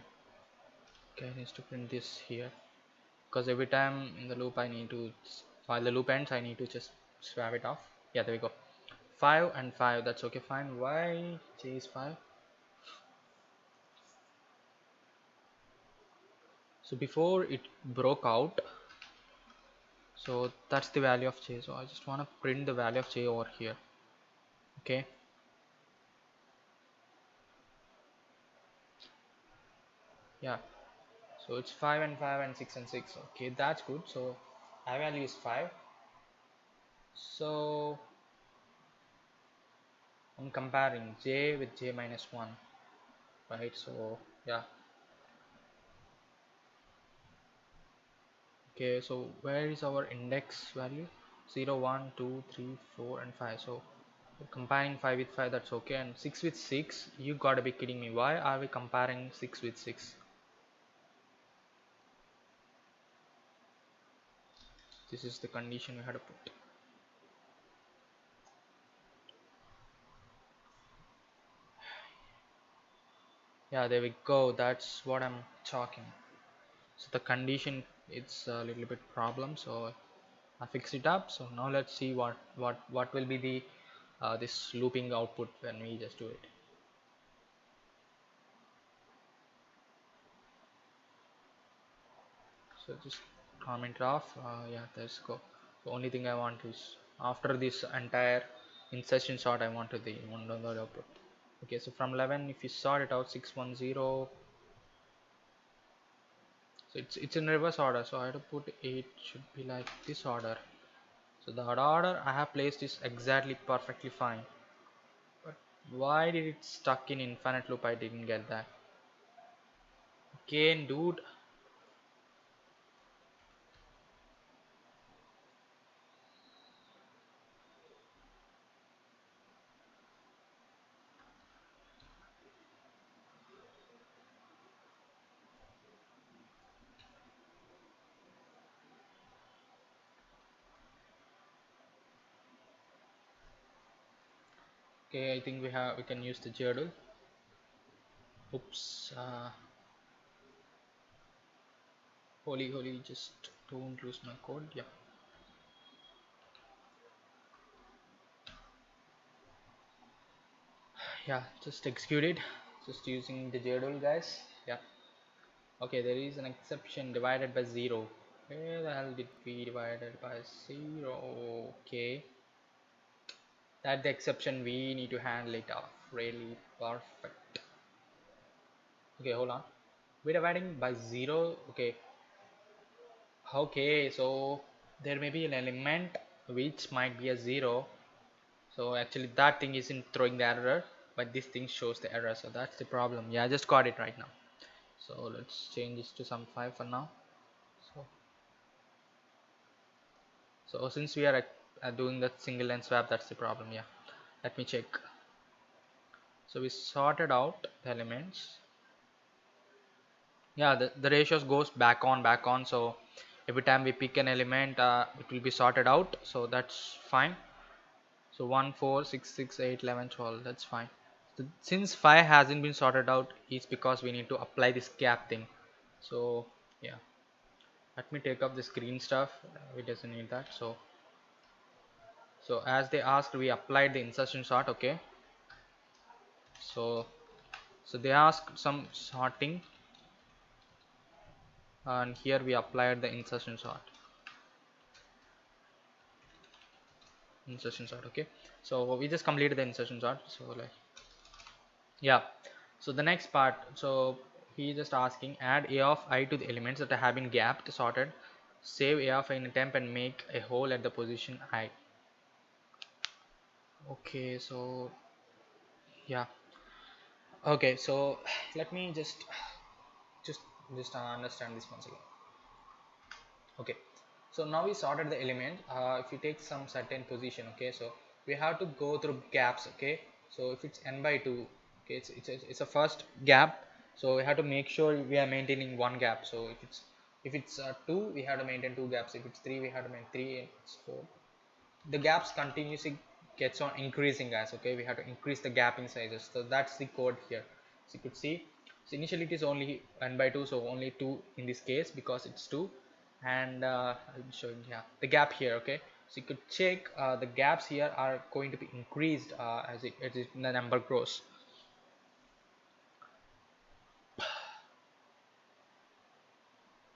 Okay, I need to print this here because every time in the loop I need to, while the loop ends, I need to just swap it off. Yeah, there we go. 5 and 5, that's okay, fine. Why J is 5? So before it broke out, so that's the value of J. So I just want to print the value of J over here. Okay, yeah. So it's 5 and 5 and 6 and 6. Okay, that's good. So I value is 5. So I'm comparing J with J minus 1, right? So yeah. Okay, so where is our index value? 0, 1, 2, 3, 4 and 5. So combining 5 with 5, that's okay, and 6 with 6, you gotta be kidding me. Why are we comparing 6 with 6? This is the condition we had to put. Yeah, there we go, that's what I'm talking. So the condition, it's a little bit problem, so I fixed it up. So now let's see what will be the this looping output when we just do it. So just comment off. Yeah, let's go. The only thing I want is after this entire insertion sort, I want to the one on the output. Okay, so from 11, if you sort it out, 610. So it's in reverse order. So I have to put 8 should be like this order. So the order I have placed is exactly perfectly fine. But why did it stuck in infinite loop? I didn't get that. Again, dude. Okay, I think we can use the journal. Oops. Holy, just don't lose my code. Yeah. Yeah, just execute it. Just using the journal, guys. Yeah. Okay, there is an exception divided by 0. Where the hell did we divided by 0? Okay. That the exception we need to handle it off. Really perfect. Okay, hold on. We're dividing by 0. Okay. Okay, so there may be an element which might be a 0. So actually that thing isn't throwing the error, but this thing shows the error. So that's the problem. Yeah, I just got it right now. So let's change this to some 5 for now. So, so since we are doing that single line swap, that's the problem. Yeah, let me check. So we sorted out the elements. Yeah, the ratios goes back on. So every time we pick an element, it will be sorted out. So that's fine. So 1 4 6 6 8 11 12, that's fine. So since 5 hasn't been sorted out, it's because we need to apply this gap thing. So yeah, let me take up this green stuff. We doesn't need that. So So as they asked, we applied the insertion sort. Okay, so they asked some sorting, and here we applied the insertion sort. Okay, so we just completed the insertion sort. So like, yeah, so the next part, so he just asking add a of I to the elements that have been gapped sorted, save a of I in a temp and make a hole at the position I. Okay, so yeah, okay, so let me just understand this once again. Okay, so now we sorted the element. If you take some certain position, okay, so we have to go through gaps. Okay, so if it's n by 2, okay, it's a first gap, so we have to make sure we are maintaining one gap. So if it's 2, we have to maintain 2 gaps. If it's 3, we have to maintain 3, and it's 4. The gaps continuously gets on increasing, guys. Okay, we have to increase the gapping sizes. So that's the code here. So you could see, so initially it is only n by 2, so only 2 in this case because it's 2. And I'll show you, yeah, the gap here. Okay, so you could check the gaps here are going to be increased as the number grows.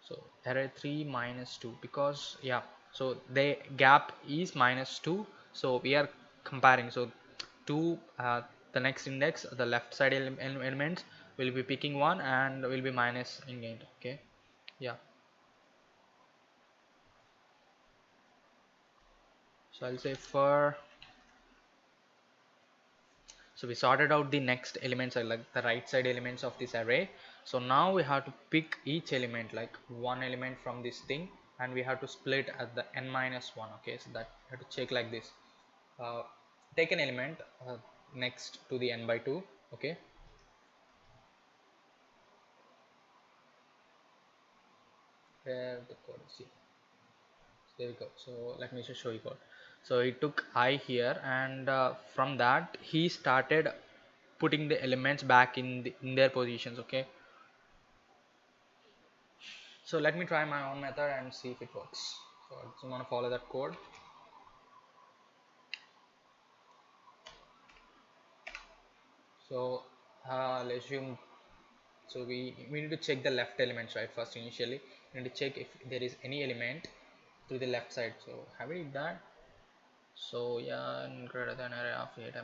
So array 3 minus 2, because yeah, so the gap is minus 2, so we are comparing. So 2, the next index, the left side elements will be picking 1 and will be minus in it. Okay, yeah, so I'll say for, so we sorted out the next elements, like the right side elements of this array. So now we have to pick each element, like one element from this thing, and we have to split at the n minus 1. Okay, so that you have to check like this. Take an element next to the n by 2. Okay, where the code is here. So there we go. So let me just show you code. So he took I here, and from that he started putting the elements back in their positions. Okay, so let me try my own method and see if it works. So I just want to follow that code. So let's assume, so we need to check the left elements, right? First, initially we need to check if there is any element to the left side. So have we did that? So yeah, and greater than array of 8.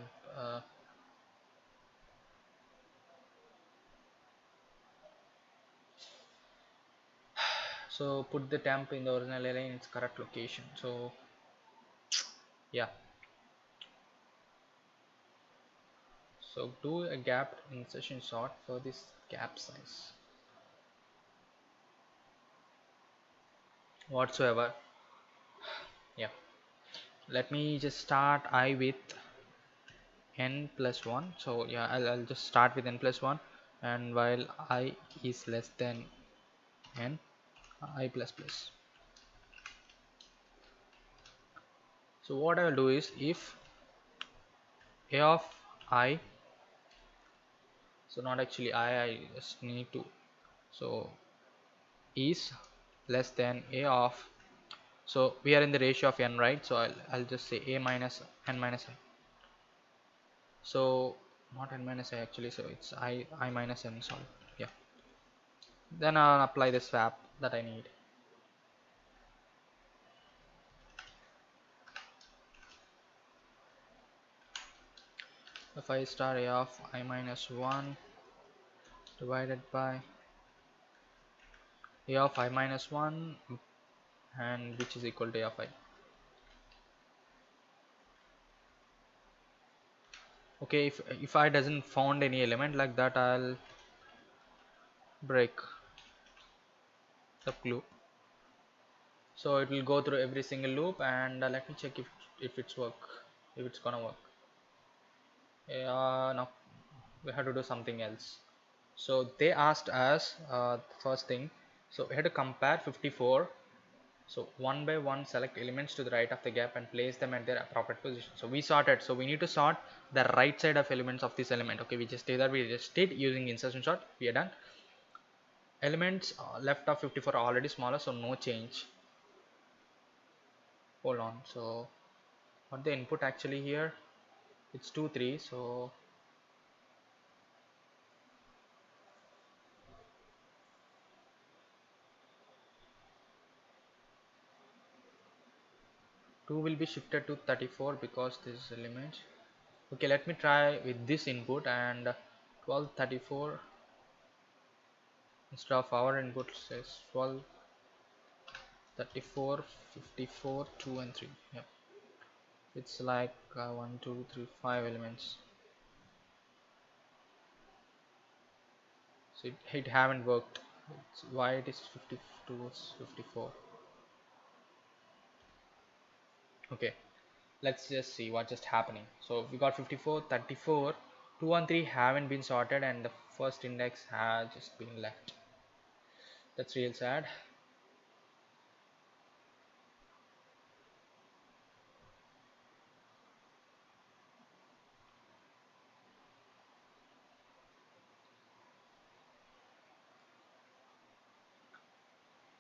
So put the temp in the original array in its correct location. So yeah, so do a gap insertion sort for this gap size whatsoever. Yeah, let me just start I with n plus 1. So yeah, I'll just start with n plus 1, and while I is less than n, I plus plus. So what I will do is, if a of I, so not actually I just need to, so is less than a of, so we are in the ratio of n, right? So I'll just say a minus n minus I. So not n minus I actually, so it's I minus n. Sorry, yeah, then I'll apply the swap that I need. If I star a of I minus 1 divided by a of I minus 1, and which is equal to a of I. Okay, if I doesn't found any element like that, I'll break the loop. So it will go through every single loop, and let me check if it's gonna work. No, we have to do something else. So they asked us first thing, so we had to compare 54. So one by one select elements to the right of the gap and place them at their appropriate position. So we sorted, so we need to sort the right side of elements of this element. Okay, we just did that, we just did using insertion sort. We are done. Elements left of 54 are already smaller, so no change. Hold on, so what the input actually here, it's 2 3, so 2 will be shifted to 34 because this is element. Okay, let me try with this input, and 1234 instead of our input says 12 34 54 2 and 3. Yep, it's like 1 2 3 5 elements, so it haven't worked. It's why it is 52 54. Okay, let's just see what just happening. So we got 54 34, 2 and 3 haven't been sorted, and the first index has just been left. That's real sad.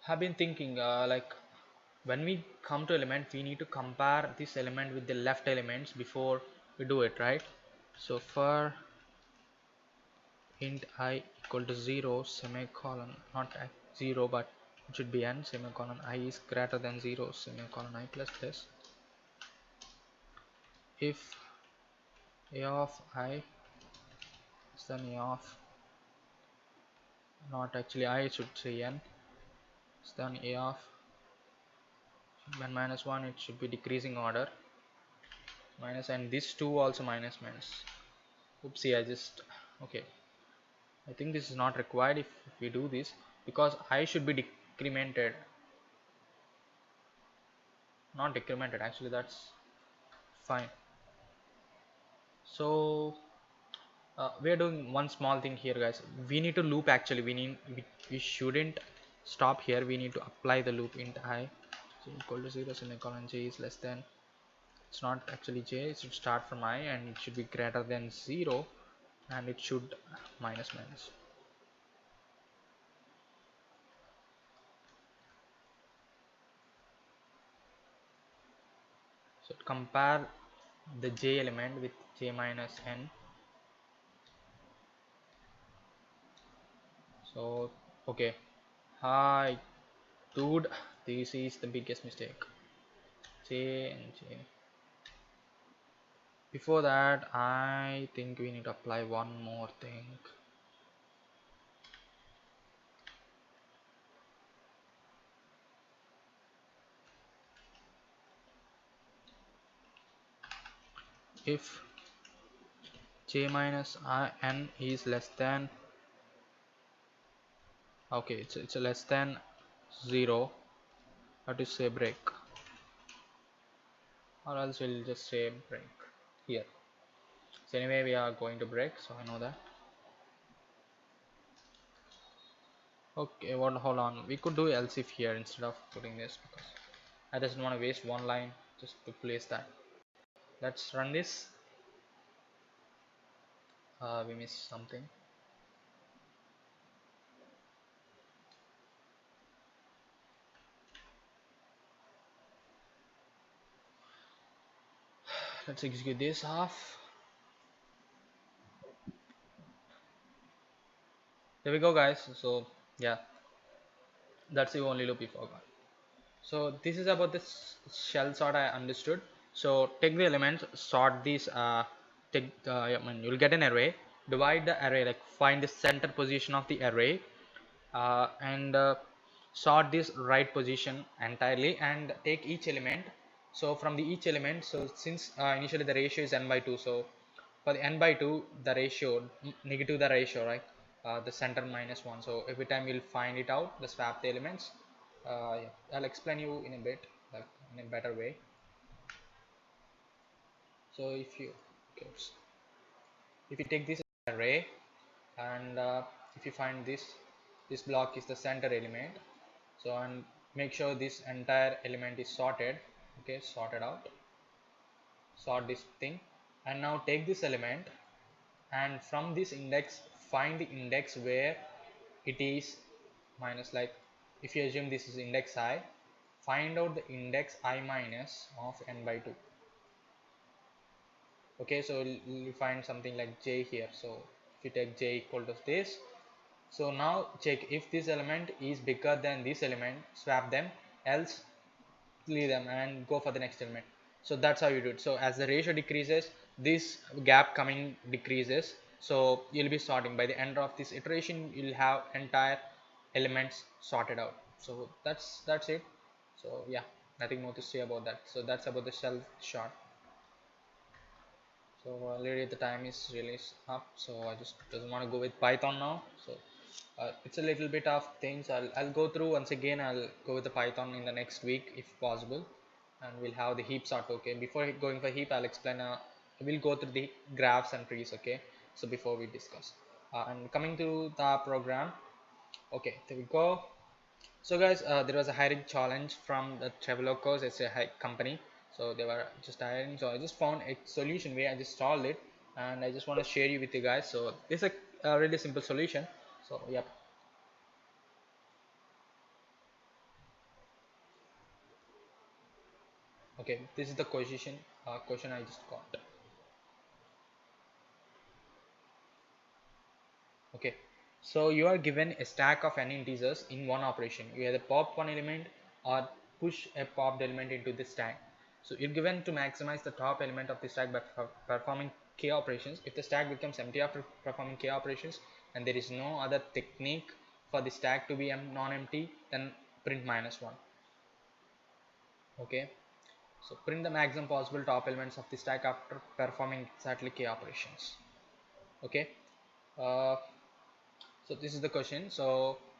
Have been thinking like when we come to element, we need to compare this element with the left elements before we do it, right? So for int I equal to 0 semicolon, not 0 but it should be n semicolon, I is greater than 0 semicolon I plus this. If a of I is then a of, not actually I should say n, is then a of n minus 1, it should be decreasing order minus, and this 2 also minus minus. Oopsie, I just, okay, I think this is not required if we do this, because I should be decremented, not decremented actually, that's fine. So we are doing one small thing here, guys. We need to loop actually. We shouldn't stop here. We need to apply the loop int I equal to 0 semicolon j is less than, it's not actually j, it should start from I and it should be greater than 0, and it should minus minus. So compare the j element with j minus n. So okay, hi dude, this is the biggest mistake. J and j. Before that, I think we need to apply one more thing. If j minus n is less than, okay, it's less than 0, how to say break, or else we'll just say break here. So anyway, we are going to break, so I know that. Okay, what, hold on, we could do else if here instead of putting this, because I just don't want to waste one line just to place that. Let's run this. We missed something. Let's execute this off. There we go, guys. So yeah, that's the only loop we forgot. So this is about this shell sort, I understood. So take the elements, sort these, take I mean, you'll get an array, divide the array, like find the center position of the array, and sort this right position entirely, and take each element. So from the each element, so since initially the ratio is n by 2, so for the n by 2 the ratio negative, the ratio, right, the center minus 1, so every time you'll find it out, the swap the elements. Yeah, I'll explain you in a bit, like in a better way. So if you, okay, if you take this array, and if you find this block is the center element, so and make sure this entire element is sorted. Okay, sorted out, sort this thing, and now take this element, and from this index find the index where it is minus, like if you assume this is index I, find out the index I minus of n by 2. Okay, so you'll find something like j here. So if you take j equal to this, so now check if this element is bigger than this element, swap them, else leave them and go for the next element. So that's how you do it. So as the ratio decreases, this gap coming decreases, so you'll be sorting. By the end of this iteration, you'll have entire elements sorted out. So that's it. So yeah, nothing more to say about that. So that's about the shell shot. So already the time is really up, so I just doesn't want to go with Python now. So it's a little bit of things I'll go through once again. I'll go with the Python in the next week if possible, and we'll have the heap sort. Okay, before going for heap, I'll explain. We'll go through the graphs and trees. Okay, so before we discuss, and coming to the program. Okay, there we go. So guys, there was a hiring challenge from the Travelocos. It's a company, so they were just hiring. So I just found a solution way. I just solved it, and I just want to share you with you guys. So this is a really simple solution. So yep. Okay, this is the question I just got. Okay, so you are given a stack of n integers in one operation. You either pop one element or push a popped element into the stack. So you're given to maximize the top element of the stack by performing k operations. If the stack becomes empty after performing k operations and there is no other technique for the stack to be non-empty, then print -1. Okay, so print the maximum possible top elements of the stack after performing exactly k operations. Okay. uh, So this is the question. So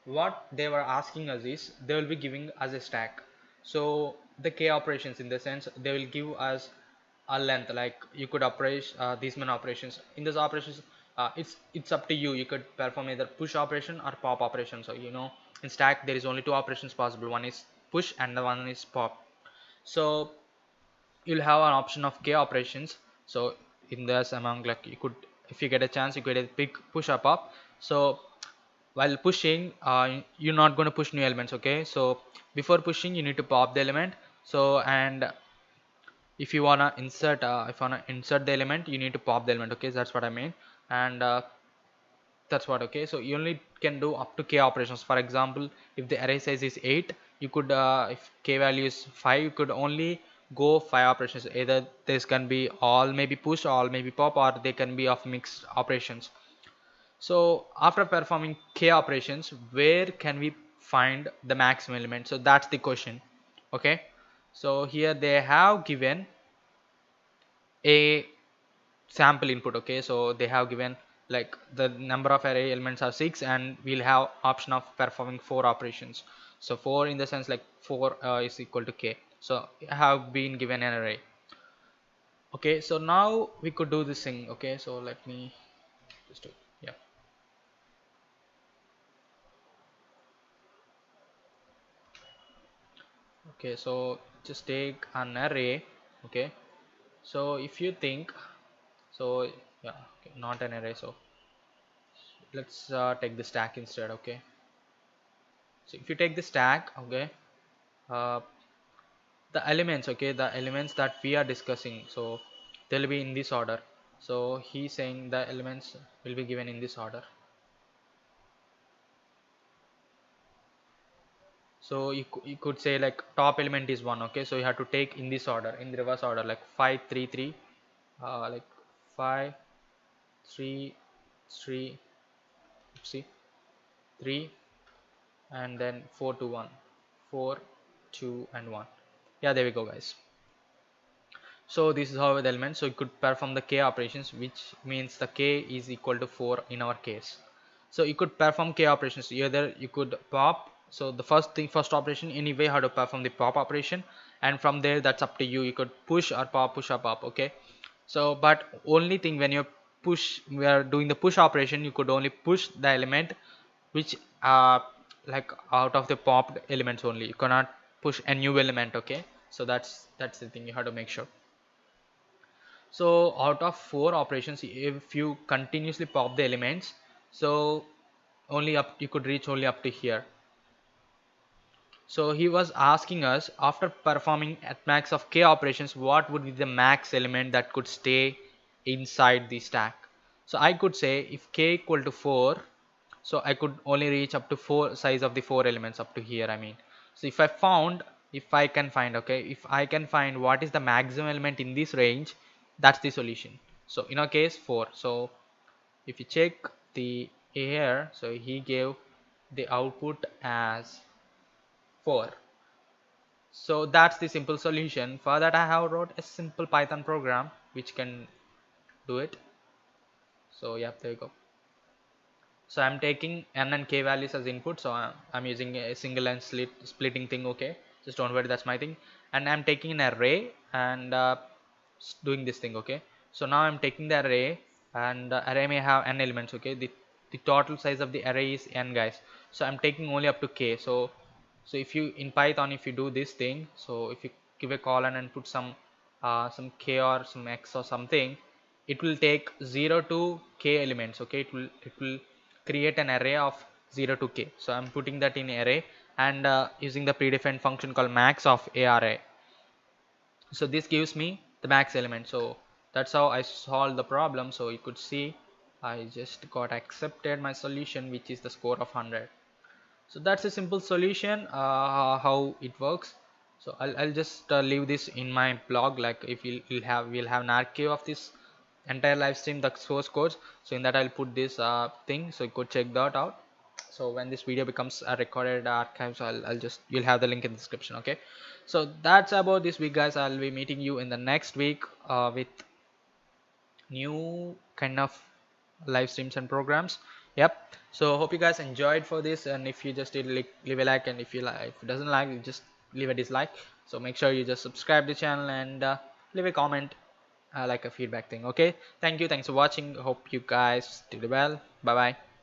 what they were asking us is they will be giving us a stack. So the k operations, in the sense they will give us a length, like you could operate these many operations. In those operations, it's up to you. You could perform either push operation or pop operation. So in stack there is only two operations possible. One is push and the one is pop. So you'll have an option of k operations. So in this among, like, you could, if you get a chance, you could pick push or pop. So while pushing, you're not going to push new elements. Okay, so before pushing you need to pop the element. So and if you wanna insert the element, you need to pop the element. Okay, so that's what I mean. And that's what. Okay, so you only can do up to k operations. For example, if the array size is 8, you could, if k value is 5, you could only go 5 operations. Either this can be all maybe push, all maybe pop, or they can be of mixed operations. So after performing k operations, where can we find the maximum element? So that's the question. Okay, so here they have given a sample input. Okay, so they have given like the number of array elements are 6, and we'll have option of performing 4 operations. So 4 in the sense like 4 is equal to k. So I have been given an array. Okay, so now we could do this thing. Okay, so let me just do it. Yeah. Okay, so just take an array. Okay, so if you think, so yeah, okay, not an array. So let's take the stack instead. Okay, so if you take the stack, okay, uh, the elements, okay, the elements that we are discussing, so they'll be in this order. So he's saying the elements will be given in this order. So you could say like top element is 1. Okay, so you have to take in this order, in the reverse order, like 5 3 3, like 5 3 3, see, 3, and then 4 2 1, 4 2 and 1. Yeah, there we go, guys. So this is how the element. So you could perform the k operations, which means the k is equal to 4 in our case. So you could perform k operations. Either you could pop. So the first operation, anyway, how to perform the pop operation, and from there that's up to you. You could push or pop, push or pop. Okay, so but only thing, when you push, we are doing the push operation, you could only push the element which like out of the popped elements only. You cannot push a new element. Okay, so that's the thing you have to make sure. So out of 4 operations, if you continuously pop the elements, so only up, you could reach only up to here. So he was asking us, after performing at max of k operations, what would be the max element that could stay inside the stack. So I could say if k equal to 4, so I could only reach up to 4 size of the 4 elements up to here, I mean. So if I can find, okay, if I can find what is the maximum element in this range, that's the solution. So in our case 4. So if you check the here, so he gave the output as 4. So that's the simple solution. For that I have wrote a simple Python program which can do it. So yeah, there you go. So I'm taking n and k values as input. So I'm using a single line splitting thing. Okay, just don't worry, that's my thing. And I'm taking an array and doing this thing. Okay, so now I'm taking the array, and array may have n elements. Okay, the total size of the array is n, guys. So I'm taking only up to k. So if you in Python, if you do this thing, so if you give a colon and put some k or some x or something, it will take 0 to k elements. Okay, it will create an array of 0 to k. So I'm putting that in array, and using the predefined function called max of array. So this gives me the max element. So that's how I solved the problem. So you could see I just got accepted my solution, which is the score of 100. So that's a simple solution, how it works. So I'll just leave this in my blog, like if we'll have an archive of this entire live stream, the source codes. So in that I'll put this thing, so you could check that out. So when this video becomes a recorded archive, so I'll just, you'll have the link in the description. Okay, so that's about this week, guys. I'll be meeting you in the next week with new kind of live streams and programs. Yep, so hope you guys enjoyed for this, and if you just did, leave a like, and if you like, if it doesn't like, you just leave a dislike. So make sure you just subscribe the channel and leave a comment, like a feedback thing. Okay, thanks for watching. Hope you guys did well. Bye bye.